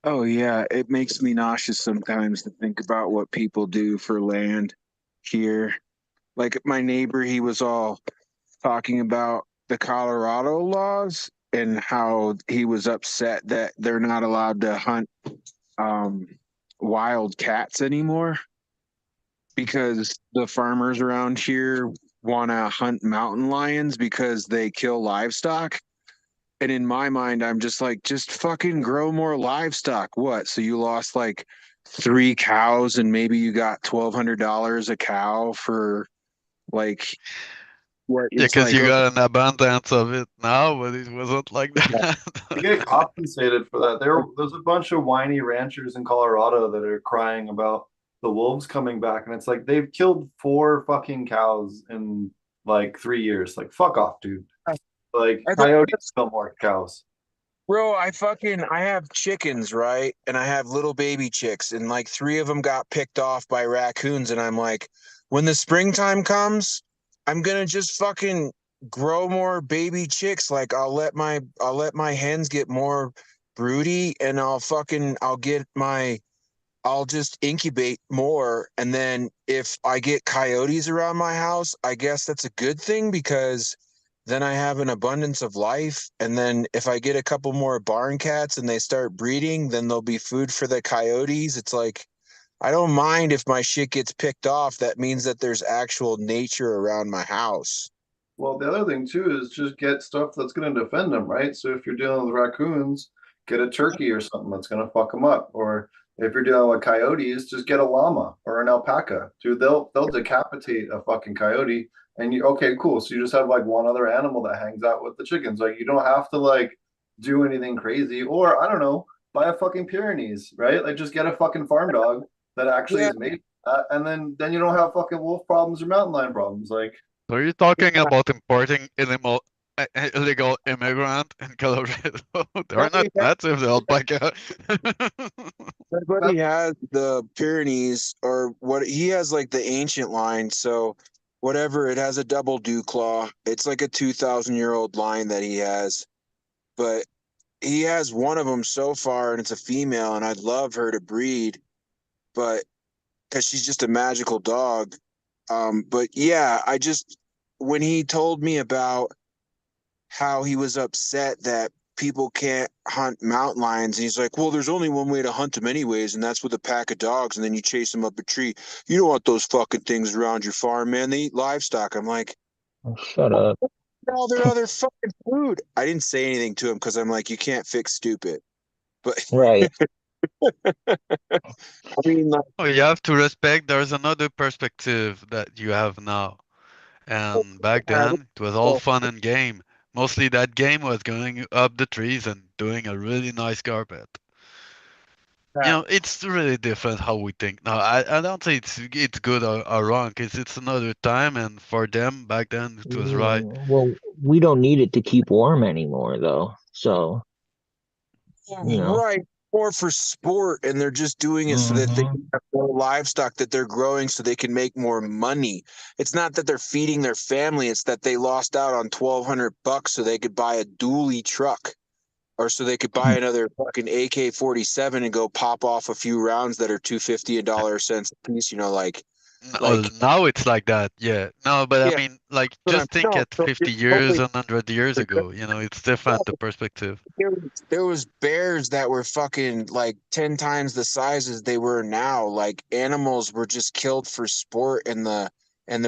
Oh yeah, it makes me nauseous sometimes to think about what people do for land here. Like my neighbor, he was all talking about the Colorado laws and how he was upset that they're not allowed to hunt um, wild cats anymore because the farmers around here want to hunt mountain lions because they kill livestock. And in my mind, I'm just like, just fucking grow more livestock. What? So you lost like 3 cows and maybe you got $1,200 a cow for like what Yeah, it's because like. you got an abundance of it now, but it wasn't like that. They get compensated for that. There's a bunch of whiny ranchers in Colorado that are crying about the wolves coming back, and it's like they've killed 4 fucking cows in like 3 years. Like, fuck off, dude. Like, I thought coyotes kill more cows. Bro, I have chickens, right? And I have little baby chicks, and like 3 of them got picked off by raccoons. And I'm like, when the springtime comes, I'm gonna just fucking grow more baby chicks. Like I'll let my hens get more broody, and I'll just incubate more. And then if I get coyotes around my house, I guess that's a good thing because then I have an abundance of life. And then if I get a couple more barn cats and they start breeding, then there'll be food for the coyotes. It's like, I don't mind if my shit gets picked off. That means that there's actual nature around my house. Well, the other thing too is just get stuff that's going to defend them, right? So if you're dealing with raccoons, get a turkey or something that's going to fuck them up. Or if you're dealing with coyotes, just get a llama or an alpaca. Dude, they'll decapitate a fucking coyote. And you okay, cool. So you just have like one other animal that hangs out with the chickens. Like you don't have to like do anything crazy. Or I don't know, buy a fucking Pyrenees, right? Like just get a fucking farm dog that actually is made. And then you don't have fucking wolf problems or mountain lion problems. Like So you're talking about importing illegal immigrant in Colorado? They're not native, the alpaca. My buddy has the Pyrenees, or what he has, like the ancient line. So, whatever, it has a double dew claw. It's like a 2,000-year-old line that he has. But he has one of them so far, and it's a female, and I'd love her to breed, but because she's just a magical dog. But yeah, I just when he told me about how he was upset that people can't hunt mountain lions, and he's like, well, there's only one way to hunt them anyways, and that's with a pack of dogs, and then you chase them up a tree. You don't want those fucking things around your farm, man. They eat livestock. I'm like, Oh, shut up. all their other fucking food. I didn't say anything to him because I'm like, you can't fix stupid. But Right. I mean, like, Oh, you have to respect there's another perspective that you have now. And back then, it was all fun and game. Mostly that game was going up the trees and doing a really nice carpet. You know, it's really different how we think now. I don't say it's good or wrong, 'cause it's another time, and for them back then it was right. Well, we don't need it to keep warm anymore, though. So, you know. right, or for sport, and they're just doing it so that they Mhm. can have more livestock that they're growing so they can make more money. It's not that they're feeding their family, it's that they lost out on $1,200 so they could buy a dually truck, or so they could buy another fucking AK-47 and go pop off a few rounds that are $2.50 and $1 a piece, Well, like now it's like that, yeah. No, but I yeah. mean, like, But I'm just think no, at so 50 it's years totally and 100 years ago, it's different, the perspective. there was bears that were fucking like 10 times the size as they were now. Like animals were just killed for sport in the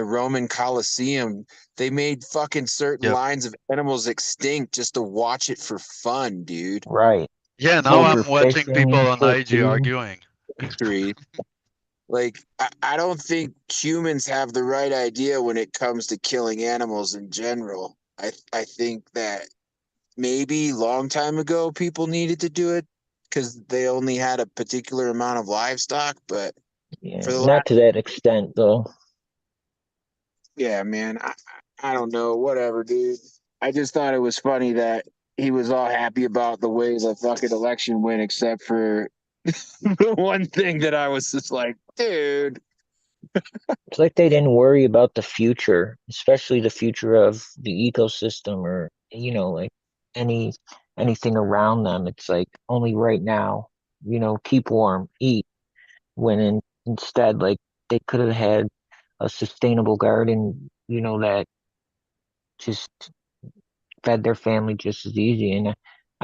Roman Colosseum. They made fucking certain Yep. lines of animals extinct just to watch it for fun, dude. Right. Yeah, now Go for I'm watching fishing people and on shit, IG too. arguing. History. Like I don't think humans have the right idea when it comes to killing animals in general. I think that maybe long time ago people needed to do it because they only had a particular amount of livestock, but Yeah, for the not last to that extent, though. yeah, man, I don't know, whatever, dude. I just thought it was funny that he was all happy about the way the fucking election went, except for the one thing that I was just like, dude. It's like they didn't worry about the future, especially the future of the ecosystem or, like any anything around them. It's like only right now, keep warm, eat. Instead, like they could have had a sustainable garden, that just fed their family just as easy. And I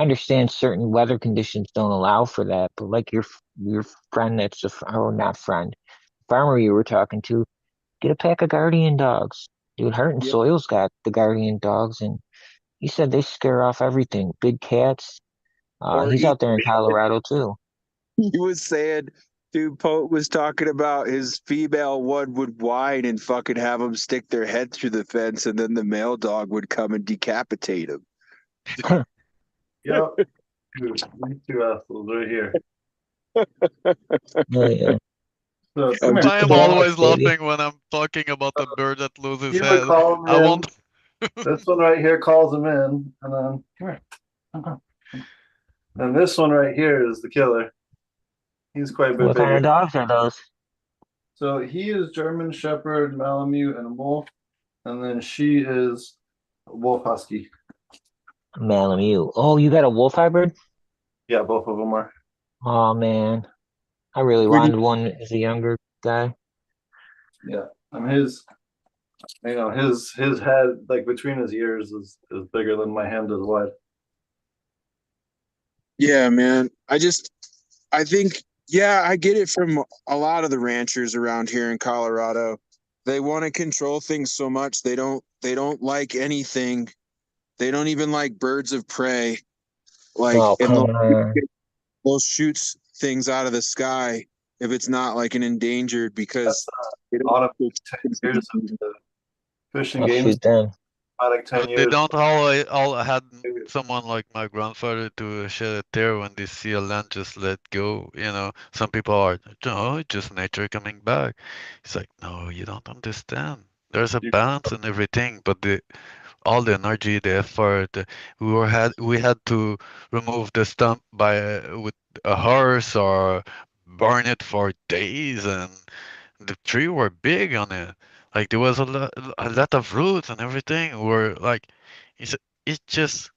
understand certain weather conditions don't allow for that, but like your friend or not friend, farmer you were talking to, get a pack of guardian dogs. Dude, Heart and Yep. Soil's got the guardian dogs, and he said they scare off everything. Big cats. Or He's out there in Colorado too. he was saying, dude, Pope was talking about his female one would whine and fucking have them stick their head through the fence, and then the male dog would come and decapitate him. Yep. Dude, these two assholes right here. Oh yeah. So I'm come here. just I am always laughing when I'm talking about the bird that loses He would head. call him I in. won't. This one right here calls him in, and then come here. Come on. And this one right here is the killer. He's quite a bit What kind bigger. of dogs are those? So he is German Shepherd, Malamute, and a wolf, and then she is a wolf husky. Malamute. Oh, you got a wolf hybrid? Yeah, both of them are. Oh man, I really wanted one as a younger guy. Yeah, and his head, like between his ears, is bigger than my hand is wide. Yeah, man. I think, yeah, I get it from a lot of the ranchers around here in Colorado. They want to control things so much they don't like anything. They don't even like birds of prey. Like, Oh and come on. they'll shoot things out of the sky if it's not like an endangered because they don't Out of 10 years of the Fish and I'll Game, shoot them. like 10 They years. don't all had someone like my grandfather to shed a tear when they see a land just let go. Some people are, oh, it's just nature coming back. It's like, no, you don't understand. There's a balance and everything, but all the energy, the effort, we had to remove the stump with a horse or burn it for days, and the tree were big on it. Like there was a lot of roots and everything. Were like, it's it's just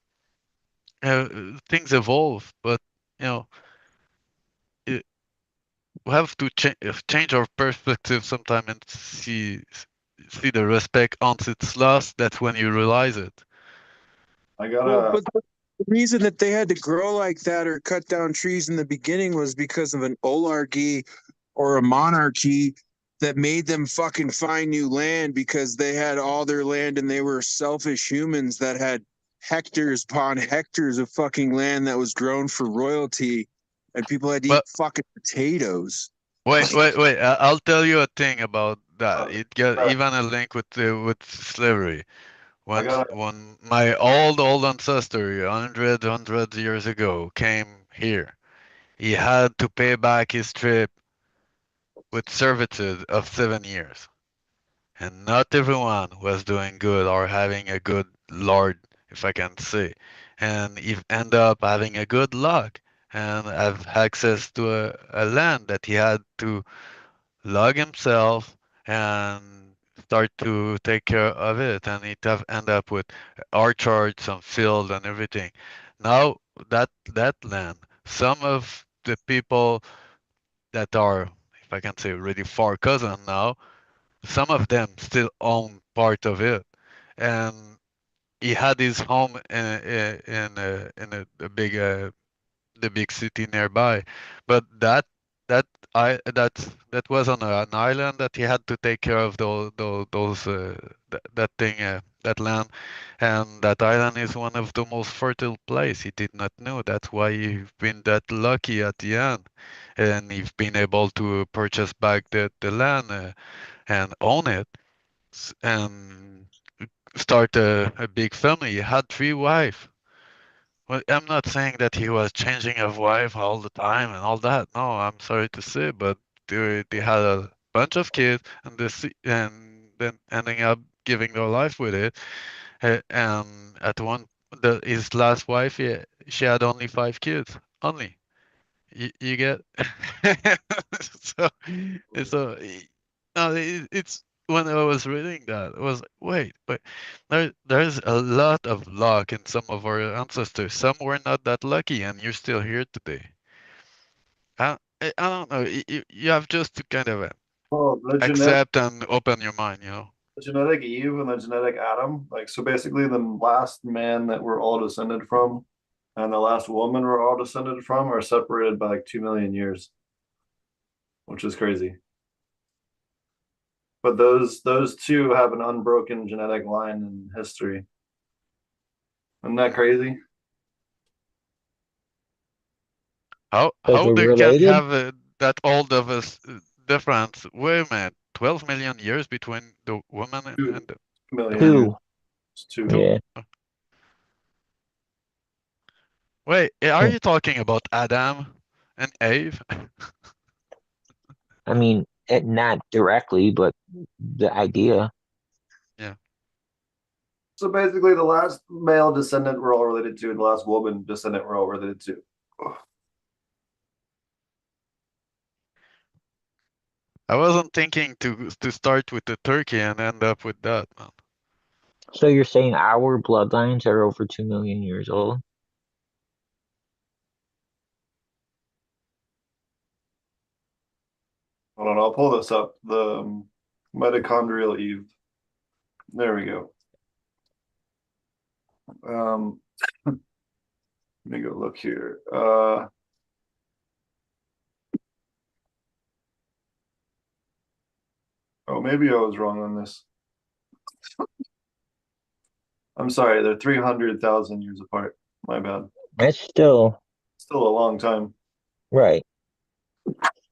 things evolve, but you know, we have to change our perspective sometime and see the respect once it's lost. That's when you realize it. I Well, gotta. but the reason that they had to grow like that or cut down trees in the beginning was because of an oligarchy or a monarchy that made them fucking find new land because they had all their land and they were selfish humans that had hectares upon hectares of fucking land that was grown for royalty, and people had to eat But fucking potatoes. wait. I'll tell you a thing about that. It got even a link with slavery. I gotta. When my old ancestor, hundred years ago, came here, he had to pay back his trip with servitude of 7 years. And not everyone was doing good or having a good lord, if I can say. And he end up having a good luck and have access to a land that he had to log himself and start to take care of it. And it have end up with orchards, some field and everything. Now that land, some of the people that are, if I can say, really far cousin now, some of them still own part of it, and he had his home in a big the big city nearby, but that that was on an island that he had to take care of those that thing that land, and that island is one of the most fertile place. He did not know. That's why he's been that lucky at the end, and he's been able to purchase back the land and own it and start a big family. He had 3 wives. Well, I'm not saying that he was changing of wife all the time and all that. No, I'm sorry to say, but they had a bunch of kids and and then ending up giving their life with it. And at his last wife, she had only 5 kids. Only. You get so no, it's when I was reading that, I was like, wait, there's a lot of luck in some of our ancestors. Some were not that lucky, and you're still here today. I don't know. You have just to kind of Well, accept and open your mind, you know. the genetic Eve and the genetic Adam. Like, so basically, the last man that we're all descended from and the last woman we're all descended from are separated by like 2 million years, which is crazy. But those two have an unbroken genetic line in history. Isn't that crazy? How they're they can related? have that old of a difference? Wait a minute, 12 million years between the woman and the 2 million years. Two. It's two. Yeah. Wait, are you talking about Adam and Eve? I mean, not directly, but the idea. Yeah. So basically, the last male descendant we're all related to, and the last woman descendant we're all related to. I wasn't thinking to start with the turkey and end up with that, man. So you're saying our bloodlines are over 2 million years old? Hold on, I'll pull this up. The mitochondrial Eve. There we go. Let me go look here. Oh, maybe I was wrong on this. I'm sorry, they're 300,000 years apart. My bad. That's still Still a long time. right.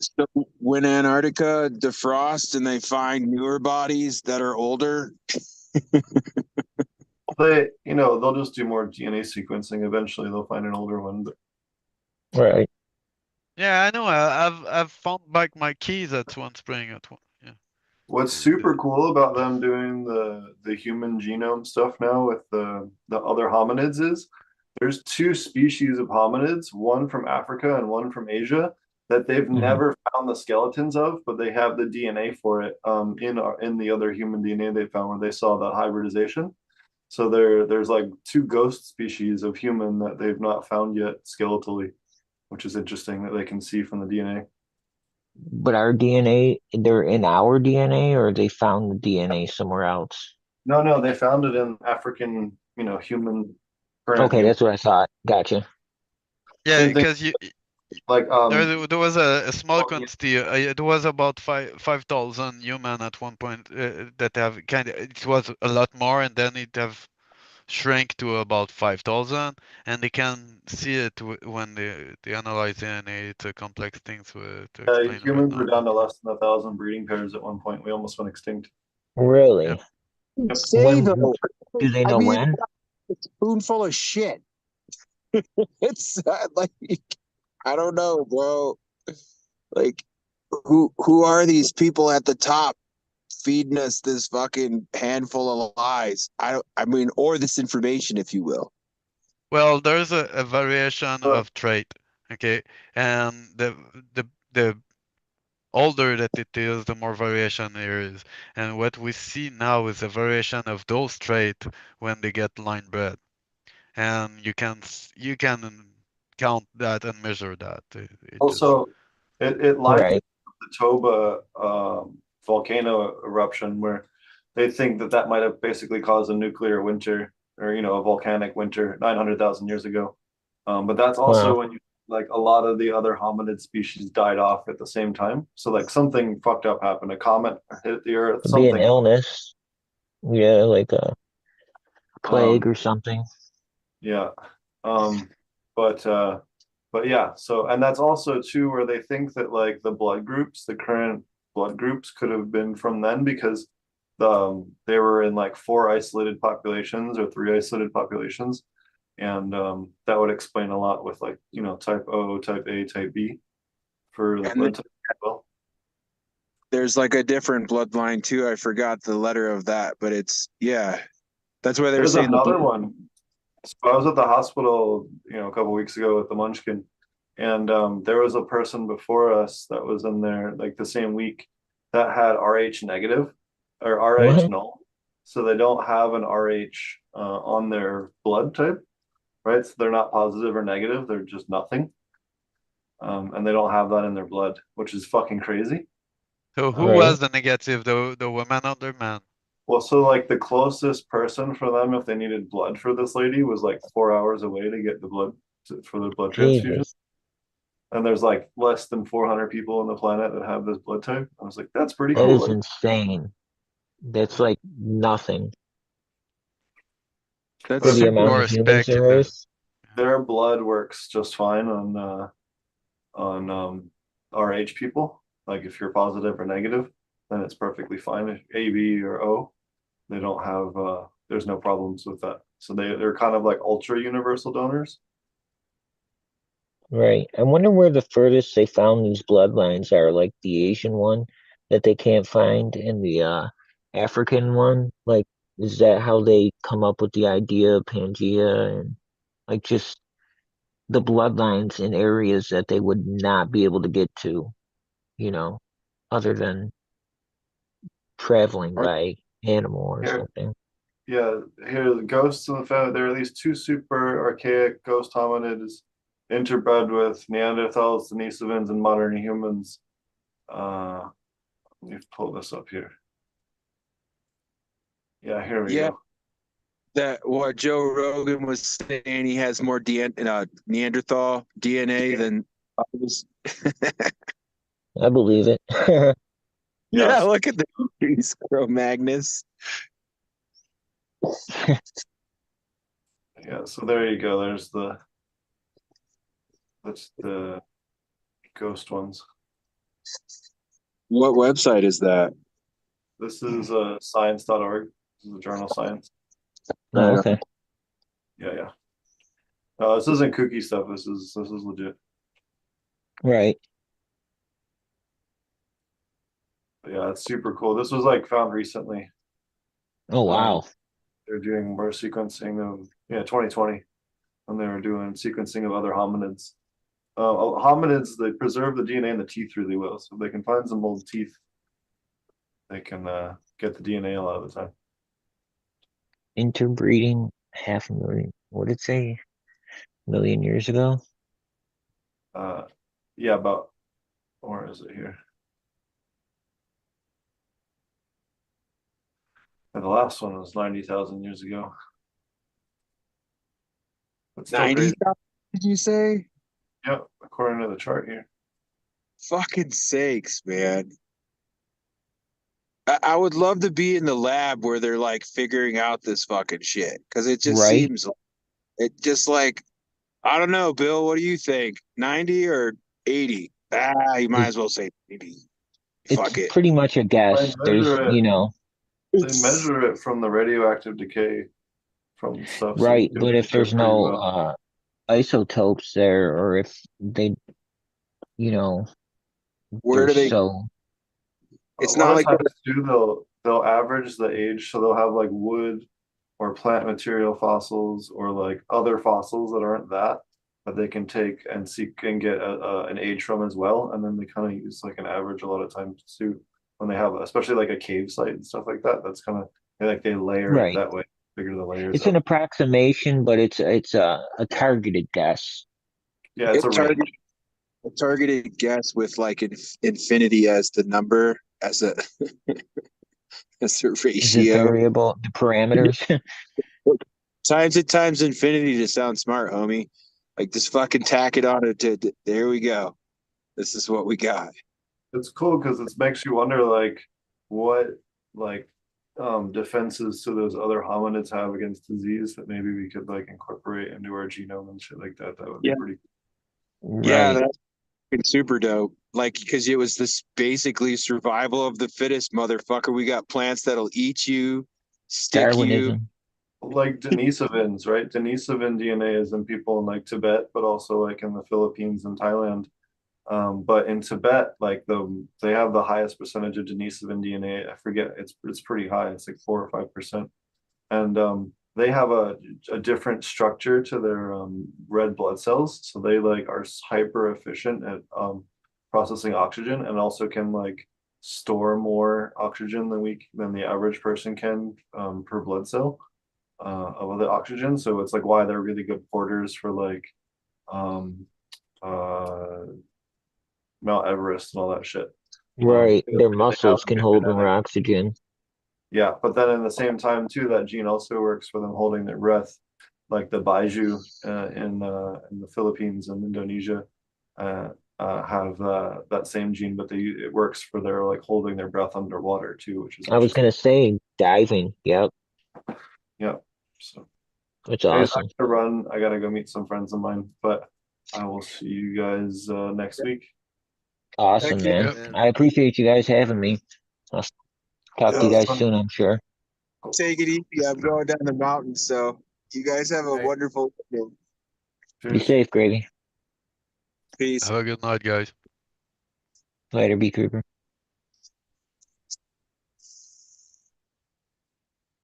So when Antarctica defrosts and they find newer bodies that are older, They'll just do more DNA sequencing. Eventually, they'll find an older one. But Right. Yeah, I know. I've found back my keys at one spring at one. Yeah. what's super cool about them doing the human genome stuff now with the other hominids is there's 2 species of hominids, one from Africa and one from Asia, that they've never found the skeletons of, but they have the DNA for it in the other human DNA they found where they saw the hybridization. So there's like 2 ghost species of human that they've not found yet skeletally, which is interesting that they can see from the DNA. But our DNA, they're in our DNA, or they found the DNA somewhere else? No, they found it in African, human. Okay, that's what I thought. Gotcha. Yeah, Same thing. because Like there was a small quantity. It was about 5,000 human at one point that have kind of. It was a lot more, and then it have shrank to about 5,000, and they can see it when they analyze DNA. It's a complex thing to explain right humans now. were down to less than 1,000 breeding pairs at one point. We almost went extinct. Really? Yep. Say though, Do they know when? It's a spoonful of shit. It's like, I don't know, bro. Like, who are these people at the top feeding us this fucking handful of lies? I mean, or this information, if you will. Well, there's a variation of trait, okay, and the older that it is, the more variation there is. And what we see now is a variation of those traits when they get line bred, and you can count that and measure that. Also, it lines Right. up with the Toba volcano eruption, where they think that might have basically caused a nuclear winter, or a volcanic winter 900,000 years ago. But that's also Wow. when like a lot of the other hominid species died off at the same time. So like something fucked up happened. A comet hit the Earth. Could be an Something. illness. Yeah, like a plague Um, or something. Yeah. Um, but yeah, so and that's also too where they think that like the current blood groups could have been from then, because they were in like 4 isolated populations or 3 isolated populations. And that would explain a lot with like, type O, type A, type B for the And blood type as well. there's like a different bloodline too. I forgot the letter of that, but it's that's why they were There's saying another one. So I was at the hospital, a couple weeks ago with the Munchkin, and there was a person before us that was in there like the same week that had RH negative or RH What? null. So they don't have an RH on their blood type, right? So they're not positive or negative, they're just nothing. And they don't have that in their blood, which is fucking crazy. So who Right. was the negative, the woman or the man? Well, so like the closest person for them, if they needed blood for this lady, was like 4 hours away to get the blood for their blood transfusion. Jesus. And there's like less than 400 people on the planet that have this blood type. I was like, that's pretty That cool. is Like, insane. That's like nothing for that's the amount More of humans respect in there the. is. their blood works just fine on RH people. Like if you're positive or negative, then it's perfectly fine. If A, B, or O, they don't have there's no problems with that. So they're kind of like ultra universal donors. Right. I wonder where the furthest they found these bloodlines are, like the Asian one that they can't find and the African one. Like, is that how they come up with the idea of Pangea and like just the bloodlines in areas that they would not be able to get to, you know, other than traveling by animal or Here, something? yeah, here the ghosts in the family. There are at least 2 super archaic ghost hominids interbred with Neanderthals, Denisovans, and modern humans. Let me pull this up here. Yeah, here we go. That what Joe Rogan was saying, he has more Neanderthal DNA than others. I believe it. Yeah, look at these Cro-Magnus. Yeah, so there you go. That's the ghost ones. What website is that? This is science.org. This is the journal Science. Oh, okay. Yeah. This isn't kooky stuff. This is legit. Right. But yeah, it's super cool. This was like found recently. Oh, wow. They're doing more sequencing of 2020 when they were doing sequencing of other hominids. Hominids, they preserve the DNA in the teeth really well. So if they can find some old teeth, they can get the DNA a lot of the time. interbreeding 500,000. What did it say? Million years ago? Yeah, about, or is it here? And the last one was 90,000 years ago. 90,000, did you say? Yep, according to the chart here. Fucking sakes, man. I would love to be in the lab where they're like figuring out this fucking shit. Cause it just Right. seems it just like, I don't know, Bill, what do you think? 90 or 80? You might as well say 80. Fuck It's it. pretty much a guess. There's, They measure it from the radioactive decay from stuff. So right, you can but if measure there's it pretty no well. isotopes there, or if they, you know, Where they're do they? so It's A not lot of like times too, they'll average the age, so they'll have like wood or plant material fossils or like other fossils that aren't that they can take and seek and get an age from as well, and then they kind of use like an average a lot of times too when they have, especially like a cave site and stuff like that. That's kind of like they layer it right. that way, figure the layers It's up. an approximation, but it's a targeted guess. Yeah, it's a range. a targeted guess with like infinity as the number, as a as a The ratio. variable, the parameters. Times infinity to sound smart, homie. Like just fucking tack it on to there we go. This is what we got. It's cool because it makes you wonder like what like defenses do those other hominids have against disease that maybe we could like incorporate into our genome and shit like that. That would be pretty cool. Yeah, Right. that's super dope. Like, because it was this basically survival of the fittest, motherfucker. We got plants that'll eat you, stick you. Darwinism. Like Denisovans, right? Denisovan DNA is in people in like Tibet, but also like in the Philippines and Thailand. But in Tibet, like they have the highest percentage of Denisovan DNA. I forget, it's pretty high. It's like 4 or 5%. And they have a different structure to their red blood cells. So they like are hyper efficient at processing oxygen, and also can like store more oxygen than the average person can per blood cell of the oxygen. So it's like why they're really good porters for like um uh Mount Everest and all that shit. Right. Their They muscles have can good hold more genetics. oxygen. Yeah, but then in the same time too, that gene also works for them holding their breath, like the Baiju in the Philippines and Indonesia have that same gene, but it works for their like holding their breath underwater too, which is I was interesting. gonna say diving. Yep. Yeah. So It's anyways, I awesome. gotta run. I gotta go meet some friends of mine, but I will see you guys next week. Awesome, Thank you. man. I appreciate you guys having me. I'll talk to you guys soon, I'm sure. Take it easy. I'm going down the mountain, so you guys have a wonderful day. Be safe, Gravy. Peace. Have a good night, guys. Later, B Cooper.